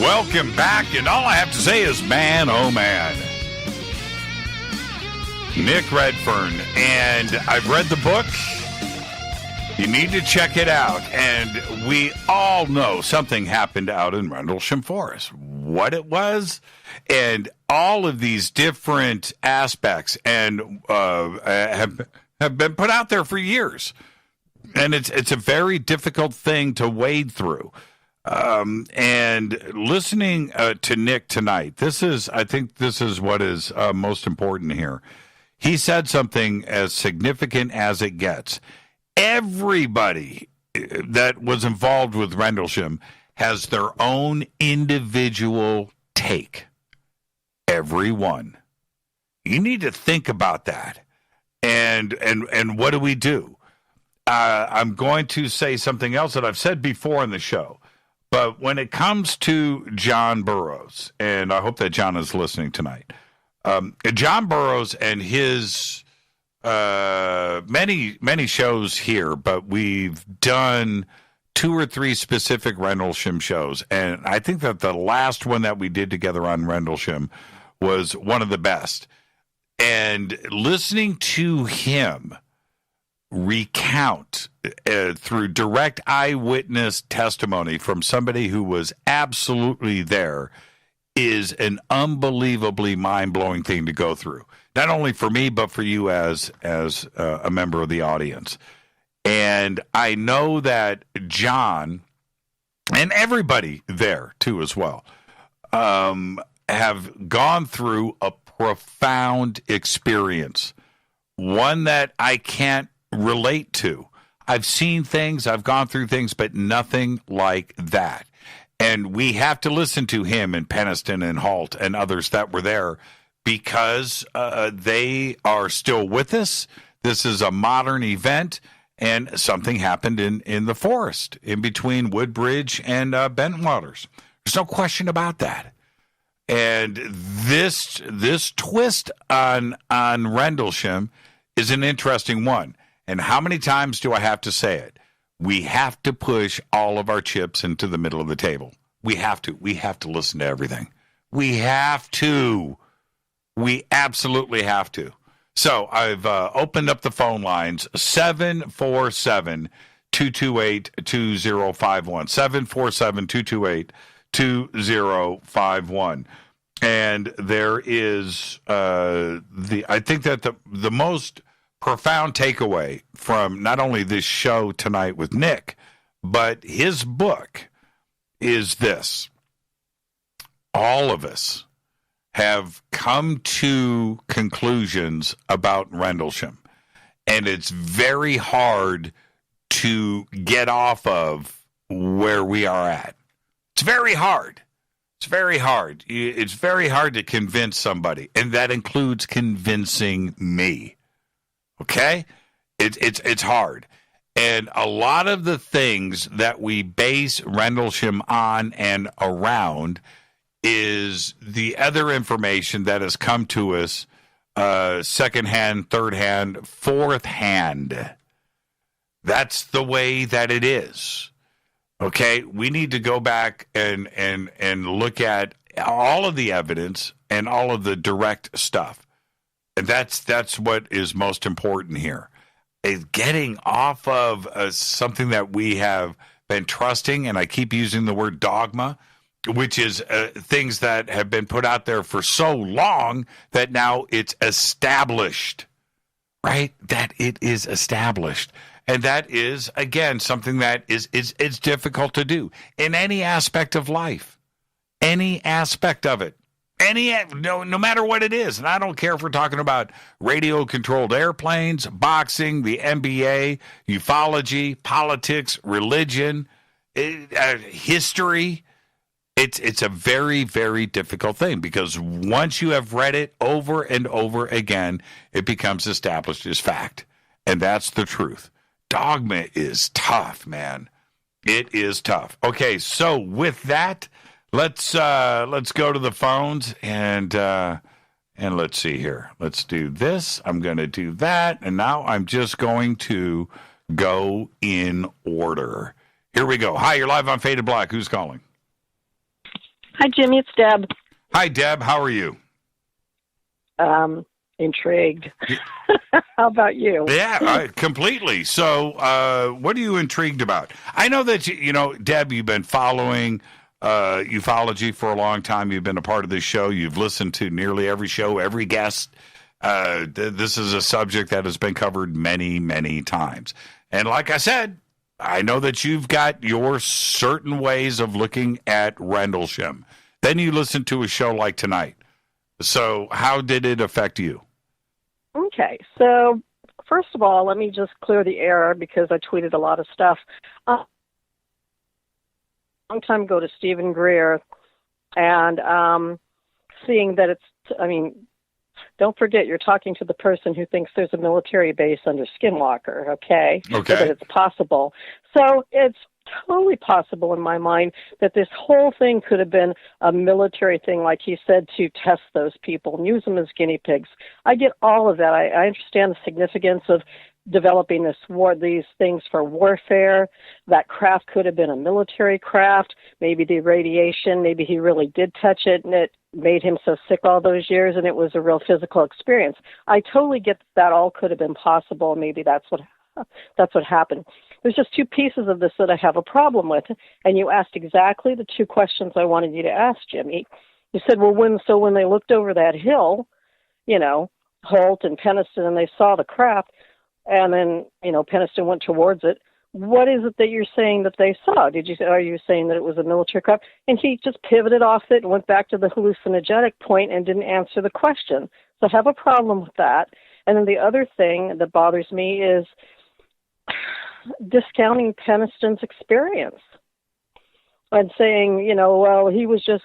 F: Welcome back, and all I have to say is, man, oh man. Nick Redfern, and I've read the book. You need to check it out. And we all know something happened out in Rendlesham Forest. What it was, and all of these different aspects, and have been put out there for years. And it's a very difficult thing to wade through. And listening to Nick tonight, I think this is what is most important here. He said something as significant as it gets. Everybody that was involved with Rendlesham has their own individual take. Everyone. You need to think about that. And what do? I'm going to say something else that I've said before in the show. But when it comes to John Burroughs, and I hope that John is listening tonight, John Burroughs and his many shows here, but we've done 2 or 3 specific Rendlesham shows. And I think that the last one that we did together on Rendlesham was one of the best. And listening to him recount through direct eyewitness testimony from somebody who was absolutely there is an unbelievably mind-blowing thing to go through. Not only for me, but for you as a member of the audience. And I know that John and everybody there too as well have gone through a profound experience, one that I can't relate to. I've seen things, I've gone through things, but nothing like that. And we have to listen to him and Peniston and Halt and others that were there because they are still with us. This is a modern event, and something happened in the forest in between Woodbridge and Bentwaters. There's no question about that. And this twist on Rendlesham is an interesting one. And how many times do I have to say it? We have to push all of our chips into the middle of the table. We have to. We have to listen to everything. We have to. We absolutely have to. So I've opened up the phone lines, 747-228-2051, 747-228-2051. And there is I think that the most profound takeaway from not only this show tonight with Nick, but his book is this. All of us have come to conclusions about Rendlesham, and it's very hard to get off of where we are at. It's very hard. It's very hard. It's very hard to convince somebody, and that includes convincing me. Okay? It's hard. And a lot of the things that we base Rendlesham on and around is the other information that has come to us secondhand, third hand, fourth hand. That's the way that it is. Okay? We need to go back and look at all of the evidence and all of the direct stuff. And that's what is most important here. Is getting off of something that we have been trusting, and I keep using the word dogma, which is things that have been put out there for so long that now it's established, right? That it is established. And that is, again, something that it's difficult to do in any aspect of life, any aspect of it. No matter what it is. And I don't care if we're talking about radio-controlled airplanes, boxing, the NBA, ufology, politics, religion, history. It's a very, very difficult thing because once you have read it over and over again, it becomes established as fact. And that's the truth. Dogma is tough, man. It is tough. Okay, so with that, let's go to the phones and let's see here. Let's do this. I'm going to do that, and now I'm just going to go in order. Here we go. Hi, you're live on Faded Black. Who's calling?
H: Hi, Jimmy. It's Deb.
F: Hi, Deb. How are you?
H: Intrigued. How about you?
F: Yeah, completely. So, what are you intrigued about? I know that Deb, you've been following ufology for a long time. You've been a part of this show. You've listened to nearly every show, every guest. This is a subject that has been covered many, many times. And like I said, I know that you've got your certain ways of looking at Rendlesham. Then you listen to a show like tonight. So how did it affect you?
H: Okay, so first of all, let me just clear the air because I tweeted a lot of stuff. A long time ago to Stephen Greer, and seeing that Don't forget, you're talking to the person who thinks there's a military base under Skinwalker, okay?
F: Okay.
H: So that it's possible. So it's totally possible in my mind that this whole thing could have been a military thing, like he said, to test those people and use them as guinea pigs. I get all of that. I understand the significance of developing these things for warfare. That craft could have been a military craft. Maybe the radiation, maybe he really did touch it and it made him so sick all those years and it was a real physical experience. I totally get that all could have been possible. Maybe that's what happened. There's just two pieces of this that I have a problem with, and you asked exactly the two questions I wanted you to ask, Jimmy. You said, well, when they looked over that hill, Holt and Peniston, and they saw the craft, and then, Peniston went towards it, what is it that you're saying that they saw? Are you saying that it was a military craft? And he just pivoted off it and went back to the hallucinogenic point and didn't answer the question. So I have a problem with that. And then the other thing that bothers me is discounting Peniston's experience and saying, well, he was just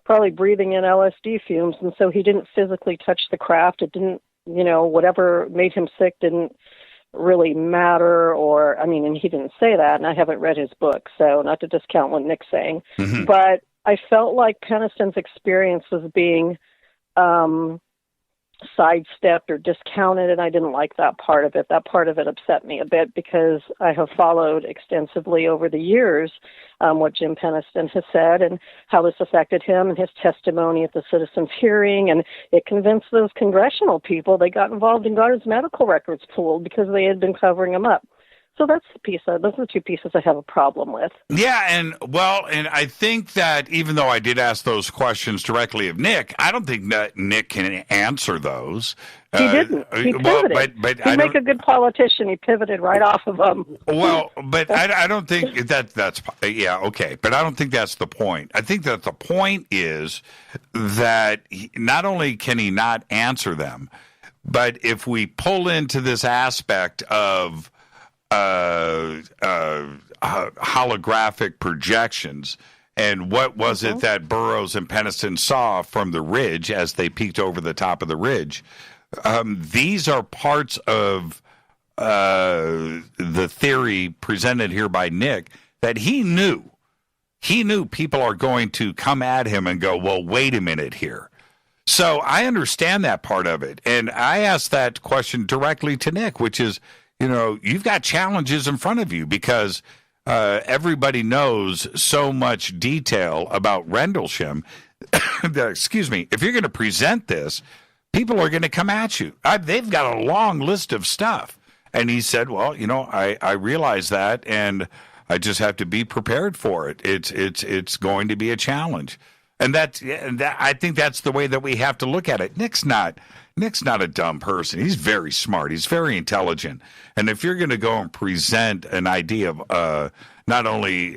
H: probably breathing in LSD fumes, and so he didn't physically touch the craft. It didn't, whatever made him sick didn't really matter, and he didn't say that, and I haven't read his book, so not to discount what Nick's saying, but I felt like Peniston's experience was being sidestepped or discounted, and I didn't like that part of it. That part of it upset me a bit because I have followed extensively over the years what Jim Peniston has said and how this affected him and his testimony at the citizens' hearing, and it convinced those congressional people they got involved and got his medical records pulled because they had been covering him up. So those are the two pieces I have a problem with.
F: Yeah, and I think that even though I did ask those questions directly of Nick, I don't think that Nick can answer those.
H: He didn't. He pivoted.
F: But
H: he'd make a good politician. He pivoted right off of them.
F: Well, but I don't think that's yeah, okay. But I don't think that's the point. I think that the point is that not only can he not answer them, but if we pull into this aspect of holographic projections, and what was it that Burroughs and Peniston saw from the ridge as they peeked over the top of the ridge? These are parts of the theory presented here by Nick that he knew people are going to come at him and go, well, wait a minute here. So I understand that part of it, and I asked that question directly to Nick, which is, you've got challenges in front of you because everybody knows so much detail about Rendlesham that, excuse me, if you're going to present this, people are going to come at you. They've got a long list of stuff. And he said, well, I realize that, and I just have to be prepared for it. It's going to be a challenge. And I think that's the way that we have to look at it. Nick's not a dumb person. He's very smart. He's very intelligent. And if you're going to go and present an idea of not only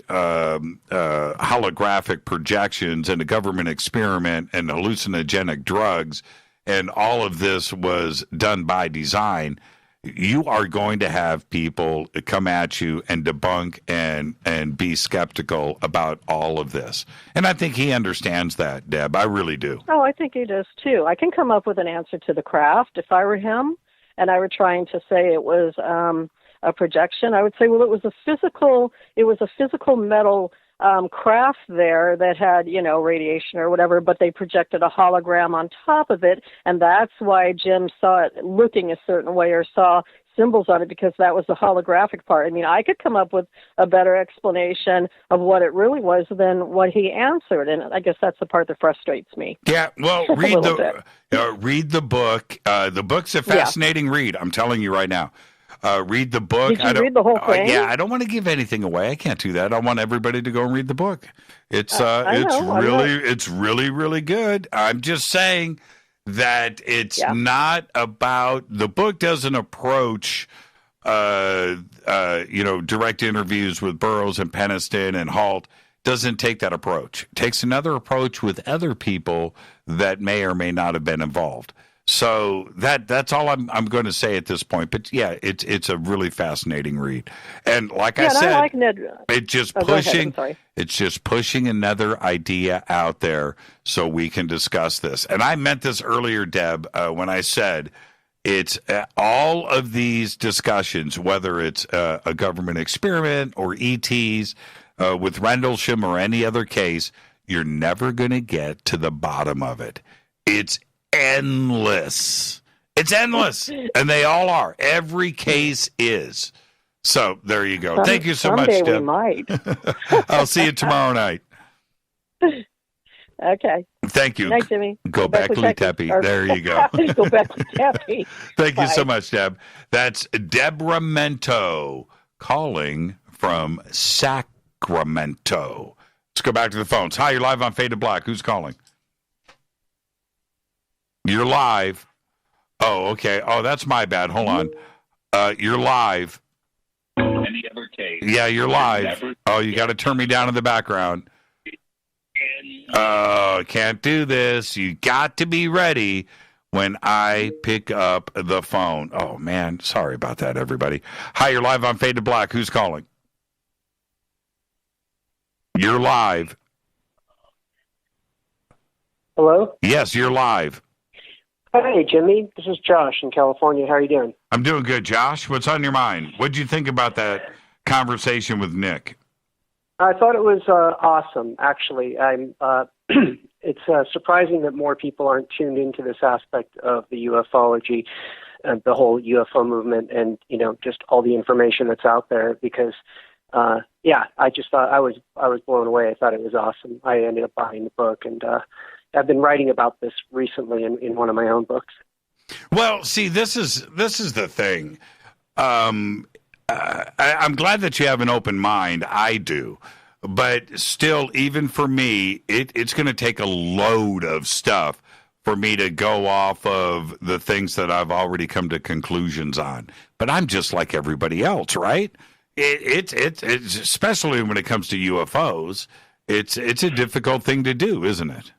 F: holographic projections and a government experiment and hallucinogenic drugs, and all of this was done by design, you are going to have people come at you and debunk and be skeptical about all of this. And I think he understands that, Deb. I really do.
H: Oh, I think he does too. I can come up with an answer to the craft if I were him and I were trying to say it was a projection. I would say, well, it was a physical metal craft there that had, radiation or whatever, but they projected a hologram on top of it, and that's why Jim saw it looking a certain way or saw symbols on it, because that was the holographic part. I mean, I could come up with a better explanation of what it really was than what he answered, and I guess that's the part that frustrates me.
F: Yeah, well, read the book. The book's a fascinating read, I'm telling you right now. Read the book.
H: Did you read the whole thing?
F: Yeah, I don't want to give anything away. I can't do that. I want everybody to go and read the book. It's really, really good. I'm just saying that it's not about, the book doesn't approach direct interviews with Burroughs and Peniston and Halt. Doesn't take that approach. It takes another approach with other people that may or may not have been involved. So that's all I'm going to say at this point. But yeah, it's a really fascinating read, and like I said,
H: I like Ned.
F: It's just
H: go ahead,
F: pushing.
H: I'm sorry.
F: It's just pushing another idea out there so we can discuss this. And I meant this earlier, Deb, when I said it's all of these discussions, whether it's a government experiment or ETs with Rendlesham or any other case, you're never going to get to the bottom of it. It's endless. It's endless. And they all are. Every case is. So there you go. Thank you so much, Deb.
H: Someday we might.
F: I'll see you tomorrow night.
H: Okay.
F: Thank you.
H: Night, Jimmy.
F: Go back, Tepe. There you go.
H: Go back, Tepe.
F: Thank
H: Bye.
F: you so much, Deb. That's Deborah Mento calling from Sacramento. Let's go back to the phones. Hi, you're live on Faded Black. Who's calling? You're live. Oh, okay. Oh, that's my bad. Hold on. You're live.
I: Any other case?
F: Yeah, you're live. Oh, you got to turn me down in the background. Oh, can't do this. You got to be ready when I pick up the phone. Oh, man. Sorry about that, everybody. Hi, you're live on Faded Black. Who's calling? You're live.
J: Hello?
F: Yes, you're live.
J: Hi, Jimmy. This is Josh in California. How are you doing?
F: I'm doing good, Josh. What's on your mind? What'd you think about that conversation with Nick?
J: I thought it was awesome, actually. It's surprising that more people aren't tuned into this aspect of the ufology and the whole UFO movement and, just all the information that's out there because, I just thought I was blown away. I thought it was awesome. I ended up buying the book and I've been writing about this recently in one of my own books.
F: Well, see, this is the thing. I'm glad that you have an open mind. I do. But still, even for me, it's going to take a load of stuff for me to go off of the things that I've already come to conclusions on. But I'm just like everybody else, right? It's especially when it comes to UFOs, it's a difficult thing to do, isn't it?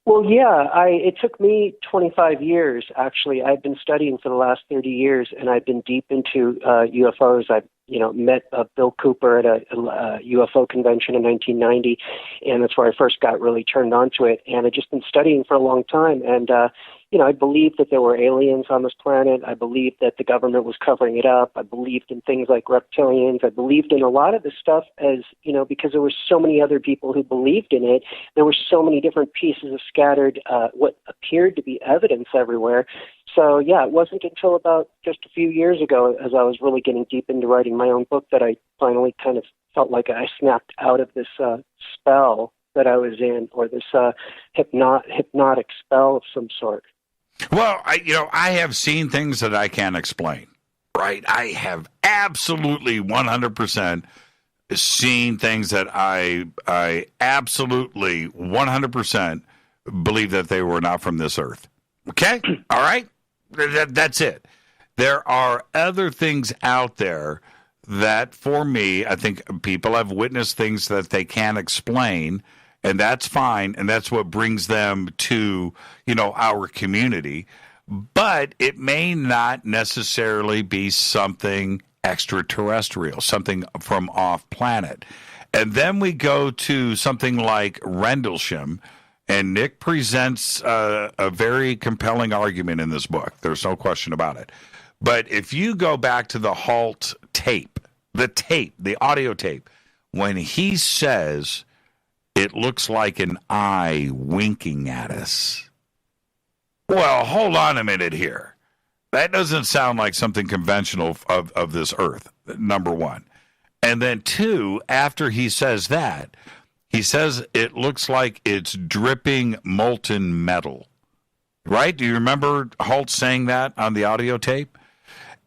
J: Well, yeah, it took me 25 years, actually. I've been studying for the last 30 years, and I've been deep into UFOs. I've, met Bill Cooper at a UFO convention in 1990, and that's where I first got really turned on to it. And I've just been studying for a long time, and I believed that there were aliens on this planet. I believed that the government was covering it up. I believed in things like reptilians. I believed in a lot of this stuff as, because there were so many other people who believed in it. There were so many different pieces of scattered, what appeared to be evidence everywhere. So, yeah, it wasn't until about just a few years ago, as I was really getting deep into writing my own book, that I finally kind of felt like I snapped out of this spell that I was in, or this hypnotic spell of some sort.
F: Well, I have seen things that I can't explain, right? I have absolutely 100% seen things that I absolutely 100% believe that they were not from this earth. Okay? All right? That's it. There are other things out there that, for me, I think people have witnessed things that they can't explain, and that's fine, and that's what brings them to, our community. But it may not necessarily be something extraterrestrial, something from off-planet. And then we go to something like Rendlesham, and Nick presents a very compelling argument in this book. There's no question about it. But if you go back to the Halt tape, the audio tape, when he says it looks like an eye winking at us. Well, hold on a minute here. That doesn't sound like something conventional of this earth, number one. And then two, after he says that, he says it looks like it's dripping molten metal. Right? Do you remember Halt saying that on the audio tape?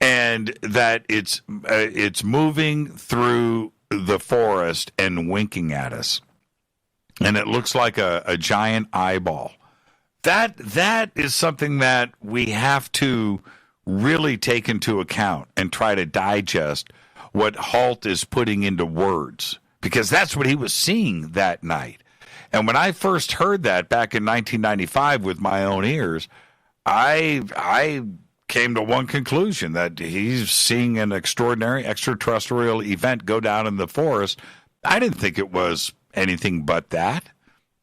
F: And that it's moving through the forest and winking at us. And it looks like a giant eyeball. That is something that we have to really take into account and try to digest what Halt is putting into words, because that's what he was seeing that night. And when I first heard that back in 1995 with my own ears, I came to one conclusion, that he's seeing an extraordinary extraterrestrial event go down in the forest. I didn't think it was anything but that.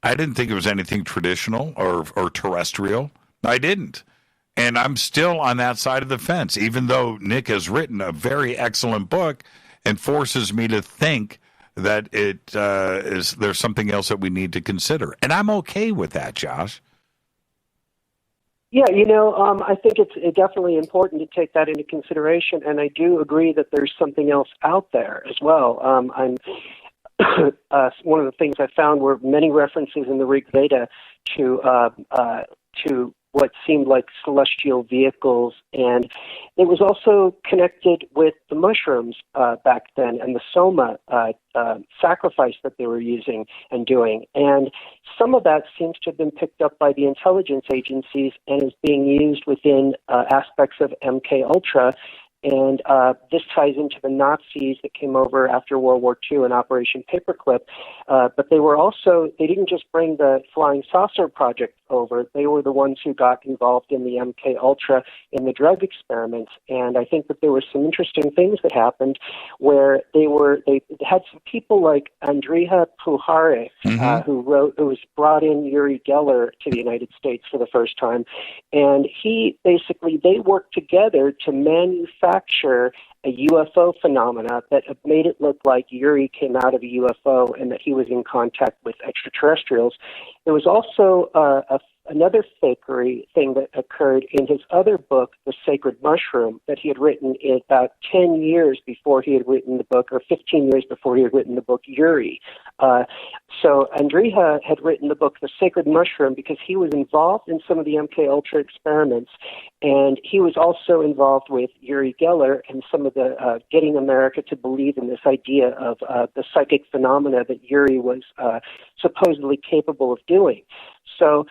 F: I didn't think it was anything traditional or terrestrial. I didn't. And I'm still on that side of the fence, even though Nick has written a very excellent book and forces me to think that there's something else that we need to consider. And I'm okay with that, Josh.
J: Yeah, I think it's definitely important to take that into consideration, and I do agree that there's something else out there as well. I'm one of the things I found were many references in the Rig Veda to what seemed like celestial vehicles, and it was also connected with the mushrooms back then and the soma sacrifice that they were using and doing. And some of that seems to have been picked up by the intelligence agencies and is being used within aspects of MK Ultra. And this ties into the Nazis that came over after World War II and Operation Paperclip. But they didn't just bring the flying saucer project over. They were the ones who got involved in the MK Ultra in the drug experiments. And I think that there were some interesting things that happened where they had some people like Andrija Puharich, who was brought in Uri Geller to the United States for the first time. And they worked together to manufacture a UFO phenomena that made it look like Uri came out of a UFO and that he was in contact with extraterrestrials. There was also another fakery thing that occurred in his other book, The Sacred Mushroom, that he had written about 10 years before he had written the book, or 15 years before he had written the book Uri. So Andrija had written the book The Sacred Mushroom because he was involved in some of the MK Ultra experiments, and he was also involved with Uri Geller and some of the getting America to believe in this idea of the psychic phenomena that Uri was supposedly capable of doing. So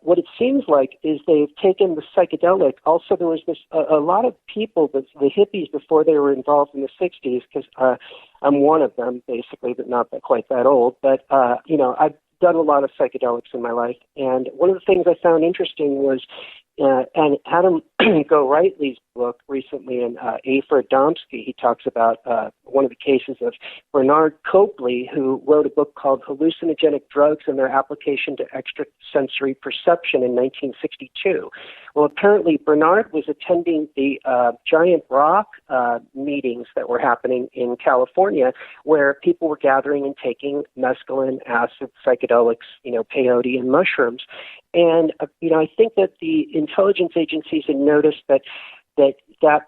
J: what it seems like is they've taken the psychedelic. Also, there was a lot of people, the hippies, before they were involved in the 60s, because I'm one of them, basically, but not quite that old. But, I've done a lot of psychedelics in my life. And one of the things I found interesting was, and Adam Go-Rightly's book recently in A for Adamski, he talks about one of the cases of Bernard Copley, who wrote a book called Hallucinogenic Drugs and Their Application to Extrasensory Perception in 1962. Well, apparently Bernard was attending the Giant Rock meetings that were happening in California, where people were gathering and taking mescaline, acid, psychedelics, peyote, and mushrooms. And, I think that the intelligence agencies had noticed that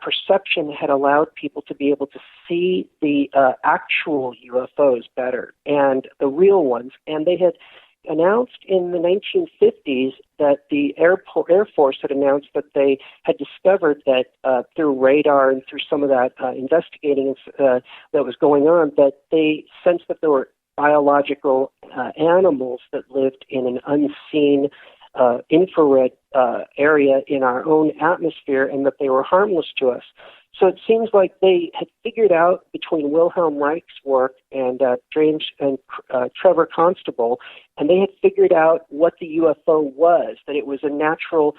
J: perception had allowed people to be able to see the actual UFOs better and the real ones. And they had announced in the 1950s that the Air Force had announced that they had discovered that through radar and through some of that investigating that was going on, that they sensed that there were biological animals that lived in an unseen infrared area in our own atmosphere, and that they were harmless to us. So it seems like they had figured out, between Wilhelm Reich's work and James and Trevor Constable, and they had figured out what the UFO was, that it was a natural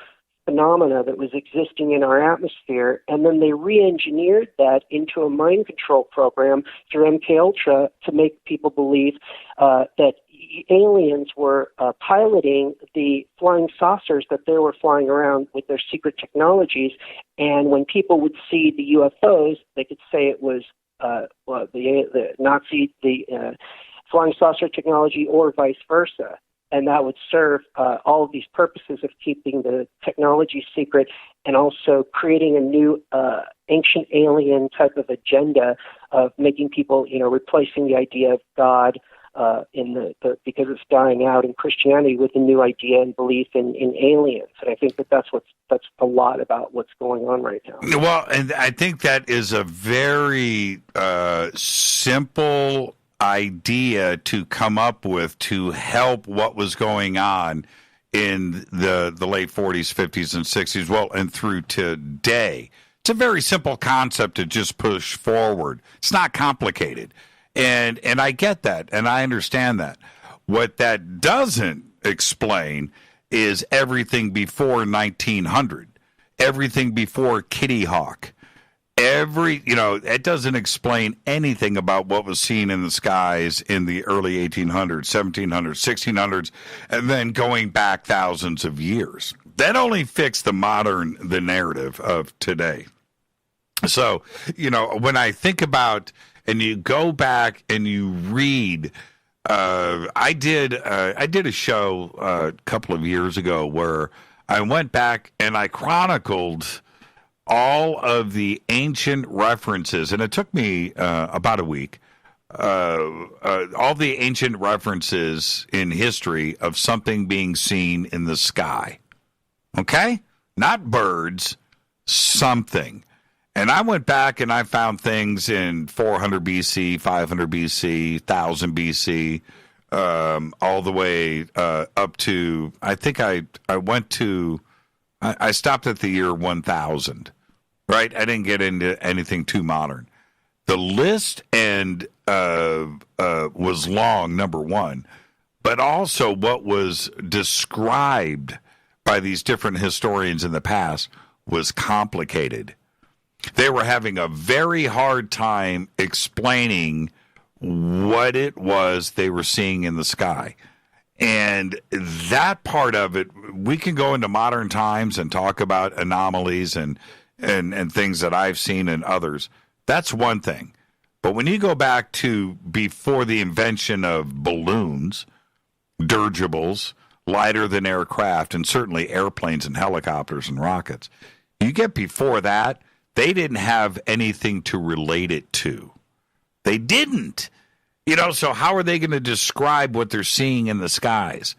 J: phenomena that was existing in our atmosphere, and then they re-engineered that into a mind control program through MKUltra to make people believe that aliens were piloting the flying saucers that they were flying around with their secret technologies, and when people would see the UFOs, they could say it was the Nazi, the flying saucer technology, or vice versa. And that would serve all of these purposes of keeping the technology secret and also creating a new ancient alien type of agenda of making people, replacing the idea of God because it's dying out in Christianity with a new idea and belief in aliens. And I think that's a lot about what's going on right now.
F: Well, and I think that is a very simple idea to come up with to help what was going on in the late 40s, 50s, and 60s, well, and through today. It's a very simple concept to just push forward. It's not complicated. And I get that, and I understand that. What that doesn't explain is everything before 1900, everything before Kitty Hawk. It doesn't explain anything about what was seen in the skies in the early 1800s, 1700s, 1600s, and then going back thousands of years. That only fixed the narrative of today. So, when I think about, and you go back and you read, I did a show a couple of years ago where I went back and I chronicled all of the ancient references, and it took me about a week, all the ancient references in history of something being seen in the sky. Okay? Not birds, something. And I went back and I found things in 400 BC, 500 BC, 1000 BC, all the way up to, I think I stopped at the year 1000. Right, I didn't get into anything too modern. The list was long, number one, but also what was described by these different historians in the past was complicated. They were having a very hard time explaining what it was they were seeing in the sky. And that part of it, we can go into modern times and talk about anomalies and things that I've seen in others. That's one thing. But when you go back to before the invention of balloons, dirigibles, lighter than aircraft, and certainly airplanes and helicopters and rockets, you get before that, they didn't have anything to relate it to. They didn't. So how are they going to describe what they're seeing in the skies?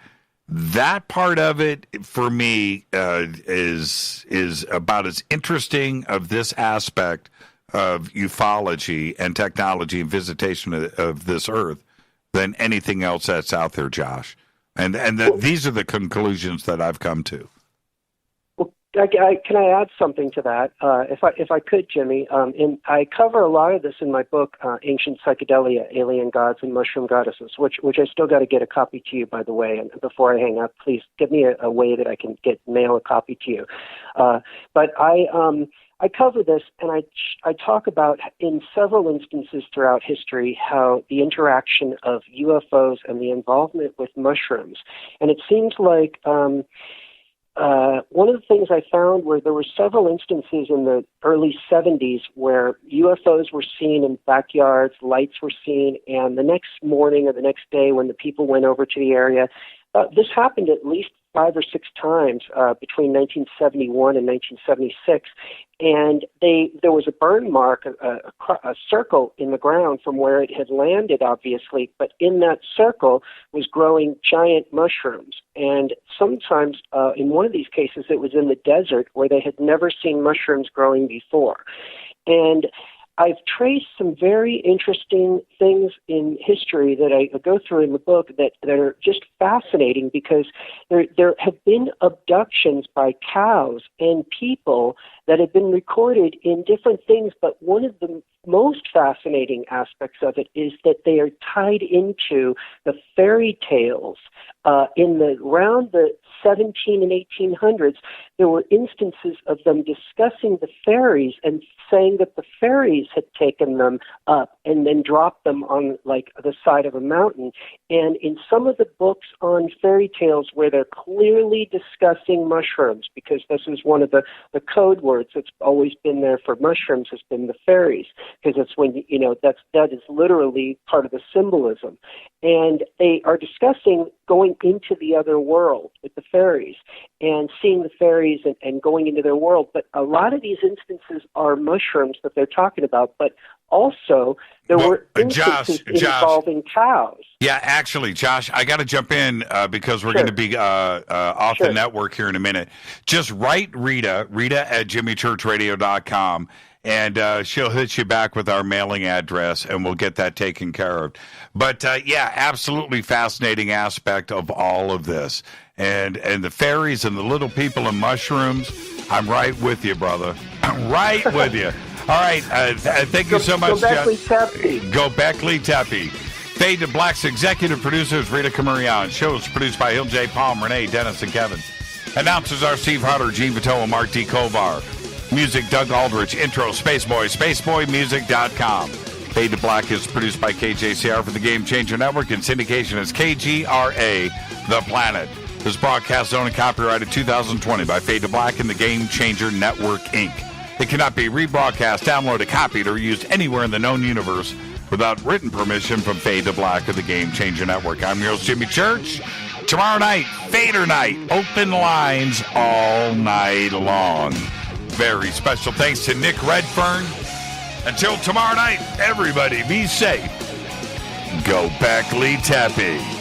F: That part of it, for me, is about as interesting of this aspect of ufology and technology and visitation of this earth than anything else that's out there, Josh. And these are the conclusions that I've come to.
J: Well, can I add something to that? If I could, Jimmy, I cover a lot of this in my book, Ancient Psychedelia, Alien Gods and Mushroom Goddesses, which I still got to get a copy to you, by the way. And before I hang up, please give me a way that I can mail a copy to you. But I cover this, and I talk about in several instances throughout history how the interaction of UFOs and the involvement with mushrooms. And it seems like one of the things I found were there were several instances in the early 70s where UFOs were seen in backyards, lights were seen, and the next morning or the next day when the people went over to the area, this happened at least 5 or 6 times between 1971 and 1976, and there was a burn mark, a circle in the ground from where it had landed, obviously, but in that circle was growing giant mushrooms. And sometimes, in one of these cases, it was in the desert where they had never seen mushrooms growing before. And I've traced some very interesting things in history that I go through in the book that are just fascinating because there have been abductions by cows and people that have been recorded in different things, but one of the most fascinating aspects of it is that they are tied into the fairy tales. Around the 17 and 1800s, there were instances of them discussing the fairies and saying that the fairies had taken them up and then dropped them on like the side of a mountain. And in some of the books on fairy tales where they're clearly discussing mushrooms, because this is one of the code words that's always been there for mushrooms has been the fairies, because it's when, that is literally part of the symbolism. And they are discussing going into the other world with the fairies and seeing the fairies and going into their world. But a lot of these instances are mushrooms that they're talking about, but also there were instances involving cows.
F: Yeah, actually, Josh, I got to jump in because we're going to be off the network here in a minute. Just write Rita at jimmychurchradio.com, and she'll hit you back with our mailing address, and we'll get that taken care of. But, absolutely fascinating aspect of all of this. And the fairies and the little people and mushrooms, I'm right with you, brother. I'm right with you. All right, thank you so much,
J: Go Beckley Tepe.
F: Go Beckley Tepe. Fade to Black's executive producers Rita Camarion. Shows produced by Hill J. Palm, Renee, Dennis, and Kevin. Announcers are Steve Harder, Gene Vitoa, Mark D. Kovar. Music, Doug Aldrich. Intro, Spaceboy, spaceboymusic.com. Fade to Black is produced by KJCR for the Game Changer Network, and syndication is KGRA, The Planet. This broadcast is owned and copyrighted 2020 by Fade to Black and the Game Changer Network, Inc. It cannot be rebroadcast, downloaded, copied, or used anywhere in the known universe without written permission from Fade to Black of the Game Changer Network. I'm your host, Jimmy Church. Tomorrow night, Fader Night, open lines all night long. Very special thanks to Nick Redfern. Until tomorrow night, everybody be safe. Go back, Lee Tappy.